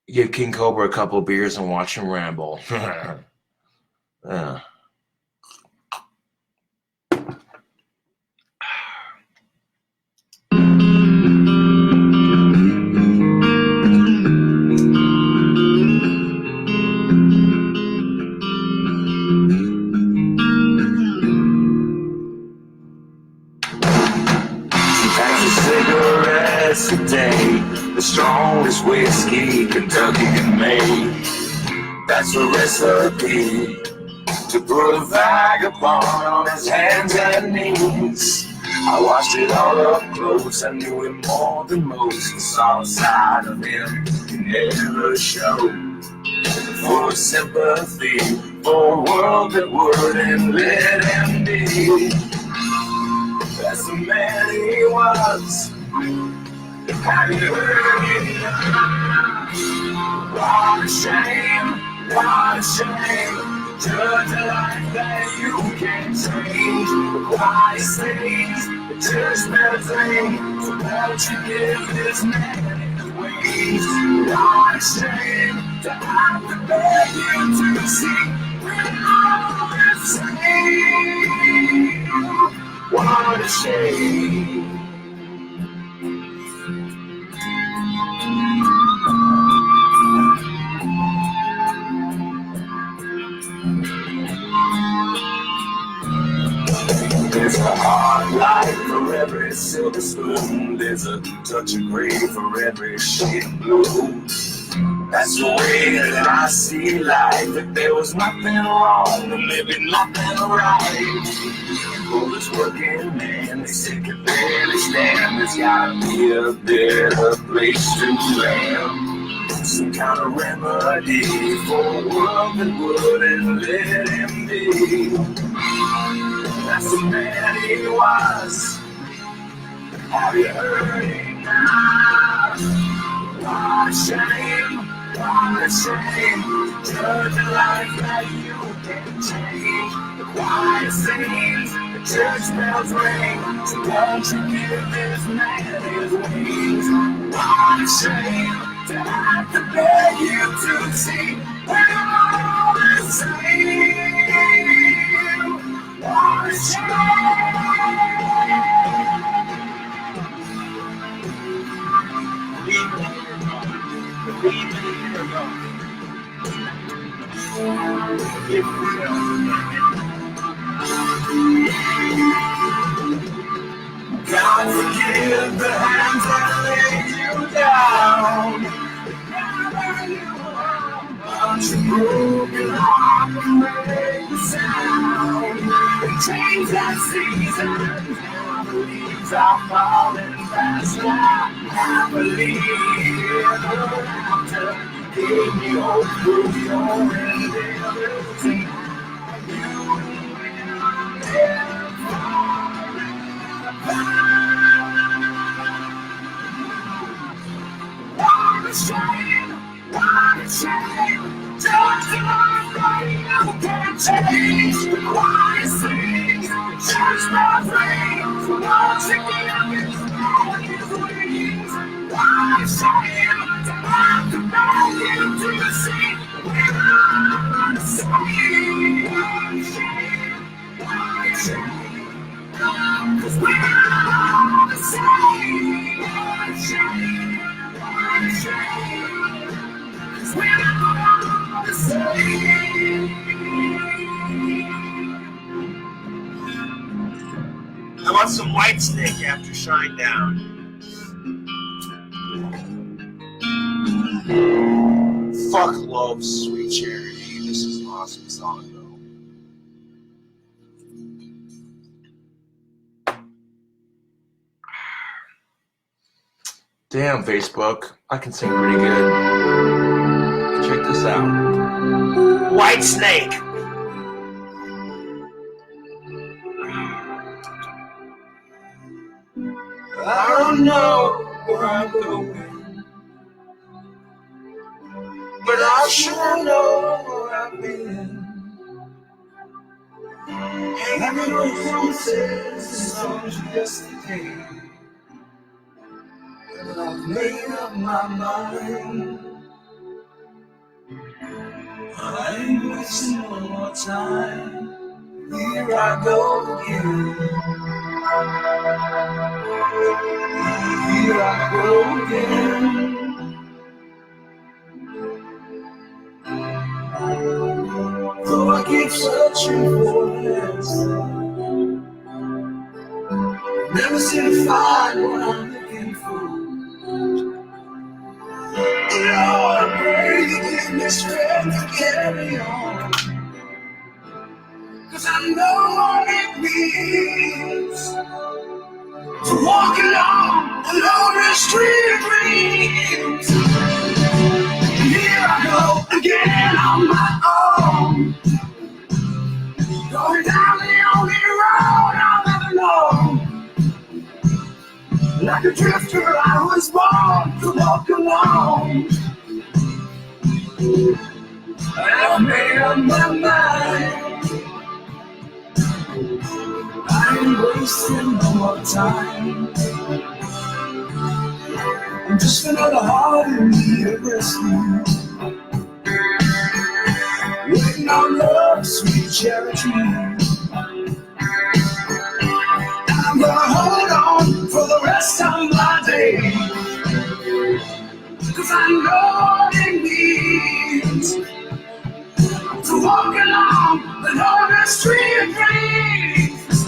Give King Cobra a couple of beers and watch him ramble. Cigarettes a day, the strongest whiskey Kentucky can make. That's a recipe to put a vagabond on his hands and knees. I watched it all up close, I knew him more than most. I saw a side of him he never showed. Full of sympathy for a world that wouldn't let him be. That's the man he was. Have you heard it? What a shame, what a shame. Judge a life that you can't change. The quietest things, the judgmental things. So won't you give this man his wings? What a shame to have to beg you to see we're all the same. What a shame. There's a hard life for every silver spoon. There's a touch of gray for every shade of blue. That's the way that I see life. If there was nothing wrong, then maybe nothing right. For this working man, they say can barely stand. There's gotta be a better place to land. Some kind of remedy for a world that wouldn't let him be. That's the man he was. Have you heard him now? What a shame, what a shame. Judge a life that you can change. The quiet scenes, the church bells ring. So won't you give this man his wings? What a shame to have to beg you to see we're all the same. What a shame. God forgive the hands that laid you down. Never you but your broken heart can make the sound. And change that season. Now the leaves are falling fast. Happily ever after. Give me hope through your endeavors. What a shame, what a shame. Just a life that you can't change. The quiet sings, the church bells ring. So won't you give his wings? What a shame. I want some White Snake after Shine Down. Fuck Love, Sweet Charity. This is an awesome song, though. Damn, Facebook. I can sing pretty good. Check this out. White Snake. I don't know where I'm going, but I sure know where I've been. And I know promises and songs yesterday, but I've made up my mind. I ain't wasting no more time. Here I go again. Here I go again. Though I keep searching for an answer, never seem to find what I'm looking for. Lord, I pray you give me strength to carry on, 'cause I know what it means to walk along a lonely street of dreams. Here I go again on my own, going down the only road I've ever known. Like a drifter, I was born to walk alone. I made up my mind. I ain't wasting no more time. I'm just another heart in need of rescue, waiting on love, sweet charity. I'm gonna hold on for the rest of my day, 'cause I know what it means to walk along the lonely street of dreams.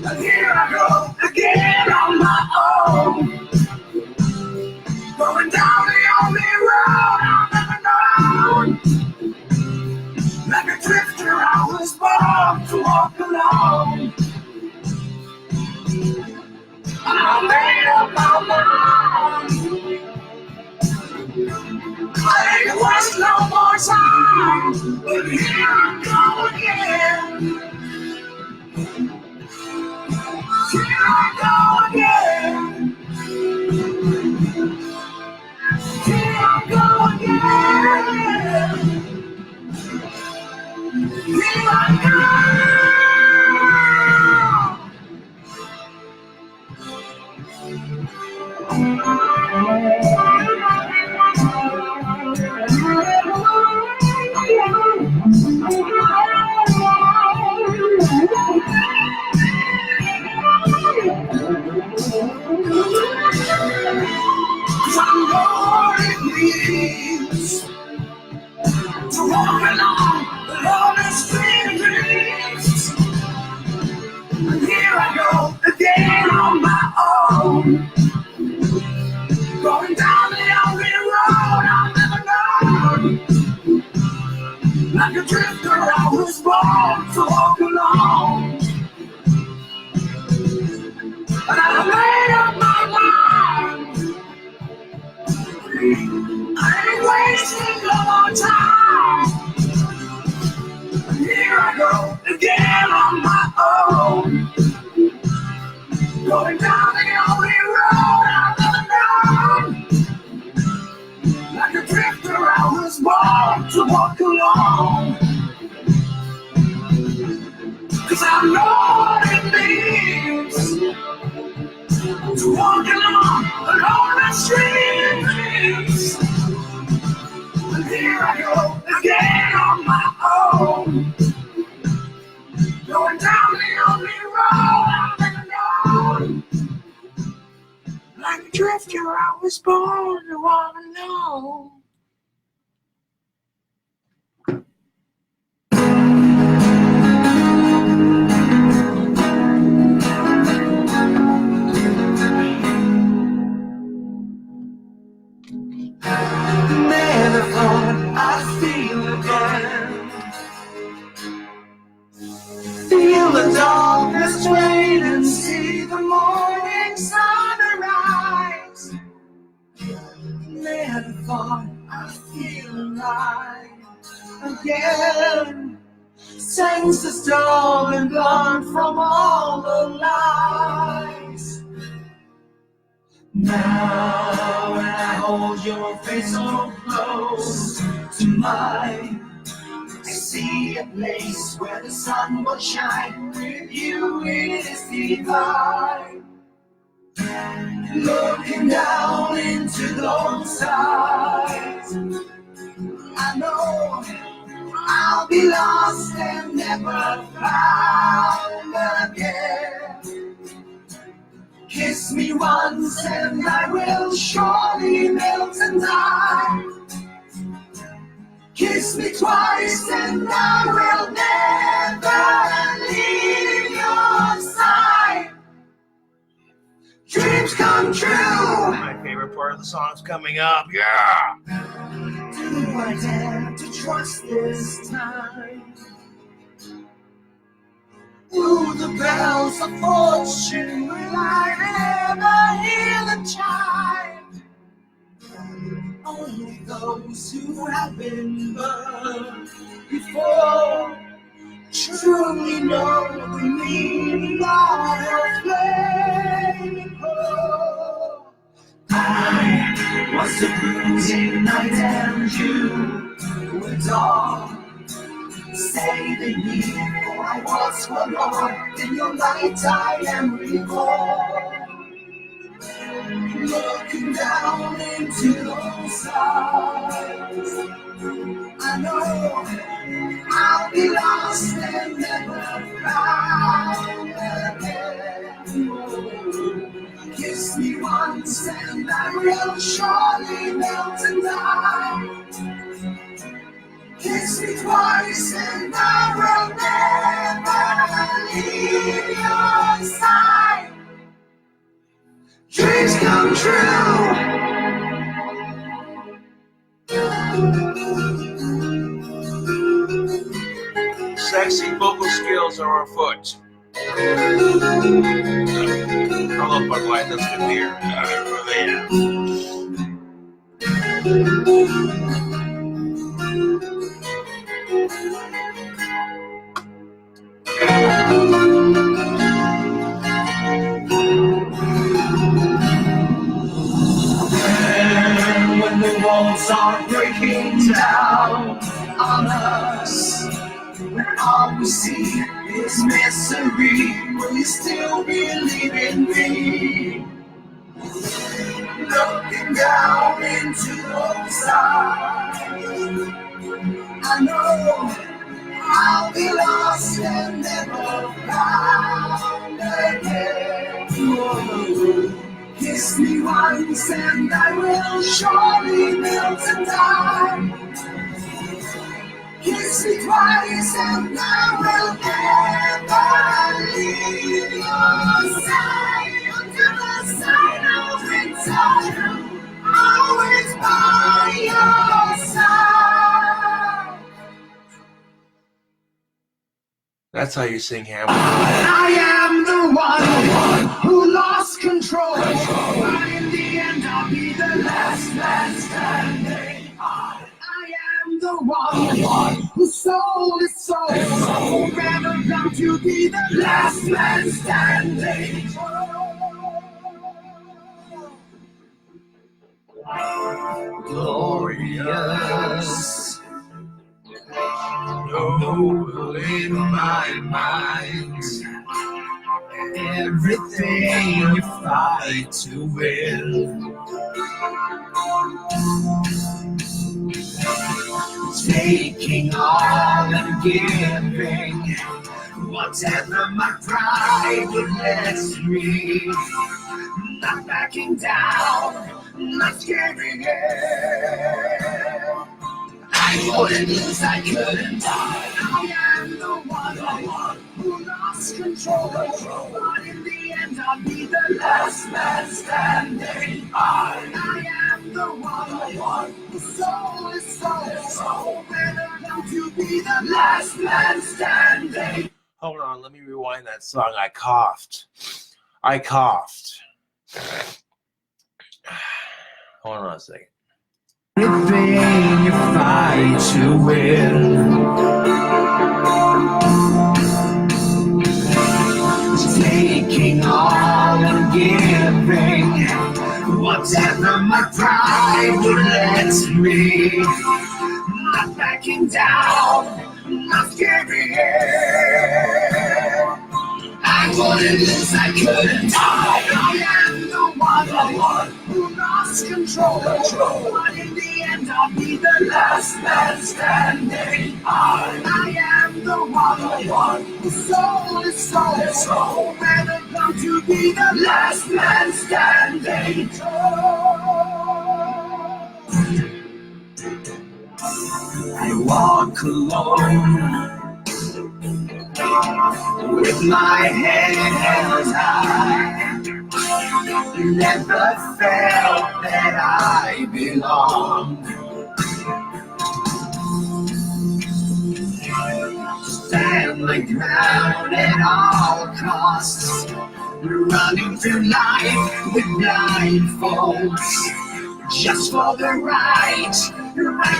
And here I go again on my own, going down the only road I've ever known. Like a drifter, I was born to walk alone. I made up my mind. I ain't waste no more time, but here I go again. Here I go again. Here I go again. Here I go. I know what it means to walk along the lonely street of dreams. And here I go again on my own, going down the only road I've ever known. Like a drifter, I was born to walk alone. And I made up my mind. I ain't wasting no more time. Here I go again on my own, going down the only road I've ever known. Like a drifter, I was born to walk alone. 'Cause I know what it means to walk along a lonely street of dreams. born to walk alone. Never thought I'd feel again. Feel the darkness wait and see the morning sunrise. Never thought I'd feel alive again. Senses dull and blunt from all the lies. Now when I hold your face so close to mine, I see a place where the sun will shine. With you it is divine. Looking down into those eyes, I know I'll be lost and never found again. Kiss me once and I will surely melt and die. Kiss me twice and I will never leave your side. Dreams come true. My favorite part of the song's coming up. Yeah. Do I dare to trust this time? Through the bells of fortune, will I ever hear the chime? Only those who have been burned before truly know the meaning of a flaming core. I was a bruising night and you were dawn. Saving me, for I was forlorn. In your light I am reborn. Looking down into those eyes, I know I'll be lost and never found again. Kiss me once and I will surely melt and die. Kiss me twice and I will never leave your side. Dreams come true. Sexy vocal skills are afoot. Hello, Bud Light, that's good here. And when the walls are breaking down on us, when all we see is misery, will you still believe in me? Looking down into those eyes, I know I'll be lost and never found again. Whoa. Kiss me once and I will surely melt and die. Kiss me twice and I will never leave your side. Until the sign of return, always by your side. That's how you sing Hamilton. I am the one who lost control. But in the end, I'll be the last man standing. I am the one who sold his soul. Forever bound to be the last man standing. Glorious. Noble in my mind, everything you fight to win. Taking all and giving, whatever my pride would let me. Not backing down, not scary. I wouldn't lose, I couldn't die. I am the one who lost control. But in the end, I'll be the last man standing. I am the one whose soul is so better than to be the last man standing. Hold on, let me rewind that song. I coughed. Hold on a second. Everything you fight to win. Taking all and giving whatever my pride would let me. Not backing down, not giving in. I wouldn't lose, I couldn't die. I am the one who lost control. But in the end, I'll be the last man standing. I am the one whose soul is so better than to be the last man standing. I walk alone with my head held high. Never felt that I belonged. Stand the ground at all costs, running through life with blindfolds, just for the right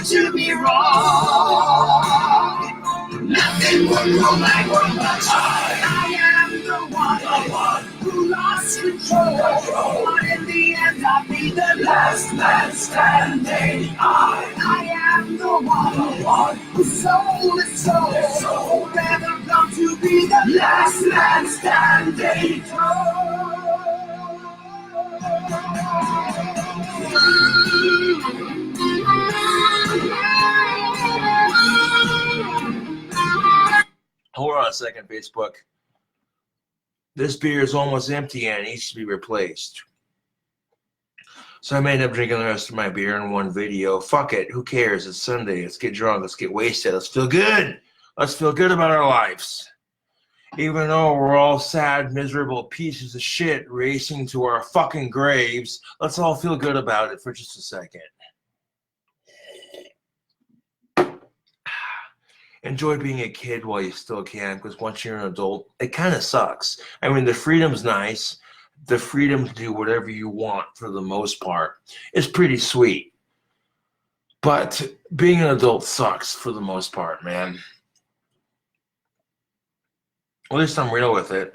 to be wrong. Nothing would rule my world but I am the one who lost control. But in the end, I'll be the last man standing. I am the one whose soul is so better than to be the last man standing. Hold on a second, Facebook. This beer is almost empty and it needs to be replaced. So I may end up drinking the rest of my beer in one video. Fuck it. Who cares? It's Sunday. Let's get drunk. Let's get wasted. Let's feel good. Let's feel good about our lives. Even though we're all sad, miserable pieces of shit racing to our fucking graves, let's all feel good about it for just a second. Enjoy being a kid while you still can, because once you're an adult, it kind of sucks. I mean, the freedom's nice. The freedom to do whatever you want for the most part is pretty sweet. But being an adult sucks for the most part, man. At least I'm real with it.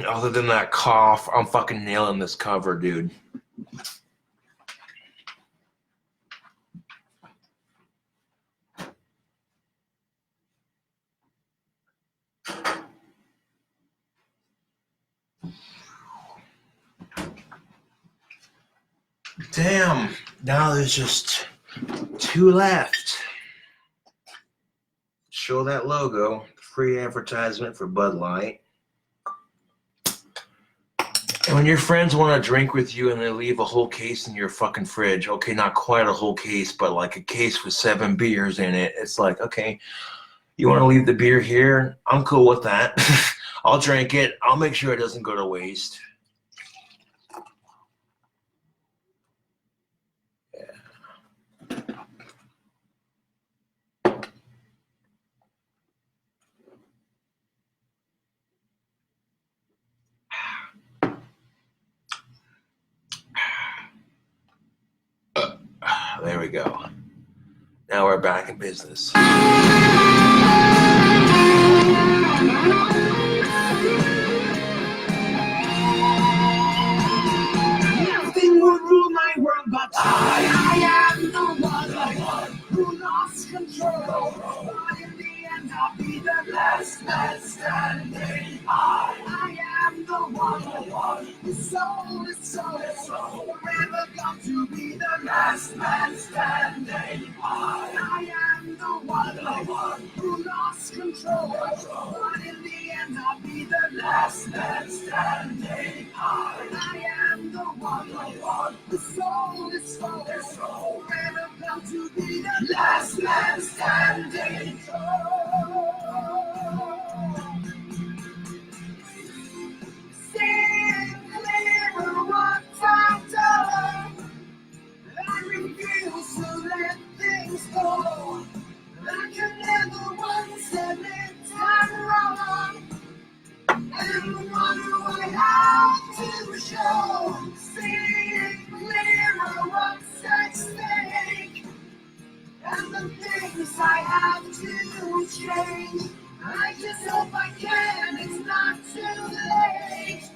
Other than that cough, I'm fucking nailing this cover, dude. Damn, now there's just 2 left. Show that logo, free advertisement for Bud Light. And when your friends want to drink with you and they leave a whole case in your fucking fridge, okay, not quite a whole case, but like a case with 7 beers in it, it's like, okay, you want to leave the beer here? I'm cool with that. I'll drink it. I'll make sure it doesn't go to waste. There we go. Now we're back in business. Nothing would rule my world but I am the one who lost control. But in the end, I'll be the last man standing. I am the one whose soul is so forever got to be the last man standing. I am the one who lost control. But in the end, I'll be the last man standing tall. Seeing clearer what I've done, I refuse to let things go. I can never once admit I'm wrong, and what do I have to show? Seeing clearer what's at stake, and the things I have to change. I just hope I can, it's not too late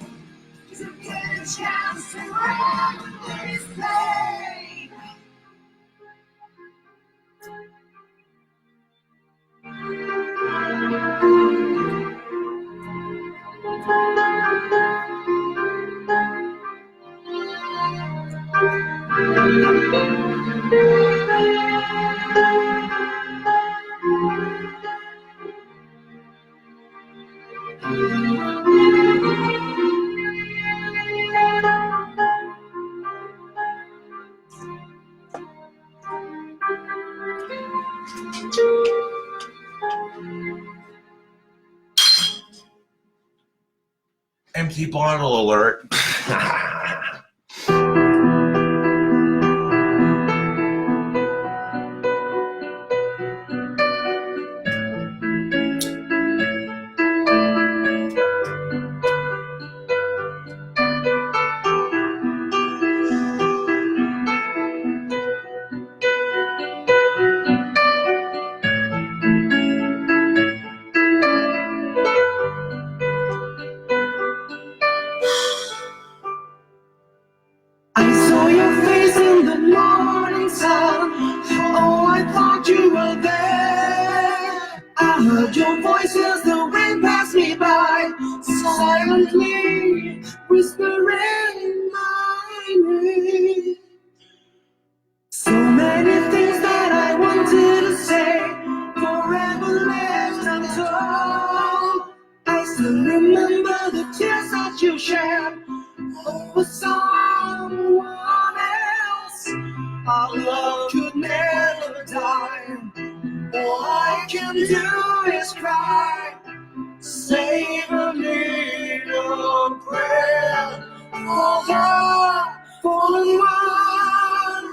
to get a chance to end this pain. Empty bottle alert. I saw your face in the morning sun. Oh, I thought you were there. I heard your voice as the wind passed me by, silently whispering my name. So many things that I wanted to say, forever left untold. I still remember the tears that you shed over someone else. Our love could never die. All I can do is cry. Save a little prayer for the fallen one.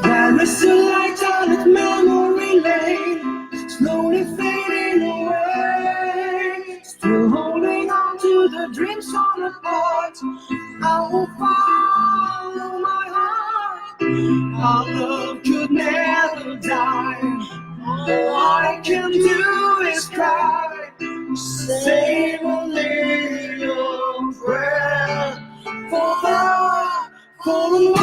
There is a light on at memory lane, slowly fading away. Still holding on to the dreams torn apart. I will follow my heart. Our love could never die. All I can do is cry. Save a little prayer for the fallen one.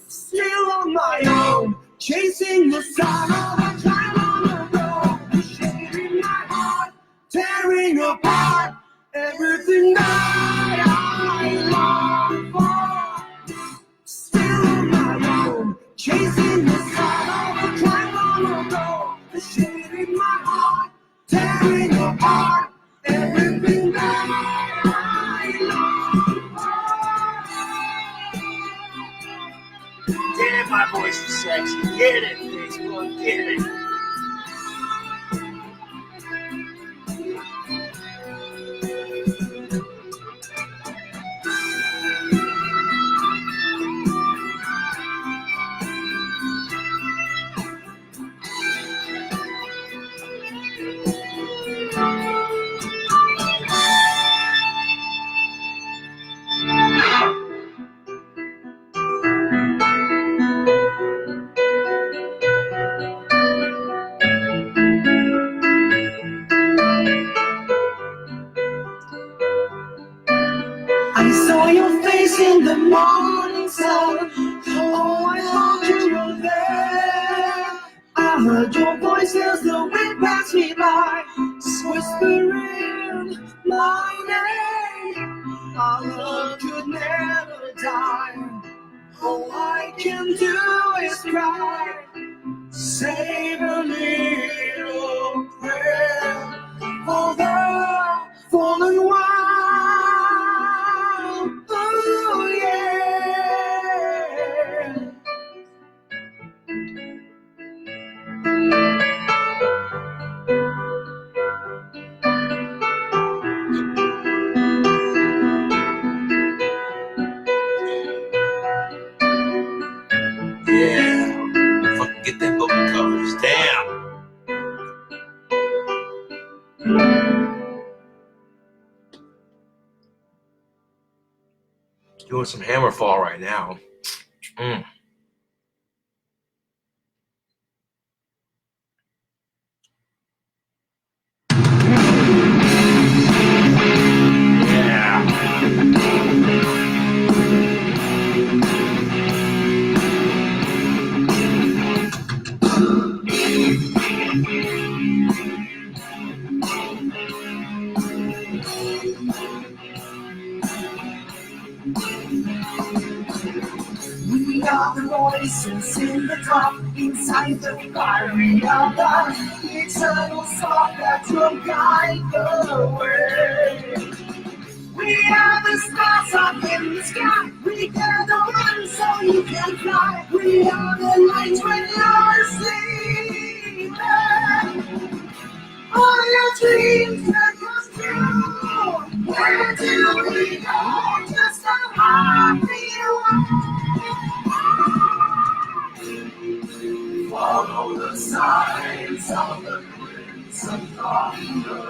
Still on my own, chasing the sun of a time on the road, shaping my heart, tearing apart everything that I long for. Still on my own, chasing the sun of a time on the road, shaping my heart, tearing apart everything that I long for. Damn, my voice is sexy. Get it, Facebook, get it. I saw your face in the morning sun. Oh, I thought you were there. I heard your voice as the wind passed me by, whispering my name. Our love could never die. All I can do is cry. Save a little. Doing some Hammerfall right now. We are the voices in the dark, inside the fire. We are the eternal spark that will guide the way. We are the stars up in the sky. We are the ones so you can fly. We are the lights when you're sleeping. All your dreams that come true. Where do we go? Just a heartbeat away. Follow the signs of the crimson thunder.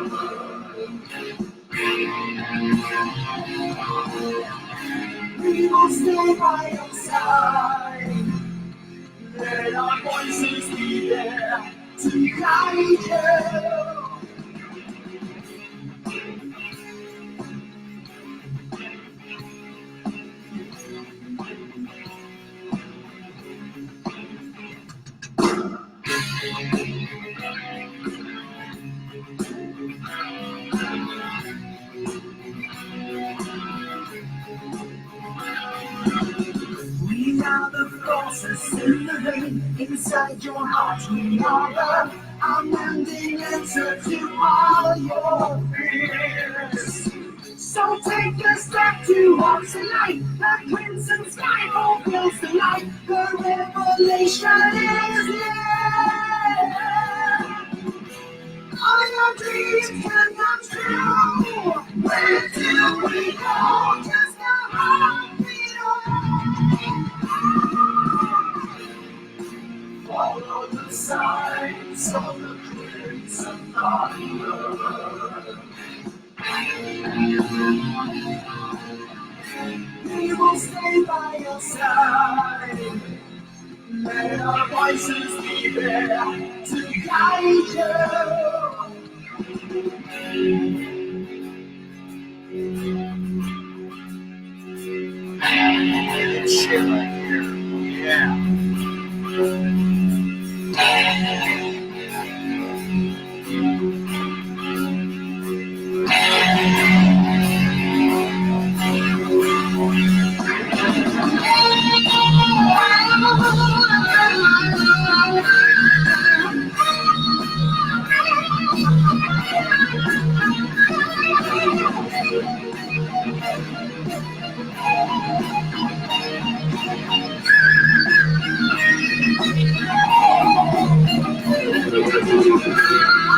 We will stay by your side. Let our voices be there to guide you. We are the forces in the rain, inside your heart. We are the unending answer to all your fears. So take a step towards the light. The crimson sky fulfills the light. The revelation is here. All your dreams can come true. Where do we go? Just a heartbeat away. Follow the signs of the crimson thunder. We will stay by your side. Let our voices be there to guide you. Shit right here. Yeah.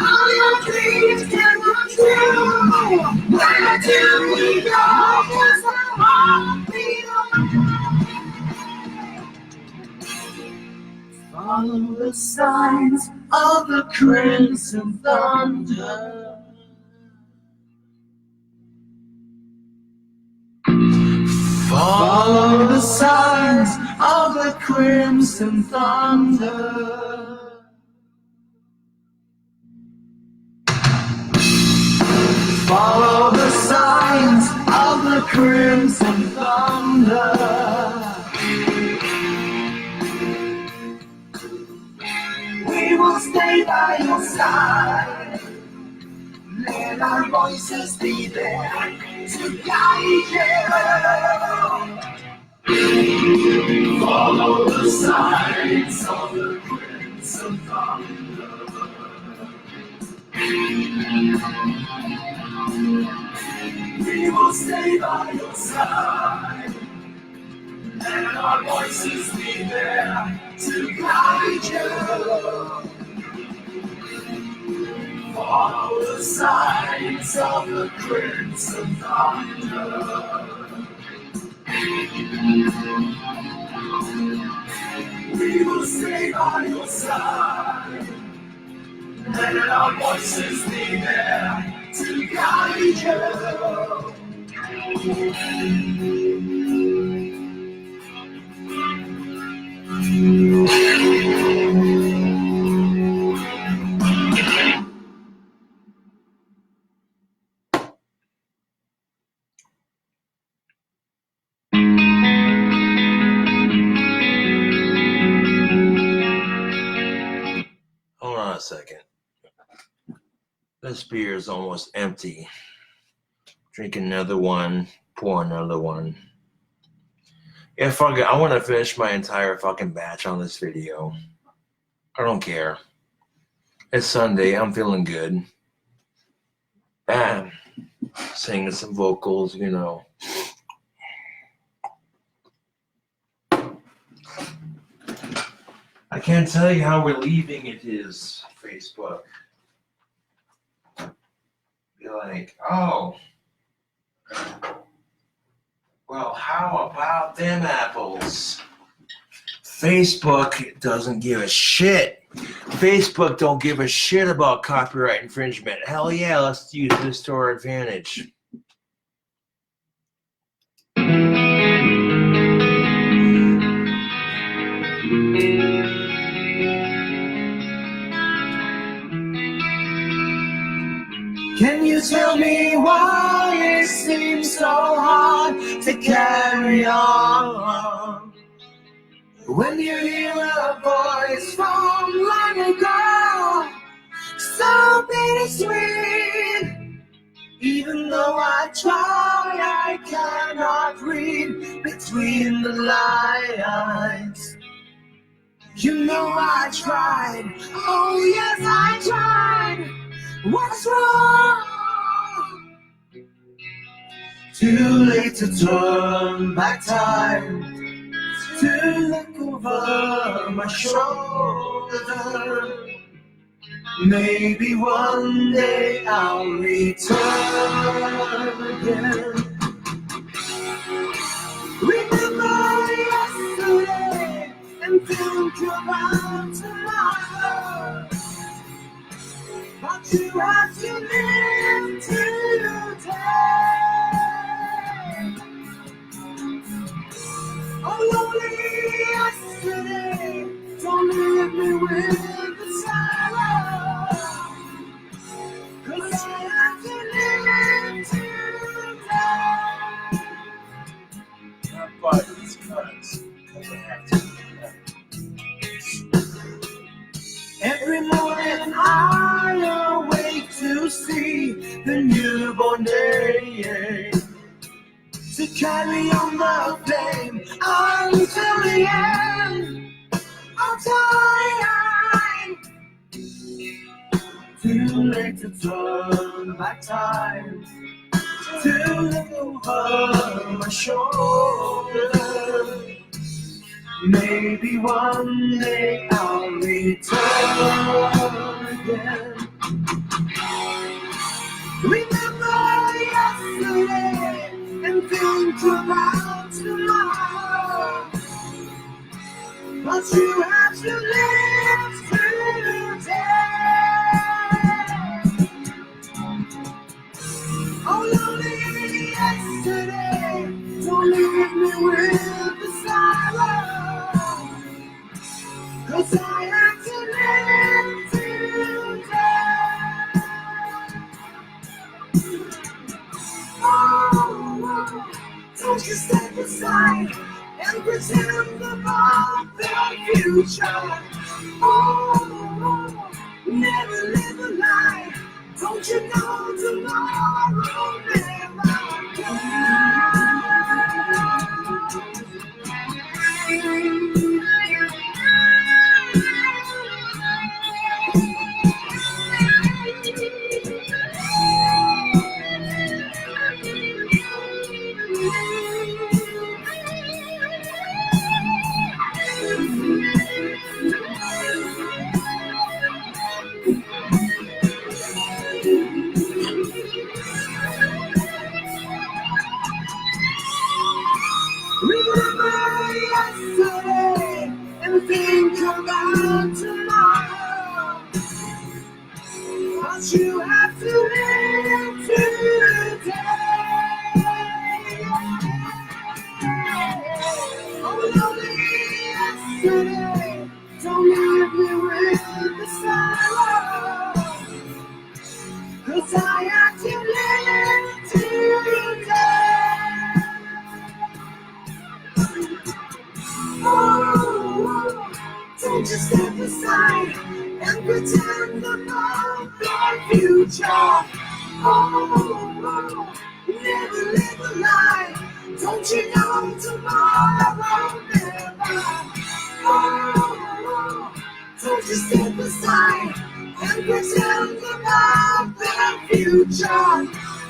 All your dreams can come true. Where do we go? Just a heartbeat away. Follow the signs of the crimson thunder. Follow the signs of the crimson thunder. Follow the signs of the crimson thunder. We will stay by your side. Let our voices be there to guide you. Follow the signs of the crimson thunder. We will stay by your side. Let our voices be there to guide you. Follow the signs of the crimson thunder. We will stay by your side. Let our voices be there to guide you. Hold on a second. This beer is almost empty. Drink another one, pour another one. Yeah, fuck it. I want to finish my entire fucking batch on this video. I don't care. It's Sunday. I'm feeling good. Bam. Singing some vocals, you know. I can't tell you how relieving it is, Facebook. You're like, oh. Well, how about them apples? Facebook doesn't give a shit. Facebook don't give a shit about copyright infringement. Hell yeah, let's use this to our advantage. Can you tell me why it seems so hard to carry on? When you hear a voice from long ago, so bittersweet. Even though I try, I cannot read between the lines. You know I tried, oh yes I tried. What's wrong? Too late to turn back time, to look over my shoulder. Maybe one day I'll return again. Remember yesterday and think about tomorrow. But you have to live today. Oh, lonely yesterday, don't leave me with the sorrow. 'Cause I have to live today. But it's because I have to. Every morning I awake to see the newborn day, to carry on the flame until the end of time. Too late to turn back time, to look over my shoulder. Maybe one day I'll return again. Remember yesterday and think about tomorrow. But you have to live today. Oh, lonely yesterday, don't leave me with the sorrow. 'Cause I have to live today. Oh, don't you step aside and pretend about the future. Oh, never live a lie. Don't you know tomorrow never remember yesterday and think about tomorrow. But you have to live today. Oh, lonely yesterday. just step aside and pretend about the future. Oh, never live a lie. Don't you know tomorrow never? Oh, don't just step aside and pretend about the future.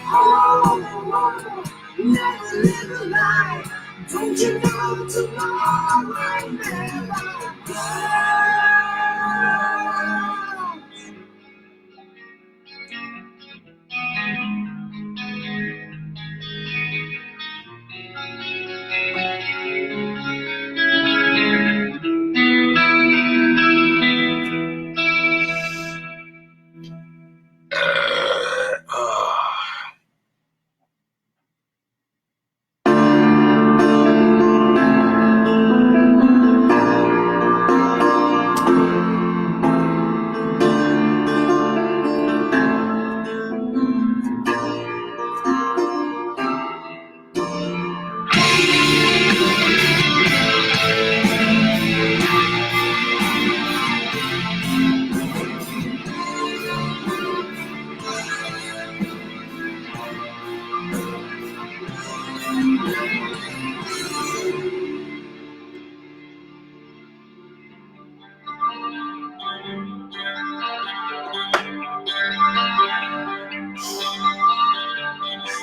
Oh, never live a lie. Don't you know tomorrow never comes?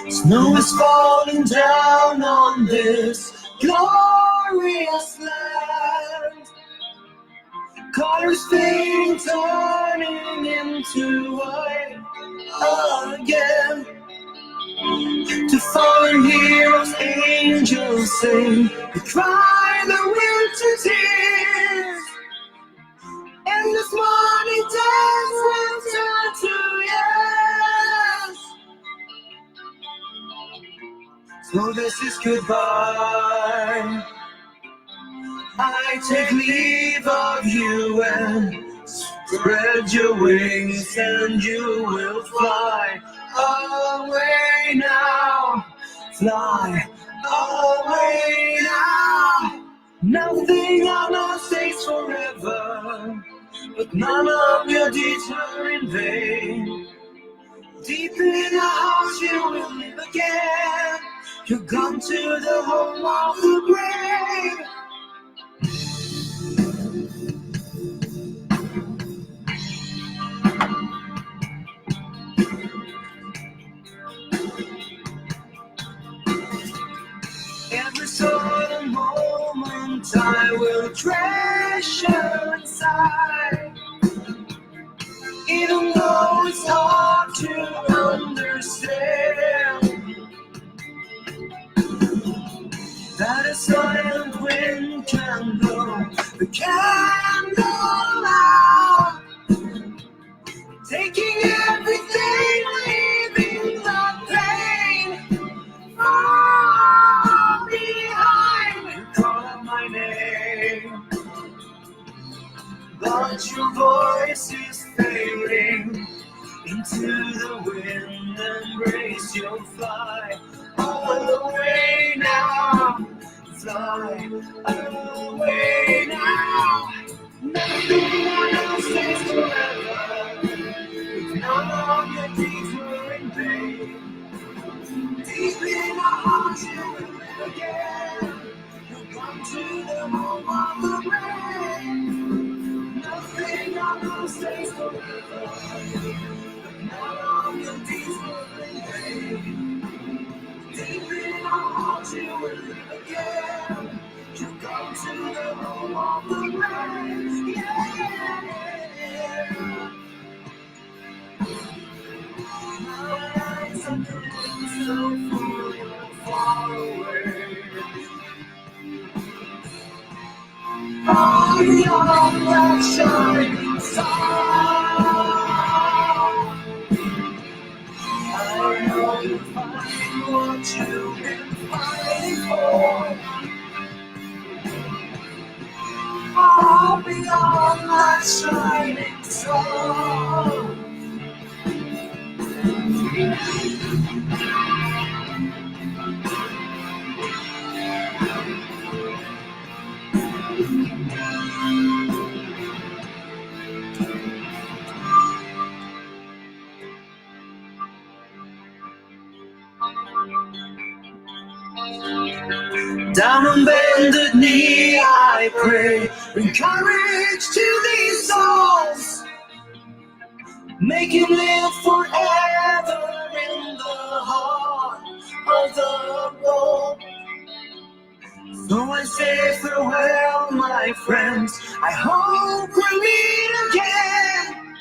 Snow is falling down on this glorious land. Colors fading, turning into white again. To fallen heroes, angels sing. They cry the winter tears. And this morning dance will turn to yes. So this is goodbye. I take leave of you and spread your wings, and you will fly away now. Fly away now. Nothing on earth stays forever, but none of your deeds were in vain. Deep in our hearts you will live again. You're gone to the home of the brave. Every sort moment I will treasure inside. Even though it's hard to understand that a silent wind can blow the candle out, taking everything, leaving the pain far behind. You call out my name, but your voice is fading into the wind. Embrace, you'll fly all away now. Fly away now. Nothing else stays forever. None of your deeds were in vain. Deep in our hearts you will live again. You'll come to the home of the brave. Nothing on earth stays forever. None of your deeds were in vain. Deep in our hearts you will live again. You come to the home of the brave. Yeah. My eyes are looking so far away. Far beyond that shining star. I know you'll find what you've been fighting for. Far beyond that shining star. Down on bended knee I pray, bring courage to these souls, make him live forever in the heart of the world. So I say farewell, my friends, I hope we'll meet again.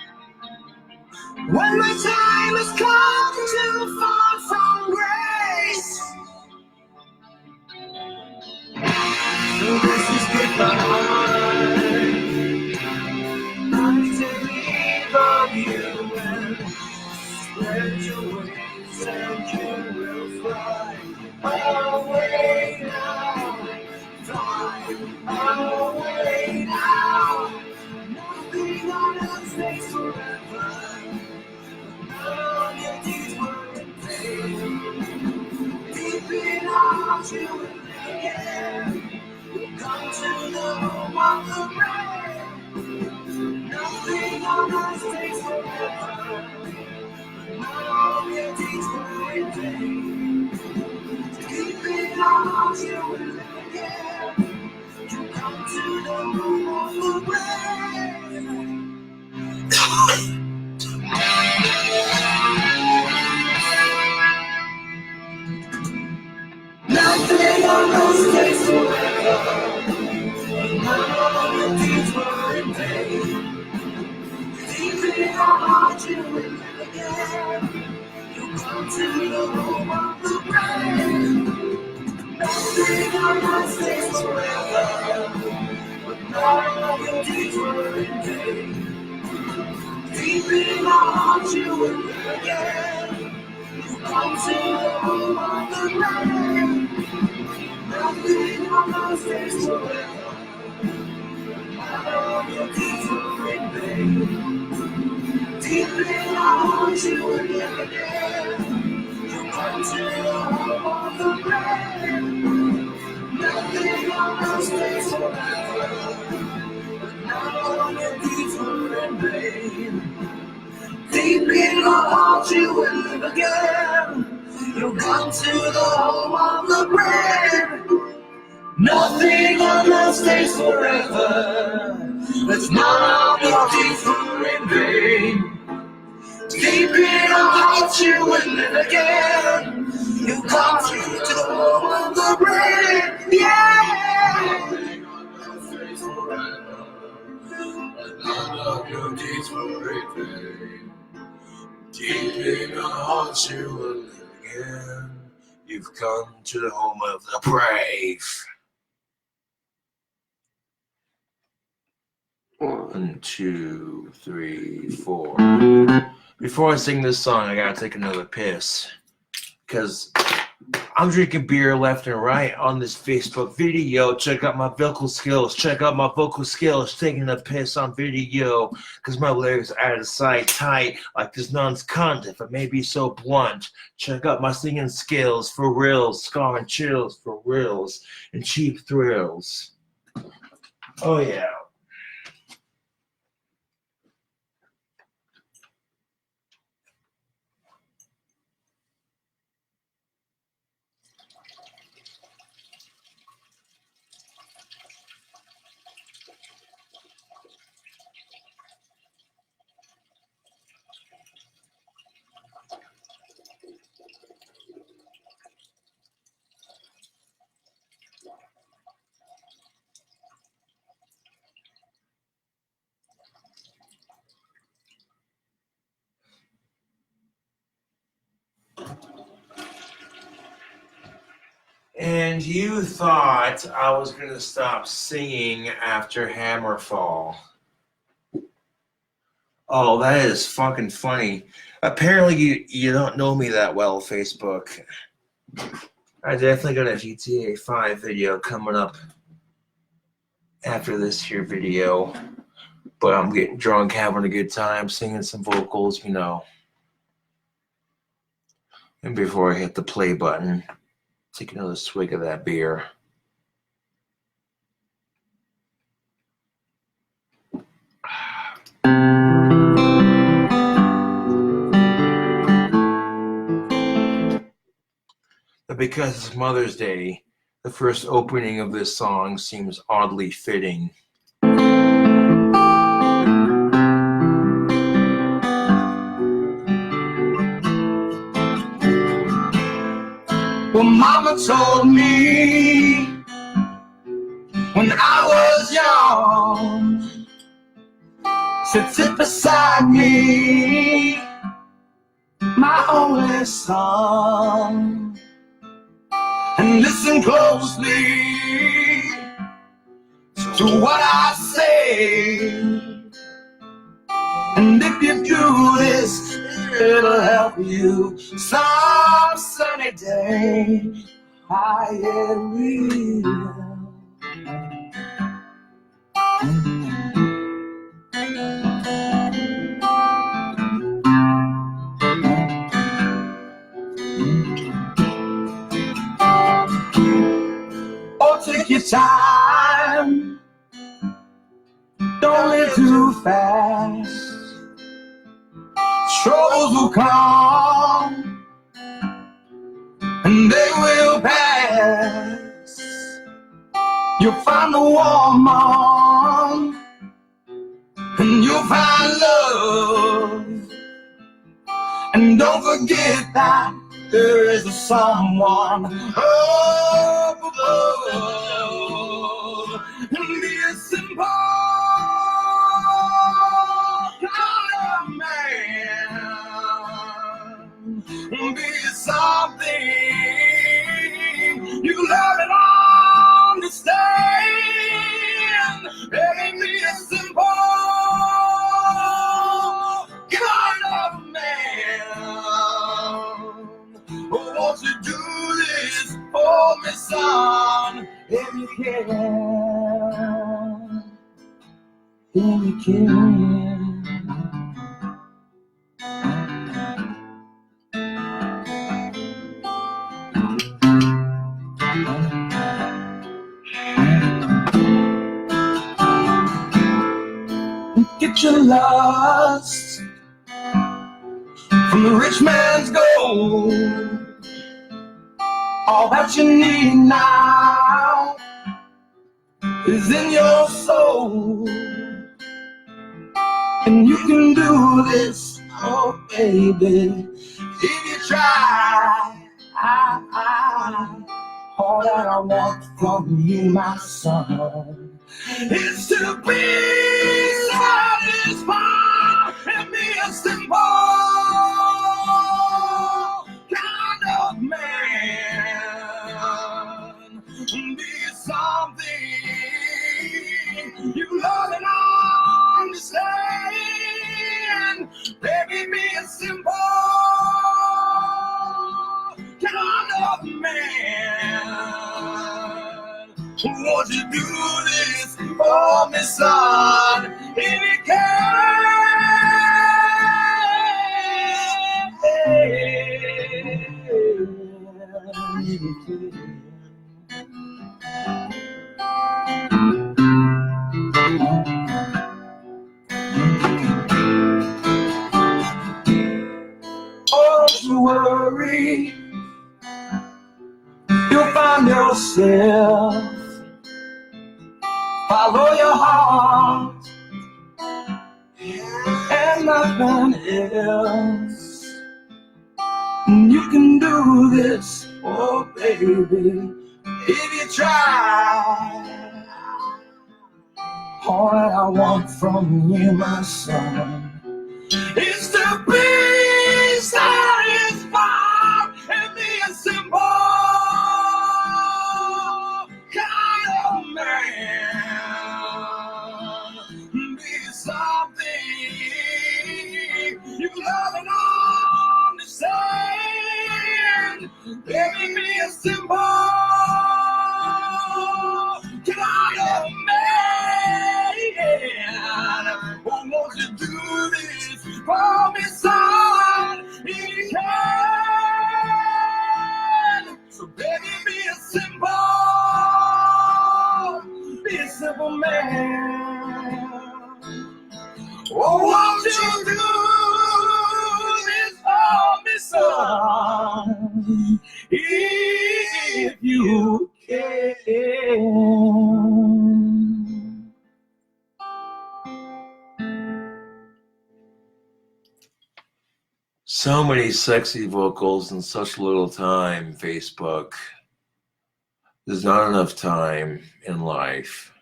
When my time has come to fall from grace. So this is goodbye. I take leave of you and spread your wings and you will fly away now. Fly away now. Nothing on earth stays forever. All your deeds were in vain. Deep in our hearts you will live again. Come to the home of the brave. Nothing on earth stays forever. All your deeds were in vain. Deep in our hearts you will live again. You come to the home of the brave. Nothing on earth stays forever. All your deeds were in vain. Deep in our hearts you will live again. You come to the home of the brave. Nothing on earth stays forever. All your deeds were in vain. Deep in our hearts you will live again. You come to the home of the brave. Nothing on earth stays forever. All your deeds were in vain. Deep in our hearts you will live again. You come to the home of the brave. Nothing on earth stays forever. All your deeds were in vain. Deep in our hearts you will live again. You come to the home of the brave. Nothing on earth stays forever. Let's not your deeds were in vain. Deep in our hearts you will live again. You come to the home of the brave. Yeah. Nothing on earth stays forever. Let none of your deeds were in vain. Deep in our hearts you will live again. You've come to the home of the brave. 1, 2, 3, 4. Before I sing this song, I gotta take another piss. Because I'm drinking beer left and right on this Facebook video. Check out my vocal skills. Check out my vocal skills. Taking a piss on video. Because my lyrics are out of sight, tight, like this nun's cunt, if I may be so blunt. Check out my singing skills, for reals. Scarring chills, for reals. And cheap thrills. Oh yeah. And you thought I was going to stop singing after Hammerfall. Oh, that is fucking funny. Apparently you don't know me that well, Facebook. I definitely got a GTA 5 video coming up after this here video. But I'm getting drunk, having a good time, singing some vocals, you know. And before I hit the play button, take another swig of that beer. But because it's Mother's Day, The first opening of this song seems oddly fitting. Well, Mama told me when I was young, said sit beside me, my only son, and listen closely to what I say. And if you do this, it'll help you some sunny day. I will. Oh, take your time, don't live too fast. Troubles will come and they will pass. You'll find a woman and you'll find love. And don't forget that there is a someone up above. And be a simple kind of man. Be something you love and understand. And be a simple kind of man. Oh, won't you do this for me, son? If you can, if you can. Get your lust from the rich man's gold. All that you need now is in your soul. And you can do this, oh baby, if you try. All that I want from you, my son, is to be satisfied and be a simple kind of man. Be something you love and understand. Baby, be a simple kind of man. Won't you do this for me, son, if you Oh, don't you worry, you'll find yourself. Follow your heart and nothing else. You can do this, oh baby, if you try. All that I want from you, my son, is to be satisfied and be a simple kind of man. Be something you love and understand. Baby, be a simple kind of man. Oh, won't you do this for me, son? If you can. So baby, be a simple man. Oh, won't you do this for me, son? If you can. So many sexy vocals in such little time, Facebook. There's not enough time in life.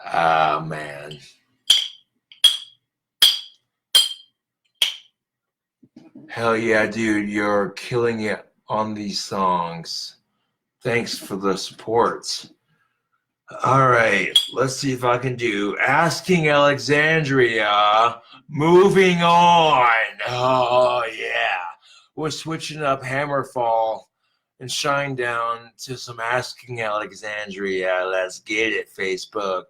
Ah, man. Hell yeah, dude, you're killing it on these songs. Thanks for the supports. All right, let's see if I can do Asking Alexandria. Moving on. Oh, yeah. We're switching up Hammerfall and Shinedown to some Asking Alexandria. Let's get it, Facebook.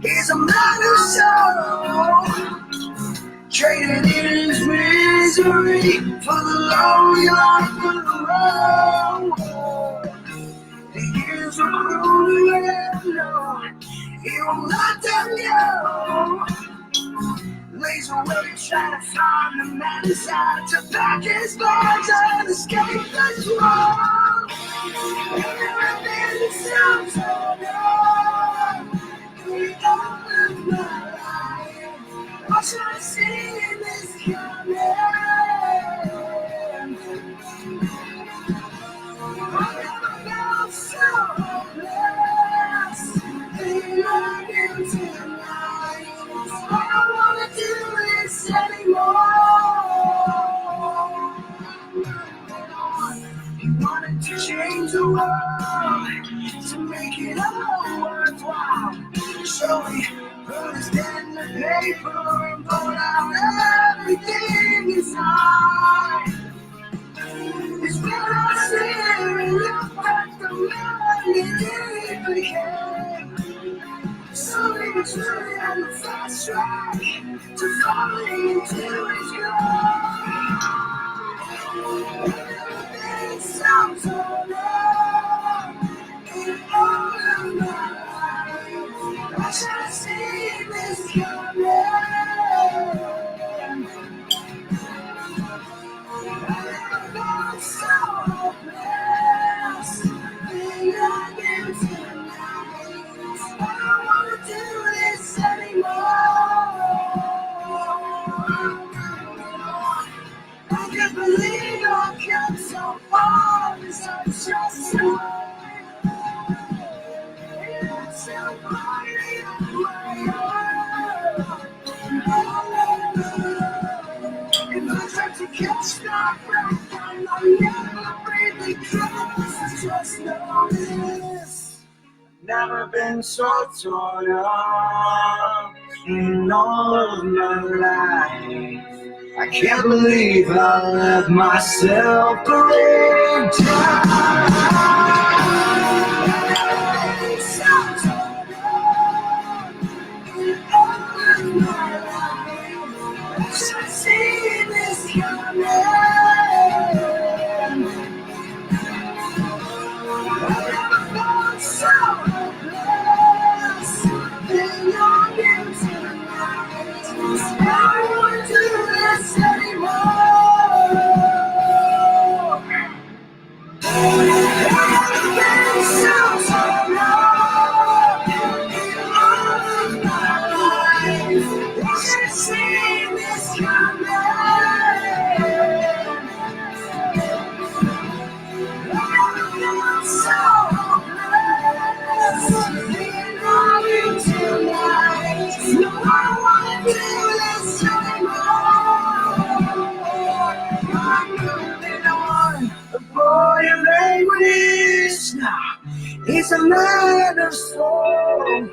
He's a man of sorrow, traded in his misery for the lonely life of the road. The years are cruel and long, he will not let go. Lays away trying to find the man inside to pack his bags and escape the throng. Everything sounds so wrong. What should I see in this coming? I never felt so hopeless. Leaving tonight. I don't wanna do this anymore. He wanted to change the world to make it all worthwhile. So he put his pen in the paper and pulled out everything inside. It's when I sit and look at the man he became. So he was really on the fast track to falling into his grave. Everything sounds so wrong in all of my life. I should have seen this coming. I never felt so hopeless. Being again tonight. I don't wanna do this anymore. I can't believe I've come so far in such a short time. It's so mighty of my heart. If I try to catch my breath, I'll never really cross. Just know this. Never been so torn up in all of my life. I can't believe I let myself break down. Everything sounds so wrong in all of my life. I should have seen this coming. I never felt so hopeless. Being on you tonight. I don't wanna do this anymore. Everything sounds so wrong in all of my life. I should have seen this coming. I never felt so hopeless. Being on you tonight. No, I don't wanna do this anymore. I'm moving on. The boy of language now. He's a man of soul.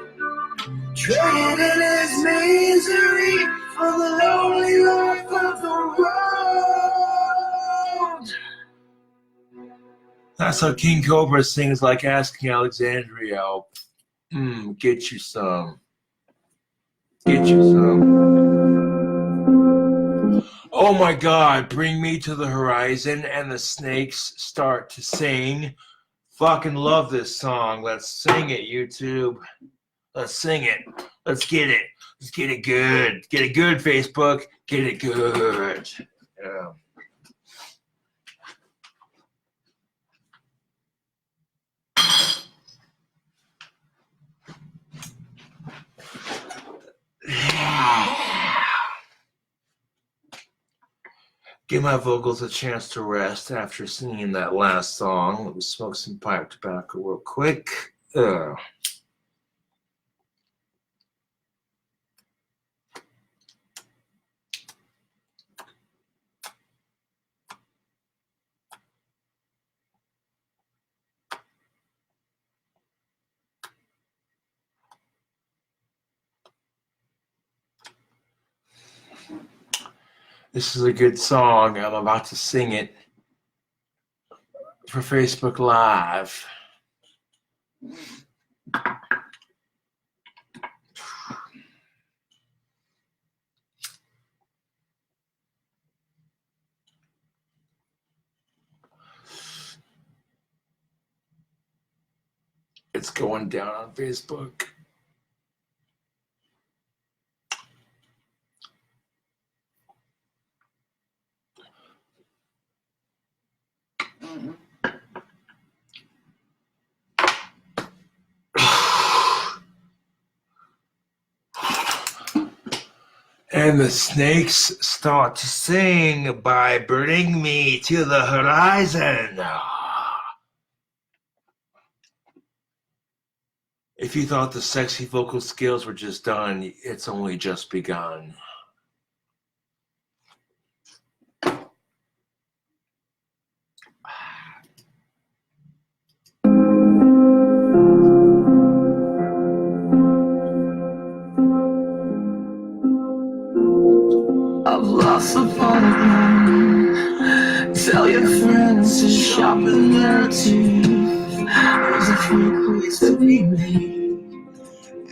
Traded his misery for the lonely life of the road. That's how King Cobra sings like Asking Alexandria. Get you some. Get you some. Oh my God, bring me to the horizon and the snakes start to sing. Fucking love this song. Let's sing it, YouTube. Let's sing it. Let's get it. Let's get it good. Get it good, Facebook. Get it good. Yeah. Give my vocals a chance to rest after singing that last song. Let me smoke some pipe tobacco real quick. This is a good song. I'm about to sing it for Facebook Live. It's going down on Facebook. And the snakes start to sing by bring me to the horizon. If you thought the sexy vocal skills were just done, it's only just begun. I've lost the phone. Tell your friends to sharpen their teeth. There's a few ways to be me,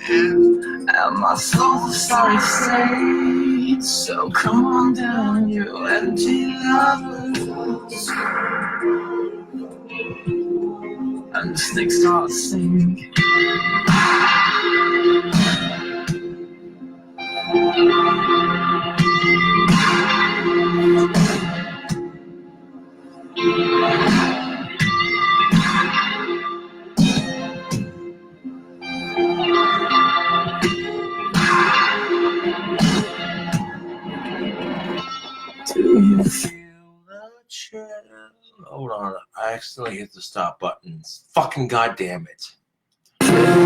and my soul's sorry to say. So come on down, you empty lovers. And the snakes start singing. Do you feel the chill? Hold on, I accidentally hit the stop button. Fucking goddamn it. Clawing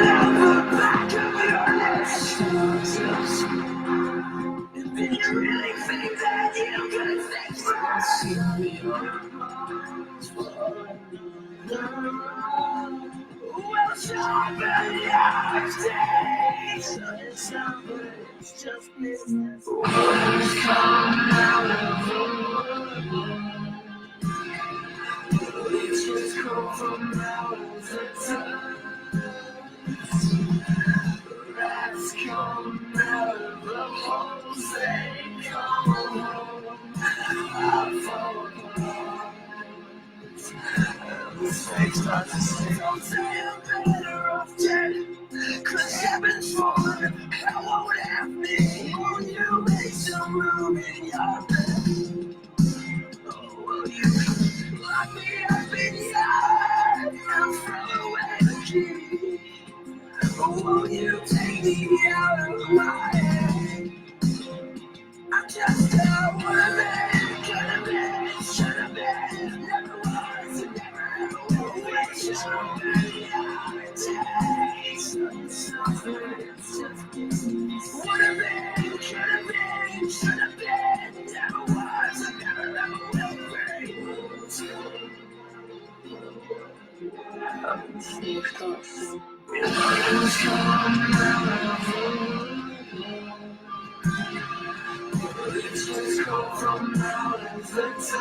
out the back of your neck. Did you really think that you could fix us? Well, sharpen your teeth. It's just business. Words come out of the woodwork. It's just come from out of the dust. Rats come out of the holes they come home. I fall apart. The snakes start to sing. Don't say I'm better off dead. 'Cause heaven's fallen, hell won't have me. Won't you make some room in your bed? Oh, will you lock me up inside and throw away the key? Or won't you take me out of my head? I'm just a woman, could've been, should've been, never was, and never ever will be. Would've been, could've been, should've been, never was, and never ever will It's just come from out of the dust.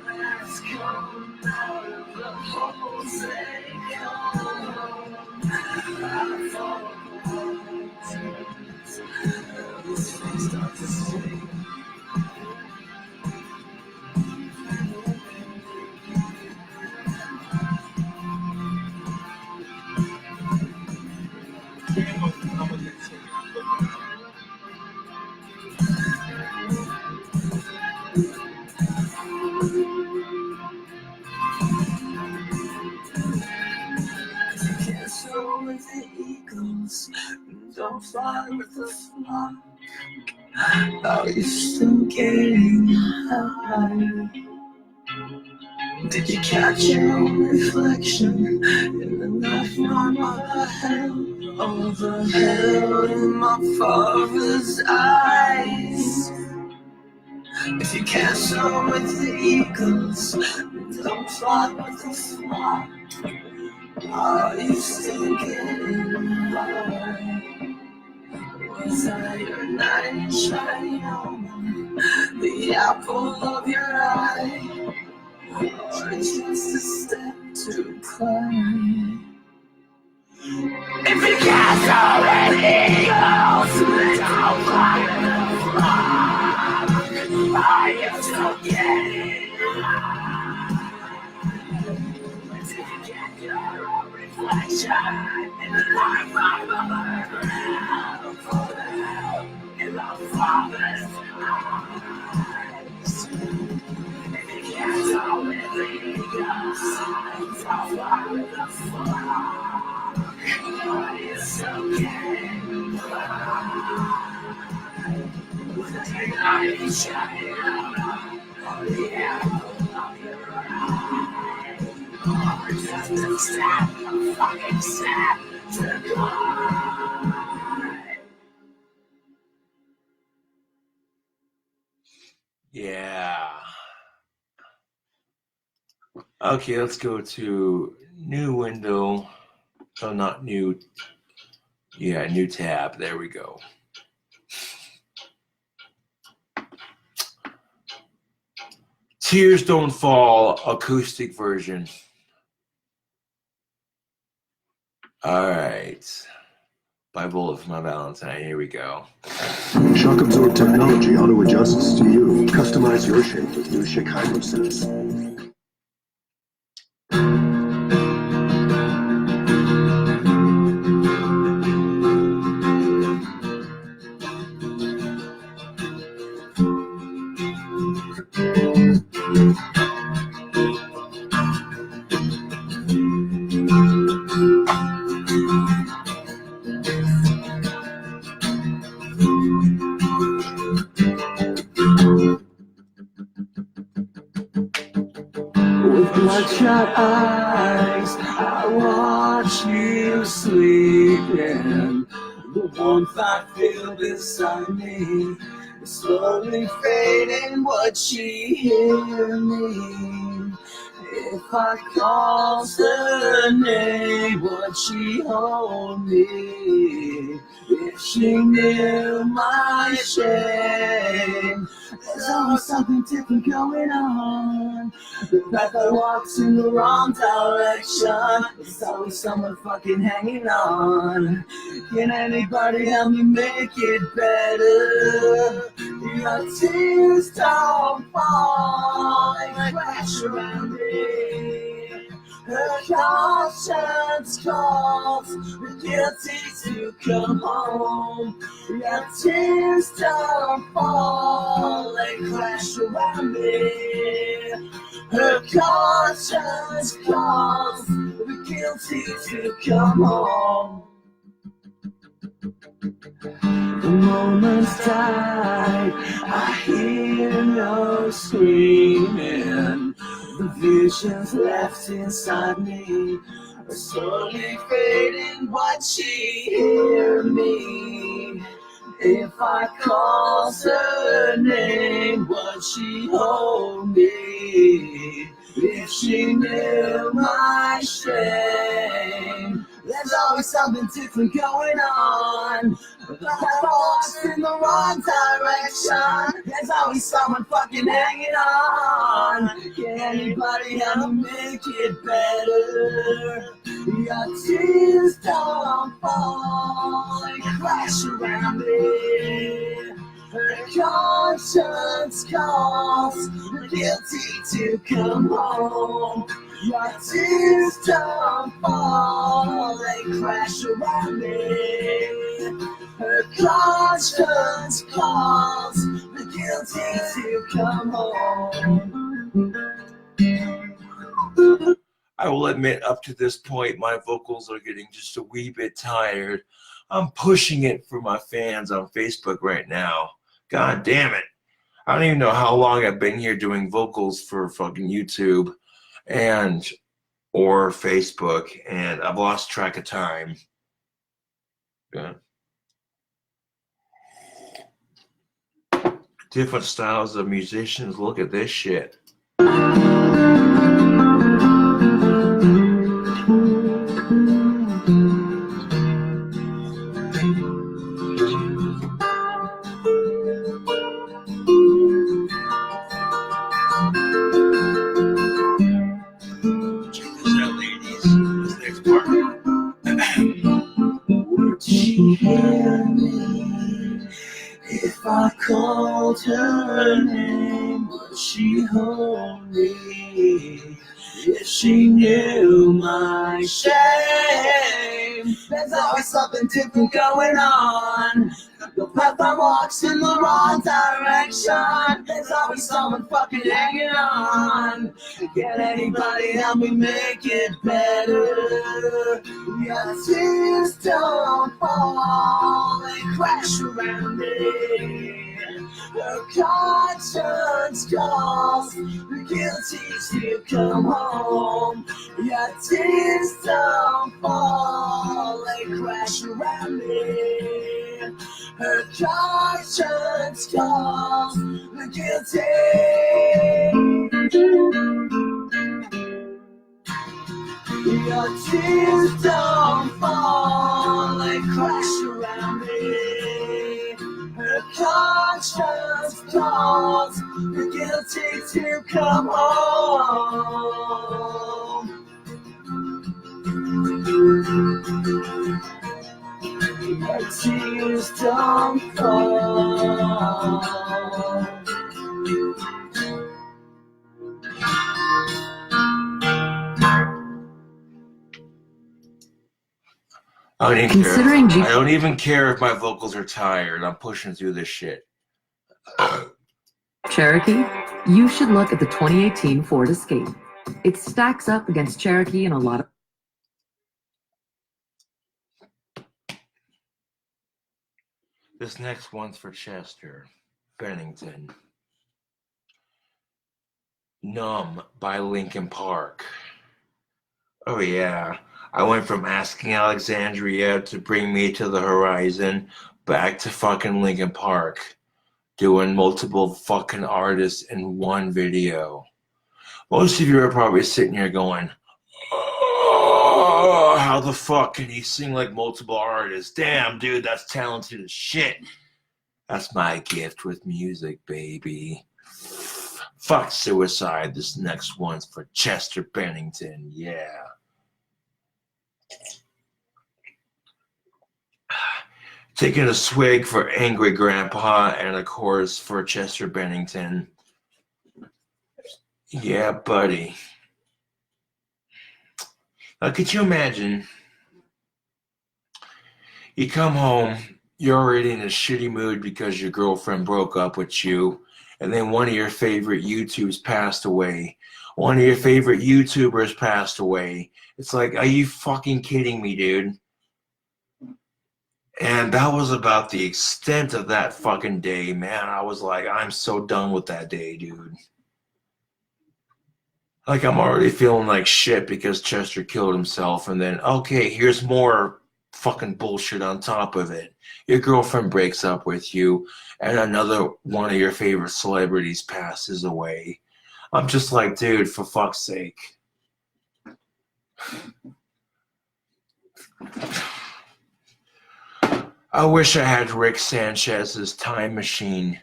Rats come out of the holes they come home. I fall apart. The snakes start to sing. don't fly with the flock. Are you still getting high? Did you catch your own reflection in the night from my hell? Oh, the hell in my father's eyes. If you can't soar with the eagles, don't fly with the flock. Are you still getting high? Was I your knight in shining armor, the apple of your eye, or just a step too climb? If you can't soar with eagles, don't fly with the flock. Are you still getting high? Did you get your own reflection in the life of the ground? For the hell in the father's eyes. If you can't soar with the eagles, don't fly with the flock. Are you still getting high? With the night shining on the apple of your eye, or just a step, a fucking step to climb. Yeah. Okay, let's go to new window. Oh, not new. Yeah, new tab. There we go. Tears Don't Fall acoustic version. All right. Bible of My Valentine. Here we go. Shock absorb technology auto adjusts to you. Customize your shape with new Chicago Sense. With bloodshot eyes, I watch you sleeping. The warmth I feel beside me is slowly fading. Would she hear me? If I called her name, would she hold me? If she knew my shame, there's always something different going on. The path I walk's in the wrong direction. There's always someone fucking hanging on. Can anybody help me make it better? Your tears don't fall and crash around me. Her conscience calls, we're guilty to come home. Your tears don't fall and crash around me. Her conscience calls, we're guilty to come home. The moment's died, I hear no screaming. The visions left inside me are slowly fading. Would she hear me? If I called her name, would she hold me? If she knew my shame, there's always something different going on. But I walked in the wrong direction. There's always someone fucking hanging on. Can anybody help me make it better? Your tears don't fall and crash around me. Her conscience calls, we're guilty to come home. Your tears don't fall and crash around me. Her conscience calls, we're guilty to come home. I will admit, up to this point, my vocals are getting just a wee bit tired, I'm pushing it for my fans on Facebook right now. God damn it. I don't even know how long I've been here doing vocals for fucking YouTube and or Facebook, and I've lost track of time. Yeah. Different styles of musicians. Look at this shit. Check this out, ladies. This next part. Would she hear me if I called her name? Would she hold me if she knew my shame? There's always something different going on. The path I walk's in the wrong direction. There's always someone fucking hanging on. Can anybody help me make it better? Your tears don't fall, they crash around me. Her conscience calls, the guilty to come home. Your tears don't fall, they crash around me. Her conscience calls, the guilty. Your tears don't fall, they crash around me. Her conscience calls, the guilty to come home. Your tears don't fall. I don't even care. I don't even care if my vocals are tired. I'm pushing through this shit. Cherokee, you should look at the 2018 Ford Escape. It stacks up against Cherokee in a lot of... This next one's for Chester Bennington. Numb by Linkin Park. Oh yeah, I went from Asking Alexandria to Bring Me to the Horizon back to fucking Linkin Park, doing multiple fucking artists in one video. Most of you are probably sitting here going, oh, how the fuck can he sing like multiple artists? Damn, dude, that's talented as shit. That's my gift with music, baby. Fuck suicide. This next one's for Chester Bennington. Yeah. Taking a swig for Angry Grandpa and a chorus for Chester Bennington. Yeah, buddy. Now, could you imagine? You come home, you're already in a shitty mood because your girlfriend broke up with you, and then one of your favorite YouTubers passed away. One of your favorite YouTubers passed away. It's like, are you fucking kidding me, dude? And that was about the extent of that fucking day, man. I was like, I'm so done with that day, dude. Like, I'm already feeling like shit because Chester killed himself, and then, okay, here's more fucking bullshit on top of it. Your girlfriend breaks up with you, and another one of your favorite celebrities passes away. I'm just like, dude, for fuck's sake. I wish I had Rick Sanchez's time machine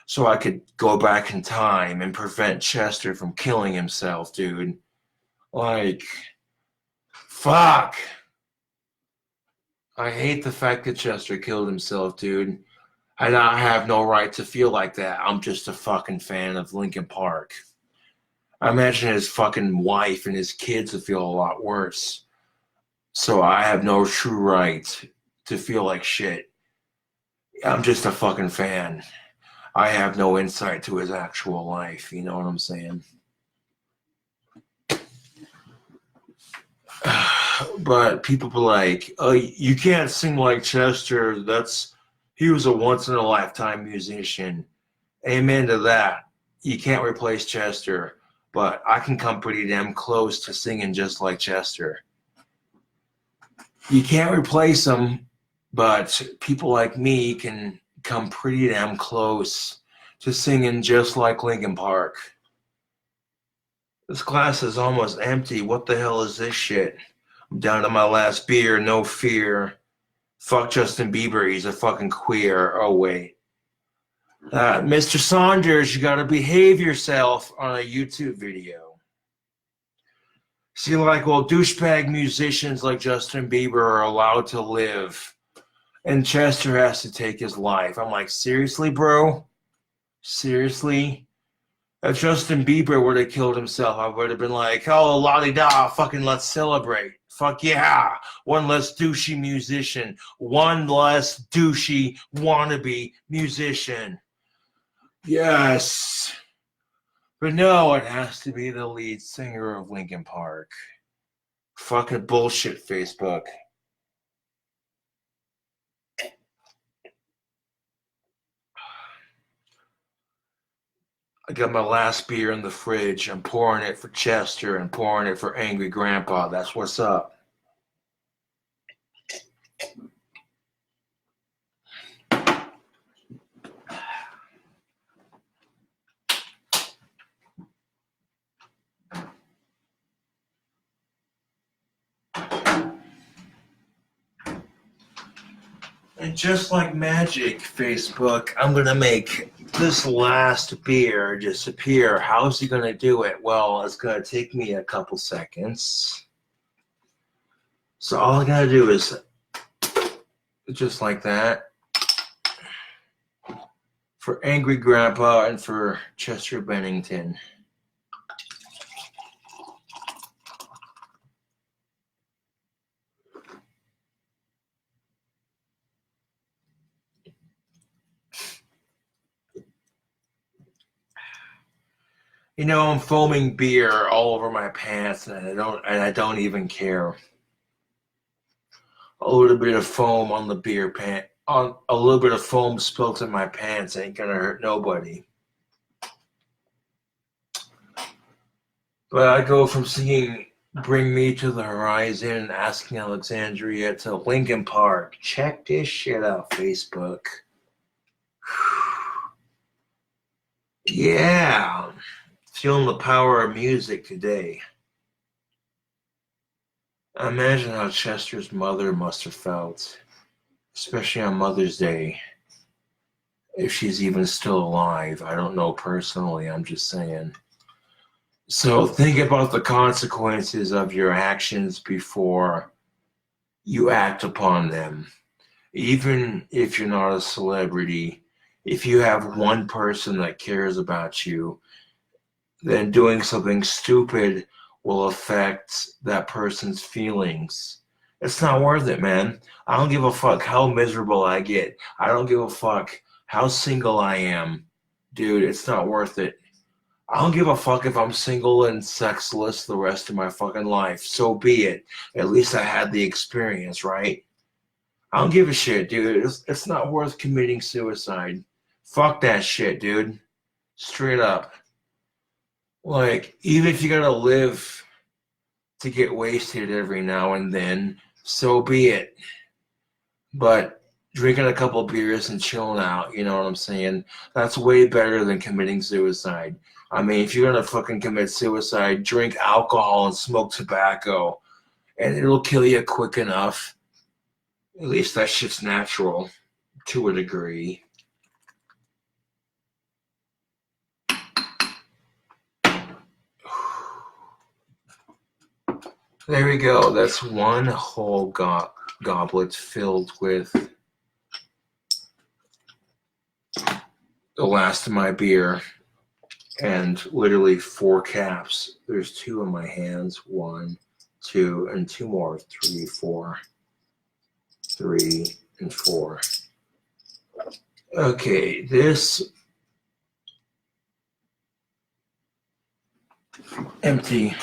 so I could go back in time and prevent Chester from killing himself, dude. Like, fuck. I hate the fact that Chester killed himself, dude. I have no right to feel like that. I'm just a fucking fan of Linkin Park. I imagine his fucking wife and his kids would feel a lot worse. So I have no true right to feel like shit. I'm just a fucking fan. I have no insight to his actual life. You know what I'm saying? But people be like, "Oh, you can't sing like Chester. He was a once in a lifetime musician." Amen to that. You can't replace Chester, but I can come pretty damn close to singing just like Chester. You can't replace him, but people like me can come pretty damn close to singing just like Linkin Park. This glass is almost empty. What the hell is this shit? I'm down to my last beer, no fear. Fuck Justin Bieber, he's a fucking queer. Oh, wait. Mr. Saunders, you gotta behave yourself on a YouTube video. See, like, well, douchebag musicians like Justin Bieber are allowed to live, and Chester has to take his life. I'm like, seriously, bro? Seriously? If Justin Bieber would have killed himself, I would have been like, oh, la-di-da, fucking let's celebrate. Fuck yeah. One less douchey musician. One less douchey wannabe musician. Yes. But no, it has to be the lead singer of Linkin Park. Fucking bullshit, Facebook. I got my last beer in the fridge. I'm pouring it for Chester and pouring it for Angry Grandpa. That's what's up. And just like magic, Facebook, I'm going to make this last beer disappear. How's he going to do it? Well, it's going to take me a couple seconds. So all I got to do is just like that. For Angry Grandpa and for Chester Bennington. You know, I'm foaming beer all over my pants, and I don't even care. A little bit of foam on the beer pant, on a little bit of foam spilt in my pants ain't gonna hurt nobody. But I go from singing "Bring Me to the Horizon" and "Asking Alexandria" to Linkin Park. Check this shit out, Facebook. Yeah. Feeling the power of music today. I imagine how Chester's mother must have felt, especially on Mother's Day, if she's even still alive. I don't know personally, I'm just saying. So think about the consequences of your actions before you act upon them. Even if you're not a celebrity, if you have one person that cares about you, then doing something stupid will affect that person's feelings. It's not worth it, man. I don't give a fuck how miserable I get. I don't give a fuck how single I am. Dude, it's not worth it. I don't give a fuck if I'm single and sexless the rest of my fucking life. So be it. At least I had the experience, right? I don't give a shit, dude. It's not worth committing suicide. Fuck that shit, dude. Straight up. Like, even if you gotta live to get wasted every now and then, so be it. But drinking a couple beers and chilling out, you know what I'm saying? That's way better than committing suicide. I mean, if you're gonna fucking commit suicide, drink alcohol and smoke tobacco, and it'll kill you quick enough. At least that shit's natural, to a degree. There we go. That's one whole goblet filled with the last of my beer, and literally 4 caps. There's 2 in my hands. 1, 2, and 2 more. 3, 4. 3 and 4. Okay, this empty.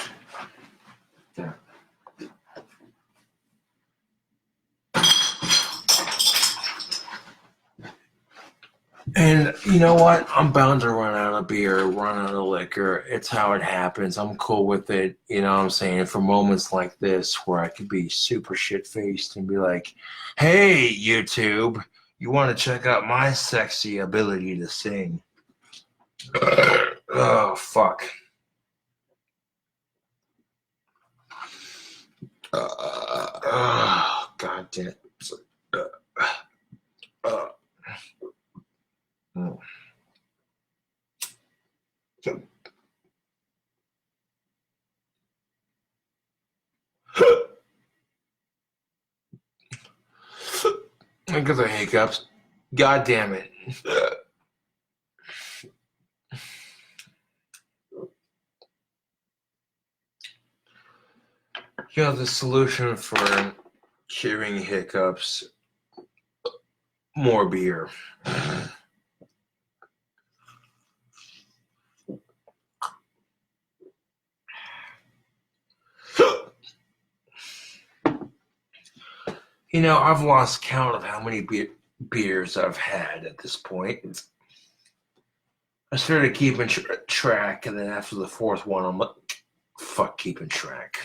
And you know what? I'm bound to run out of beer, run out of liquor. It's how it happens. I'm cool with it. You know what I'm saying? For moments like this where I could be super shit-faced and be like, hey, YouTube, you want to check out my sexy ability to sing? Oh, fuck. God damn it. Look at the hiccups. God damn it. You know, the solution for curing hiccups, more beer. You know, I've lost count of how many beers I've had at this point. I started keeping track, and then after the fourth one, I'm like, fuck keeping track.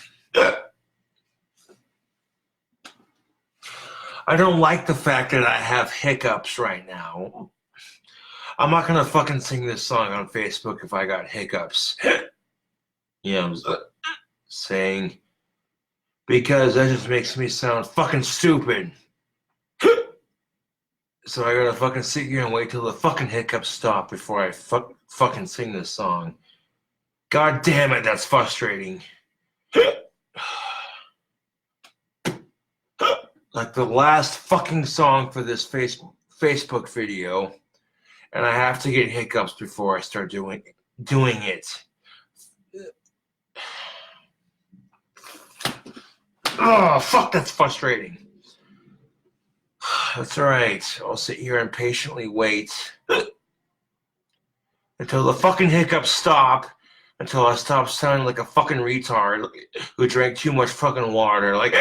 I don't like the fact that I have hiccups right now. I'm not gonna fucking sing this song on Facebook if I got hiccups. You know what I'm saying? Because that just makes me sound fucking stupid. So I gotta fucking sit here and wait till the fucking hiccups stop before I fucking sing this song. God damn it, that's frustrating. Like the last fucking song for this Facebook video, and I have to get hiccups before I start doing it. Oh, fuck, that's frustrating. That's alright. I'll sit here and patiently wait until the fucking hiccups stop, until I stop sounding like a fucking retard who drank too much fucking water. Like,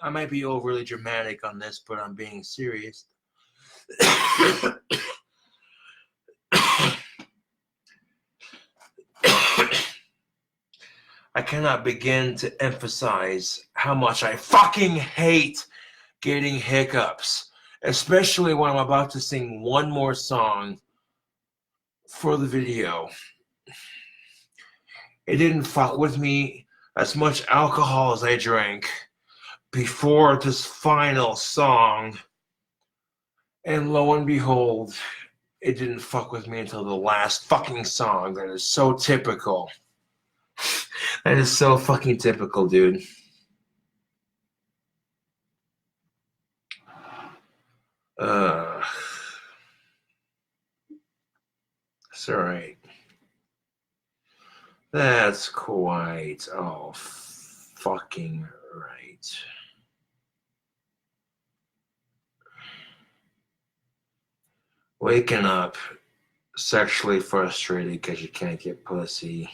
I might be overly dramatic on this, but I'm being serious. I cannot begin to emphasize how much I fucking hate getting hiccups, especially when I'm about to sing one more song for the video. It didn't fuck with me as much alcohol as I drank before this final song, and lo and behold, it didn't fuck with me until the last fucking song. That is so typical. That is so fucking typical, dude. It's alright. That's quite all fucking right. Waking up sexually frustrated because you can't get pussy.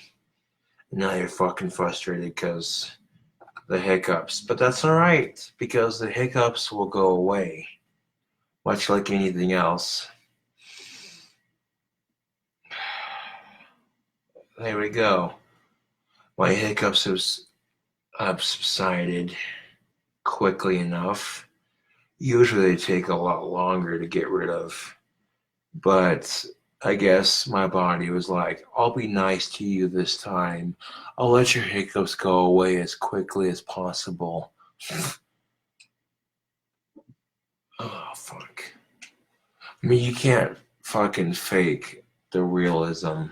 Now you're fucking frustrated because the hiccups. But that's alright, because the hiccups will go away, much like anything else. There we go. My hiccups have subsided quickly enough. Usually they take a lot longer to get rid of. But I guess my body was like, I'll be nice to you this time. I'll let your hiccups go away as quickly as possible. Oh, fuck. I mean, you can't fucking fake the realism.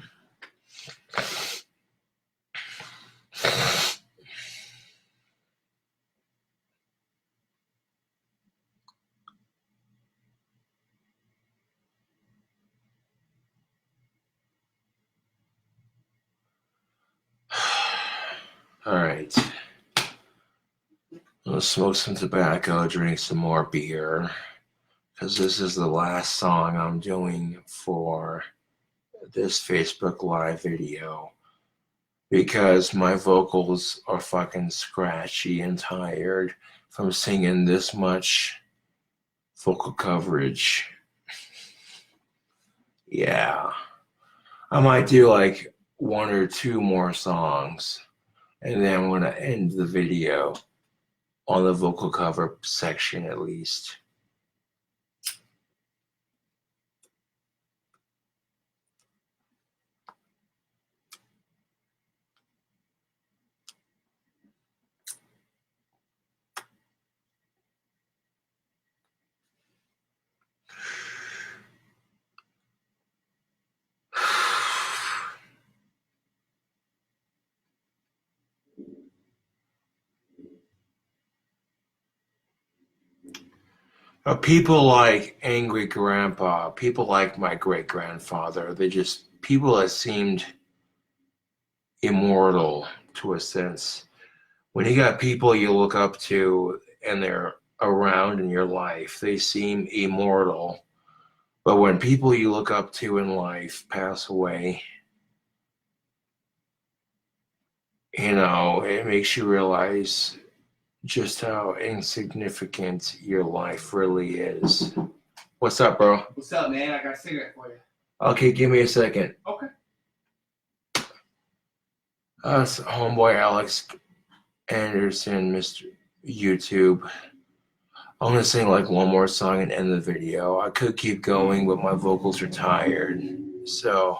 Alright. I'll smoke some tobacco, drink some more beer, because this is the last song I'm doing for this Facebook Live video, because my vocals are fucking scratchy and tired from singing this much vocal coverage. Yeah. I might do like 1 or 2 more songs, and then I'm going to end the video on the vocal cover section at least. People like Angry Grandpa, people like my great-grandfather, they just, people that seemed immortal to a sense. When you got people you look up to and they're around in your life, they seem immortal. But when people you look up to in life pass away, you know, it makes you realize just how insignificant your life really is. What's up, bro? What's up, man? I got a cigarette for you. Okay, give me a second. Okay. Us, homeboy Alex Anderson, Mr. YouTube. I'm gonna sing like 1 more song and end the video. I could keep going, but my vocals are tired. So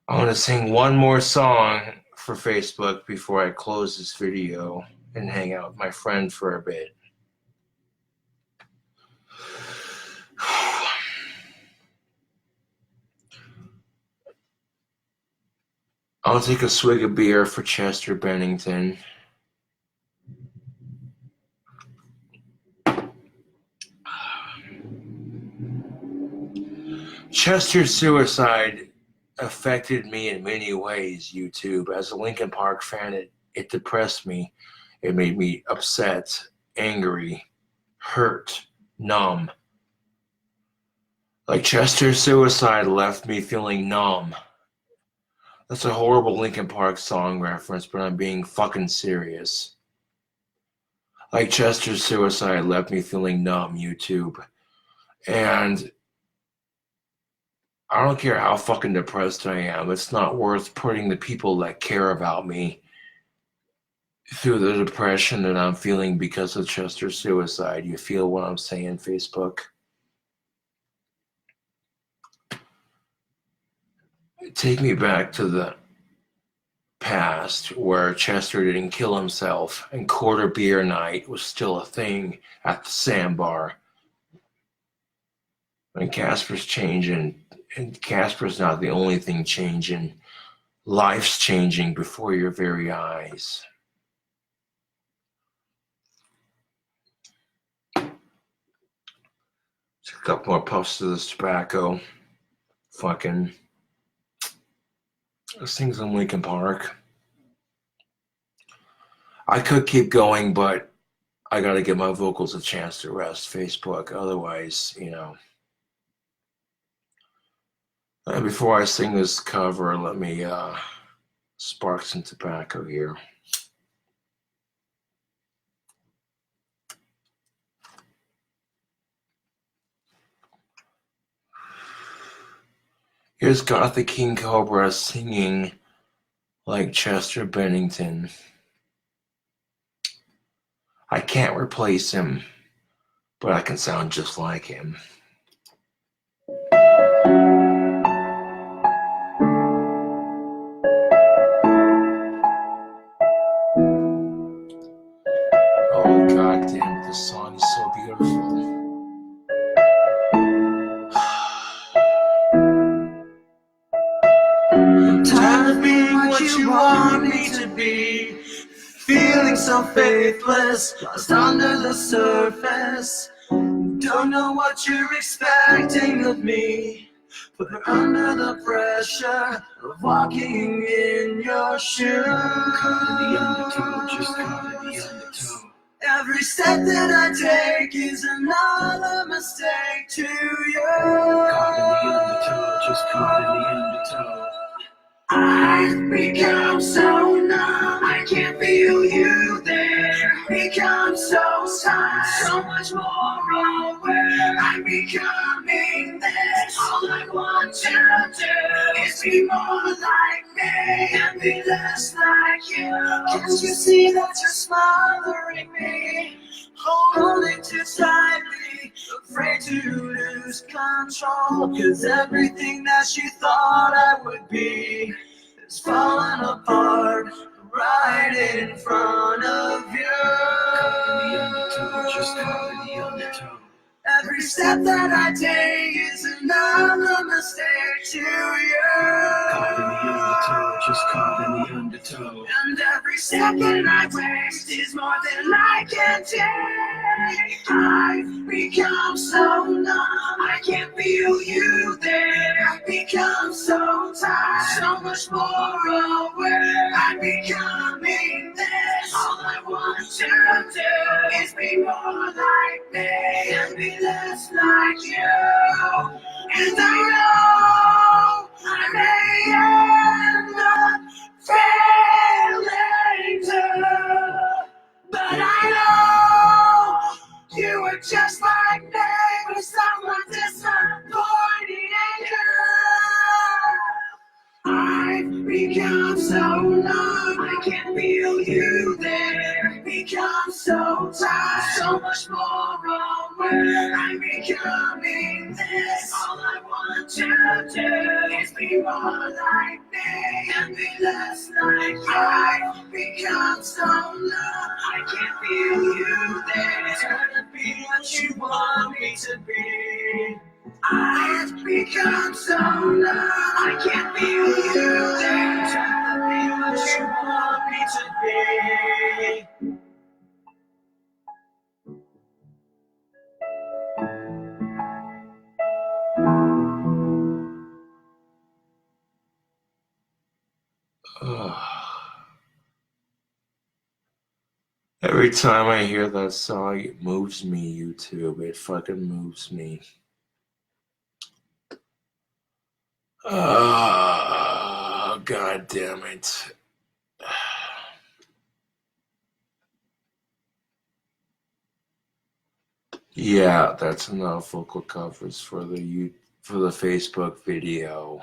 I'm gonna sing 1 more song for Facebook before I close this video and hang out with my friend for a bit. I'll take a swig of beer for Chester Bennington. Chester's suicide affected me in many ways, YouTube. As a Linkin Park fan, it depressed me. It made me upset, angry, hurt, numb. Like Chester's suicide left me feeling numb. That's a horrible Linkin Park song reference, but I'm being fucking serious. Like Chester's suicide left me feeling numb, YouTube. And I don't care how fucking depressed I am. It's not worth putting the people that care about me through the depression that I'm feeling because of Chester's suicide. You feel what I'm saying, Facebook? Take me back to the past where Chester didn't kill himself and quarter beer night was still a thing at the sandbar. And Casper's changing, and Casper's not the only thing changing. Life's changing before your very eyes. Just a couple more puffs of this tobacco. Fucking. This thing's in Linkin Park. I could keep going, but I gotta give my vocals a chance to rest, Facebook. Otherwise, you know. Before I sing this cover, let me spark some tobacco here. Here's Gothic King Cobra singing like Chester Bennington. I can't replace him, but I can sound just like him. Oh, goddamn, this song is so beautiful. Tired of being what you want me to be, feeling so faithless, lost under the surface. Don't know what you're expecting of me, but under the pressure of walking in your shoes. Caught in the undertow, just caught in the undertow. Every step that I take is another mistake to you. Caught in the undertow, just caught in the undertow. I've become so numb, I can't feel you there. Become so tired, So much more aware. I'm becoming this. All I want to do is be more like me and be less like you. Can't you see that you're smothering me? Holding too tightly, afraid to lose control. Cause everything that you thought I would be is falling apart right in front of you. Caught in the undertow, just caught in the undertow. Every step that I take is another mistake to you. Caught in the undertow, just caught in the undertow. And every second I waste is more than I can take. I've become so numb, I can't feel you there. I've become so tired, so much more aware. I'm becoming this. All I want to do is be more like me and be less like you. And I know I may end up failing too, but I know you were just like me, but someone disappointing you. I've become so numb, I can't feel you there. Become so tired, so much more aware. I'm becoming this. All I want to do is be more like me and be less like you. I've become so numb, I can't feel you there. Try to be what you want me to be. I've become so numb, I can't feel you there. Try to be what you want me to be. Every time I hear that song, it moves me, YouTube. It fucking moves me. Oh, God damn it. Yeah, that's enough vocal covers for the Facebook video.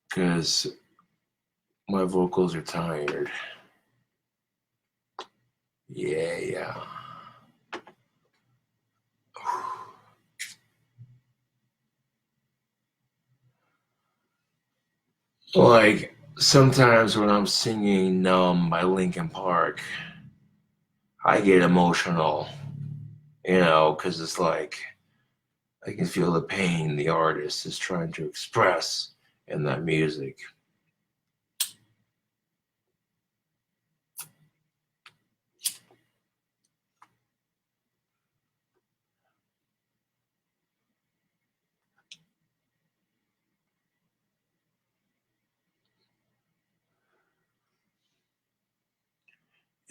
Because my vocals are tired. Yeah. Like, sometimes when I'm singing Numb by Linkin Park, I get emotional, because it's like, I can feel the pain the artist is trying to express in that music.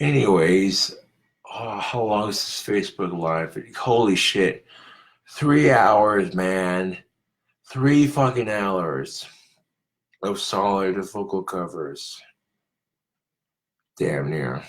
Anyways, how long is this Facebook Live? Holy shit. 3 hours, man. 3 fucking hours of solid vocal covers. Damn near.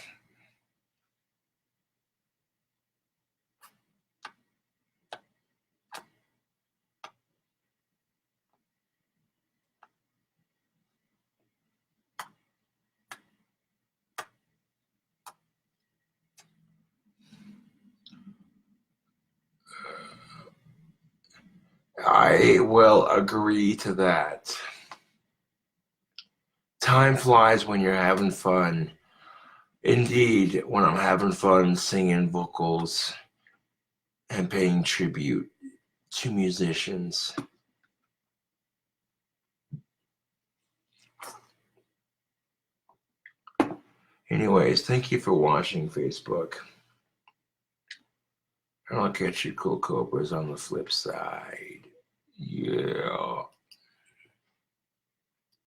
I will agree to that. Time flies when you're having fun. Indeed, when I'm having fun singing vocals and paying tribute to musicians. Anyways, thank you for watching, Facebook. And I'll catch you cool cobras on the flip side. Yeah.